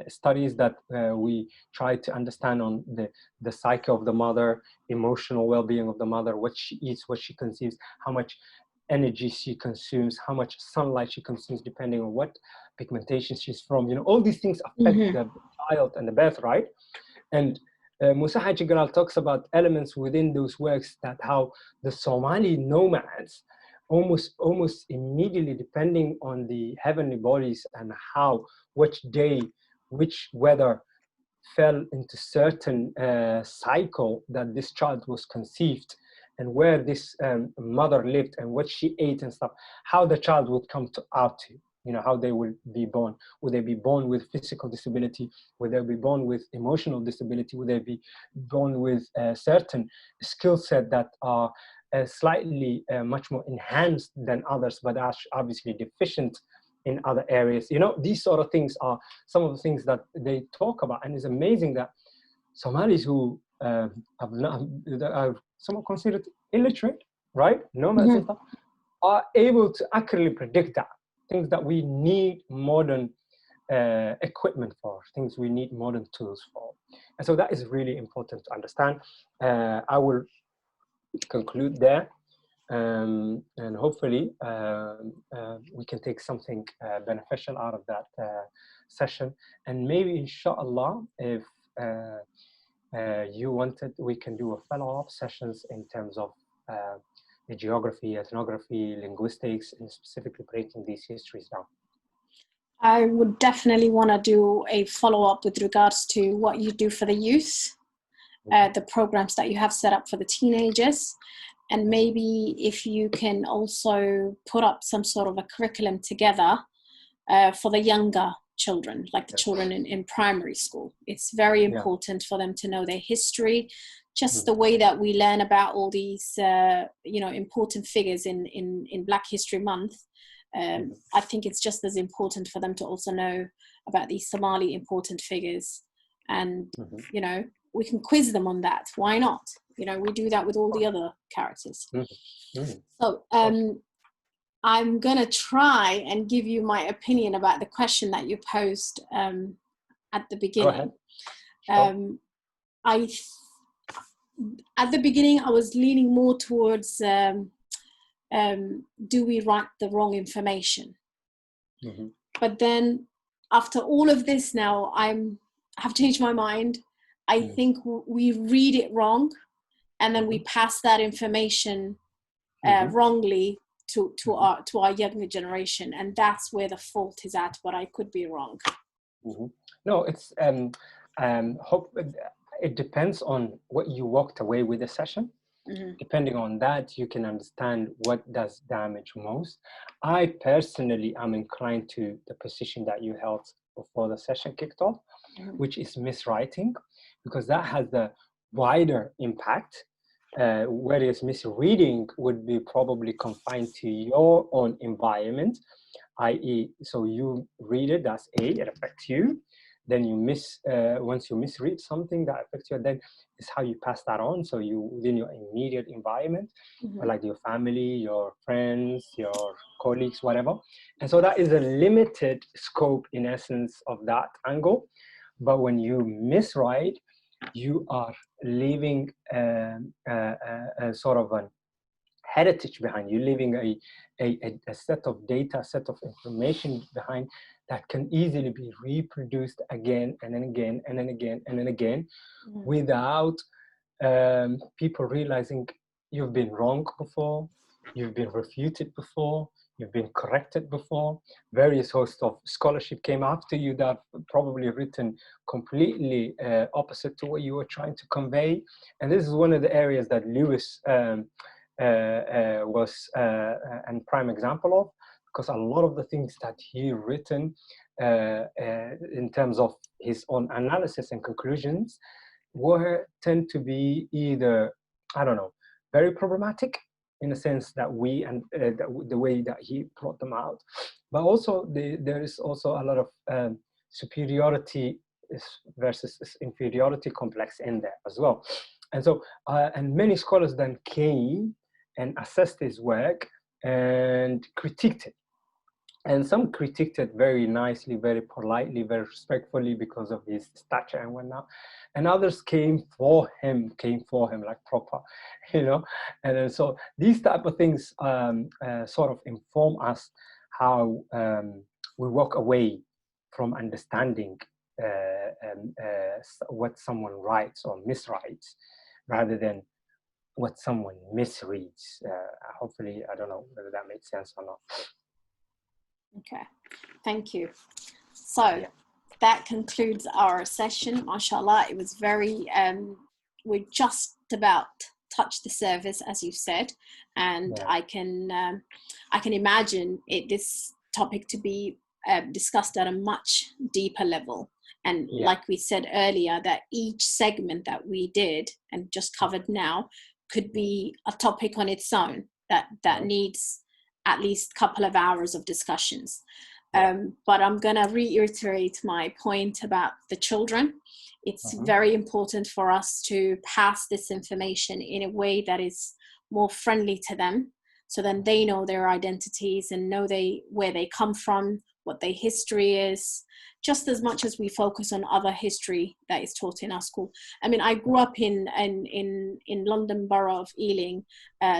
studies that we try to understand on the psyche of the mother, emotional well-being of the mother, what she eats, what she conceives, how much energy she consumes, how much sunlight she consumes, depending on what pigmentation she's from. You know, all these things affect the child and the birth, right? And Musa Haji Galal talks about elements within those works, that how the Somali nomads almost immediately, depending on the heavenly bodies and how, which day, which weather fell into certain cycle that this child was conceived, and where this mother lived and what she ate and stuff, how the child would come out to. You know, how they will be born. Would they be born with physical disability? Would they be born with emotional disability? Would they be born with a certain skill set that are slightly much more enhanced than others, but are obviously deficient in other areas? You know, these sort of things are some of the things that they talk about. And it's amazing that Somalis who are somewhat considered illiterate, right? Nomads and stuff, are able to accurately predict that. Things that we need modern equipment for, things we need modern tools for. And so that is really important to understand. I will conclude there, and hopefully we can take something beneficial out of that session. And maybe, inshallah, if you wanted, we can do a follow-up sessions in terms of the geography, ethnography, linguistics, and specifically breaking these histories down. I would definitely want to do a follow-up with regards to what you do for the youth, the programs that you have set up for the teenagers, and maybe if you can also put up some sort of a curriculum together for the younger children, like the children in primary school. It's very important for them to know their history, just the way that we learn about all these, you know, important figures in Black History Month. I think it's just as important for them to also know about these Somali important figures. And, you know, we can quiz them on that. Why not? You know, we do that with all the other characters. So I'm going to try and give you my opinion about the question that you posed at the beginning. Go ahead. At the beginning, I was leaning more towards, do we write the wrong information? But then after all of this now, have changed my mind. I think we read it wrong, and then we pass that information wrongly to our younger generation, and that's where the fault is at. But I could be wrong. No, it's it depends on what you walked away with the session. Depending on that, you can understand what does damage most. I personally am inclined to the position that you held before the session kicked off, which is miswriting, because that has the wider impact, whereas misreading would be probably confined to your own environment, i.e., so you read it, that's it affects you. Then you once you misread something that affects you, then it's how you pass that on. So you, within your immediate environment, or like your family, your friends, your colleagues, whatever. And so that is a limited scope, in essence, of that angle. But when you miswrite, you are leaving a sort of a heritage behind. You're leaving a set of data, a set of information behind that can easily be reproduced again and then again and then again and then again, without people realizing you've been wrong before, you've been refuted before, you've been corrected before. Various hosts of scholarship came after you that probably written completely opposite to what you were trying to convey. And this is one of the areas that Lewis was a prime example of, because a lot of the things that he written in terms of his own analysis and conclusions tend to be either, I don't know, very problematic in the sense that the way that he brought them out, but also there is also a lot of superiority versus inferiority complex in there as well. And so, and many scholars then came and assessed his work and critiqued it. And some critiqued it very nicely, very politely, very respectfully because of his stature and whatnot. And others came for him like proper, you know. And then, so these type of things sort of inform us how we walk away from understanding what someone writes or miswrites, rather than what someone misreads. Hopefully, I don't know whether that makes sense or not. Okay, thank you. So that concludes our session. MashaAllah, it was very, we just about touched the surface, as you said, and I can imagine this topic to be discussed at a much deeper level. And like we said earlier, that each segment that we did and just covered now could be a topic on its own that needs at least a couple of hours of discussions. But I'm going to reiterate my point about the children. It's very important for us to pass this information in a way that is more friendly to them, so then they know their identities and know where they come from, what their history is, just as much as we focus on other history that is taught in our school. I mean, I grew up in London Borough of Ealing,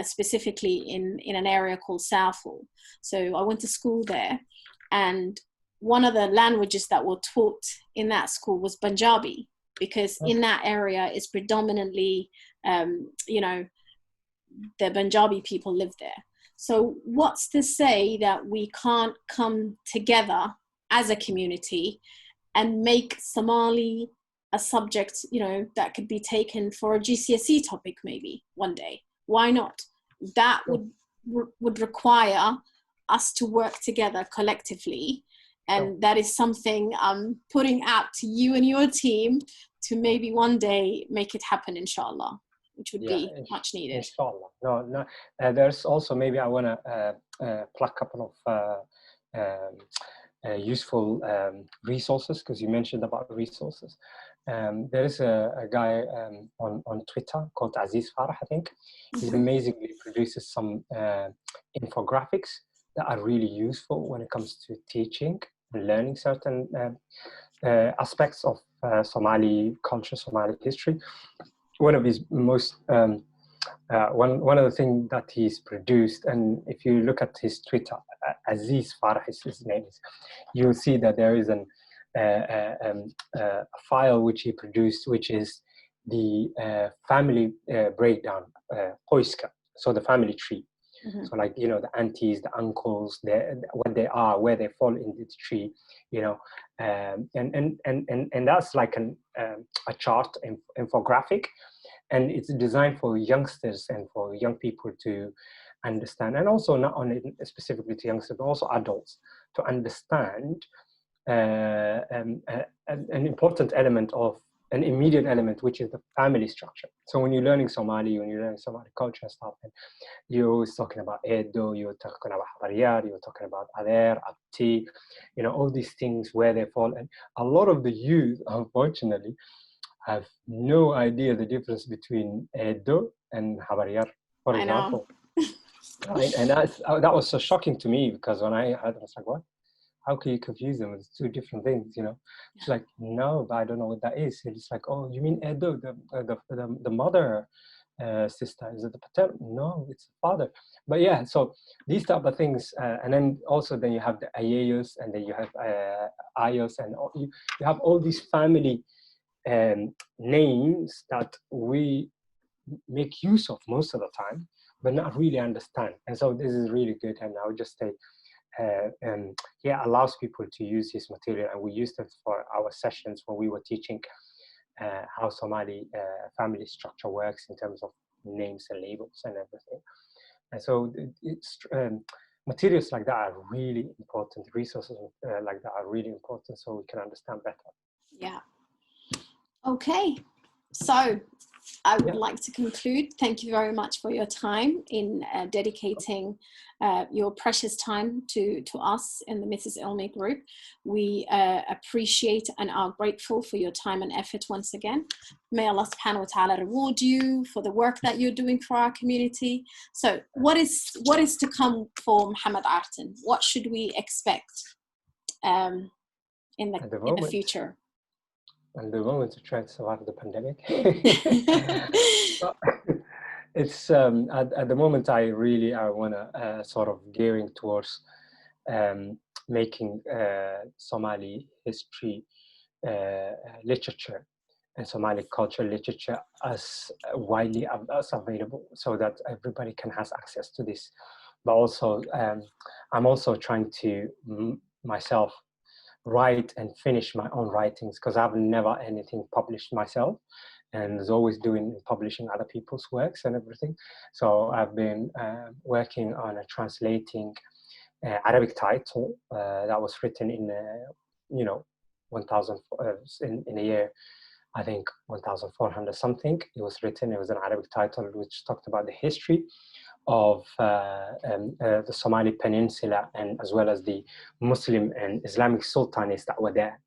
specifically in an area called Southall. So I went to school there, and one of the languages that were taught in that school was Punjabi, because in that area is predominantly, you know, the Punjabi people live there. So what's to say that we can't come together as a community and make Somali a subject, you know, that could be taken for a GCSE topic maybe one day? Why not? That would require us to work together collectively. And that is something I'm putting out to you and your team to maybe one day make it happen, inshallah, which would be much needed. Inshallah. No. There's also, maybe I want to plug a couple of useful resources, because you mentioned about resources. There is a guy on Twitter called Aziz Farah, I think. He amazingly produces some infographics that are really useful when it comes to teaching and learning certain aspects of Somali culture, Somali history. One of his most one of the things that he's produced, and if you look at his Twitter, Aziz Farah is his name, you'll see that there is a file which he produced, which is the family breakdown, qoyska, so the family tree. So, like, you know, the aunties, the uncles, what they are, where they fall in the tree, you know, and that's like a chart infographic, and it's designed for youngsters and for young people to understand, and also not only specifically to youngsters, but also adults to understand an important element of an immediate element, which is the family structure. So when you're learning Somali, when you're learning Somali culture and stuff, and you're always talking about Edo, you're talking about Habariyar, you're talking about Ader, Abti, you know, all these things where they fall. And a lot of the youth, unfortunately, have no idea the difference between Edo and Habariyar, for example. Right? And that was so shocking to me, because when I heard it, I was like, what? How can you confuse them? It's two different things, you know. It's like, no, but I don't know what that is. And it's like, oh, you mean Edo, the mother, sister? Is it the paternal? No, it's the father. But yeah, so these type of things, and then also then you have the ayayos, and then you have ayos, and you have all these family names that we make use of most of the time, but not really understand. And so this is really good. And I would just say, yeah, allows people to use this material, and we used it for our sessions when we were teaching how Somali family structure works in terms of names and labels and everything. And so it's materials like that are really important. Resources like that are really important, so we can understand better. Yeah. Okay. So I would like to conclude. Thank you very much for your time in dedicating your precious time to us in the Mrs. Ilmi group. We appreciate and are grateful for your time and effort once again. May Allah subhanahu wa ta'ala reward you for the work that you're doing for our community. So what is to come for Mohammed Artan? What should we expect in the future? At the moment, to try to survive the pandemic. It's at the moment I want to sort of gearing towards making Somali history literature and Somali cultural literature as widely as available, so that everybody can have access to this. But also, I'm also trying to myself write and finish my own writings, because I've never anything published myself, and was always publishing other people's works and everything. So I've been working on translating Arabic title that was written in 1,000 in a year. I think 1,400 something. It was written. It was an Arabic title which talked about the history of the Somali Peninsula, and as well as the Muslim and Islamic sultanates that were there,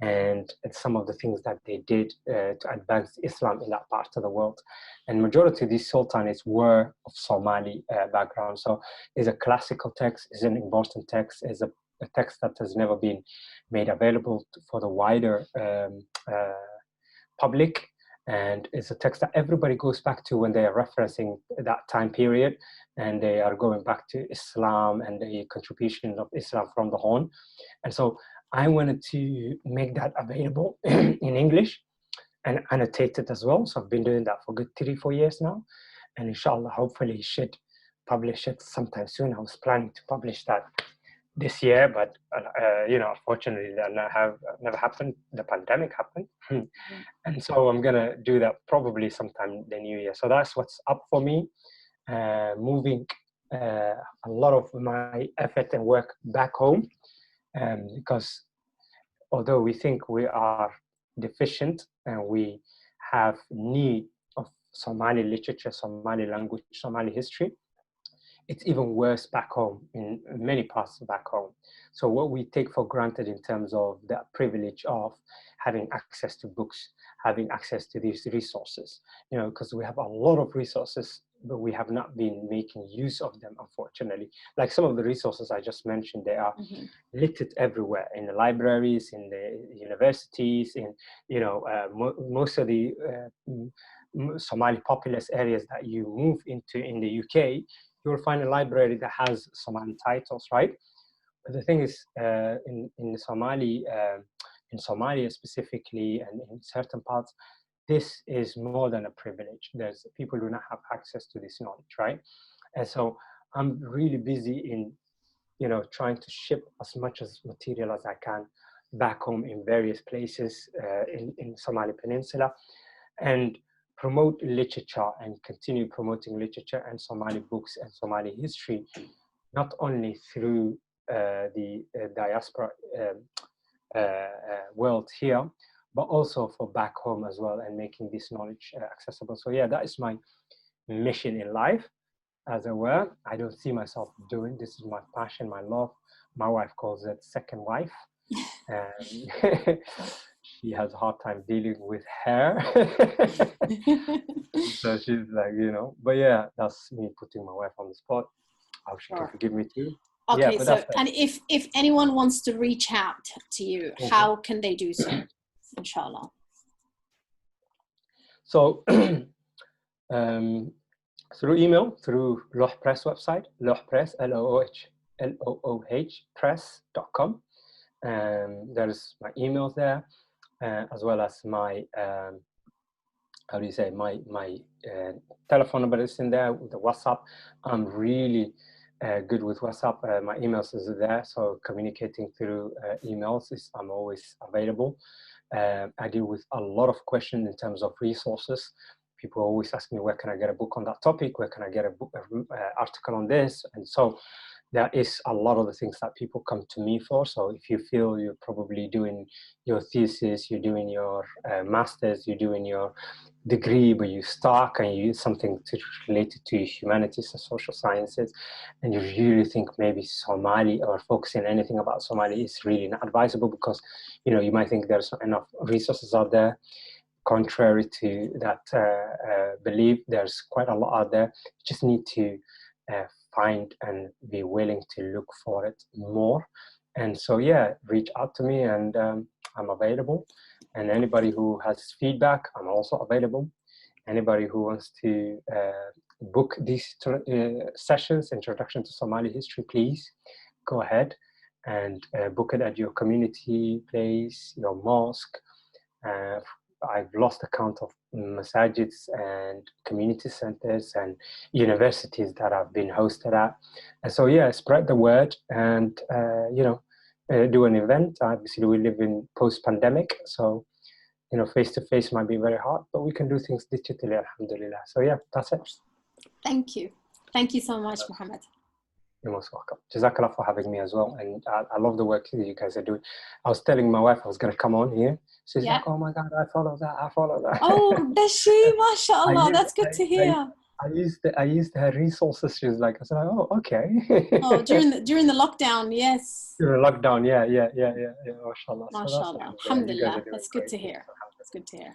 and some of the things that they did to advance Islam in that part of the world. And majority of these sultanates were of Somali background. So it's a classical text, it's an important text, it's a text that has never been made available for the wider public. And it's a text that everybody goes back to when they are referencing that time period, and they are going back to Islam and the contribution of Islam from the Horn. And so I wanted to make that available in English and annotate it as well. So I've been doing that for a good 3-4 years now, and inshallah, hopefully should publish it sometime soon. I was planning to publish that this year, but unfortunately that never happened. The pandemic happened. And so I'm gonna do that probably sometime the new year. So that's what's up for me, moving a lot of my effort and work back home, because although we think we are deficient and we have need of Somali literature, Somali language, Somali history, it's even worse back home, in many parts back home. So what we take for granted in terms of the privilege of having access to books, having access to these resources, because we have a lot of resources, but we have not been making use of them, unfortunately. Like some of the resources I just mentioned, they are littered everywhere, in the libraries, in the universities, in, most of the Somali populous areas that you move into in the UK, you'll find a library that has Somali titles, right? But the thing is, in Somalia specifically, and in certain parts, this is more than a privilege. There's people who do not have access to this knowledge, right? And so I'm really busy in, trying to ship as much as material as I can back home in various places in Somali Peninsula, and promote literature and continue promoting literature and Somali books and Somali history, not only through the diaspora world here, but also for back home as well, and making this knowledge accessible. So yeah, that is my mission in life, as it were. I don't see myself doing this. Is my passion, my love. My wife calls it second wife. And she has a hard time dealing with hair. So she's like, but yeah, that's me putting my wife on the spot. I hope she can forgive me too. Okay, yeah, so, and if anyone wants to reach out to you, how can they do so? Inshallah. So through email, through Looh Press website, Looh Press, Looh press.com. There's my emails there, as well as my how do you say, my telephone number is in there, the WhatsApp. I'm really good with WhatsApp. My emails is there, so communicating through emails I'm always available. I deal with a lot of questions in terms of resources. People always ask me, where can I get a book on that topic? Where can I get a book, article on this? And so there is a lot of the things that people come to me for. So if you feel you're probably doing your thesis, you're doing your master's, you're doing your degree, but you're stuck and you need something related to humanities and social sciences, and you really think maybe Somali or focusing anything about Somali is really not advisable, because you might think there's not enough resources out there. Contrary to that belief, there's quite a lot out there. You just need to find and be willing to look for it more. And so yeah, reach out to me, and I'm available. And anybody who has feedback, I'm also available. Anybody who wants to book these sessions, Introduction to Somali History, please go ahead and book it at your community place, your mosque. I've lost count of masajids and community centers and universities that I've been hosted at. And so yeah, spread the word, and do an event. Obviously, we live in post-pandemic, so face-to-face might be very hard, but we can do things digitally, alhamdulillah. So yeah, that's it. Thank you so much, Mohammed. You're most welcome. Jazakallah for having me as well, and I love the work that you guys are doing. I was telling my wife I was going to come on here. She's like, oh my God, I follow that. Oh, does she? MashaAllah, that's good to hear. I used her resources. She was like, I said, oh, okay. Oh, during the lockdown, yes. During lockdown, yeah. MashaAllah. MashaAllah. Alhamdulillah. That's good to hear. That's good to hear.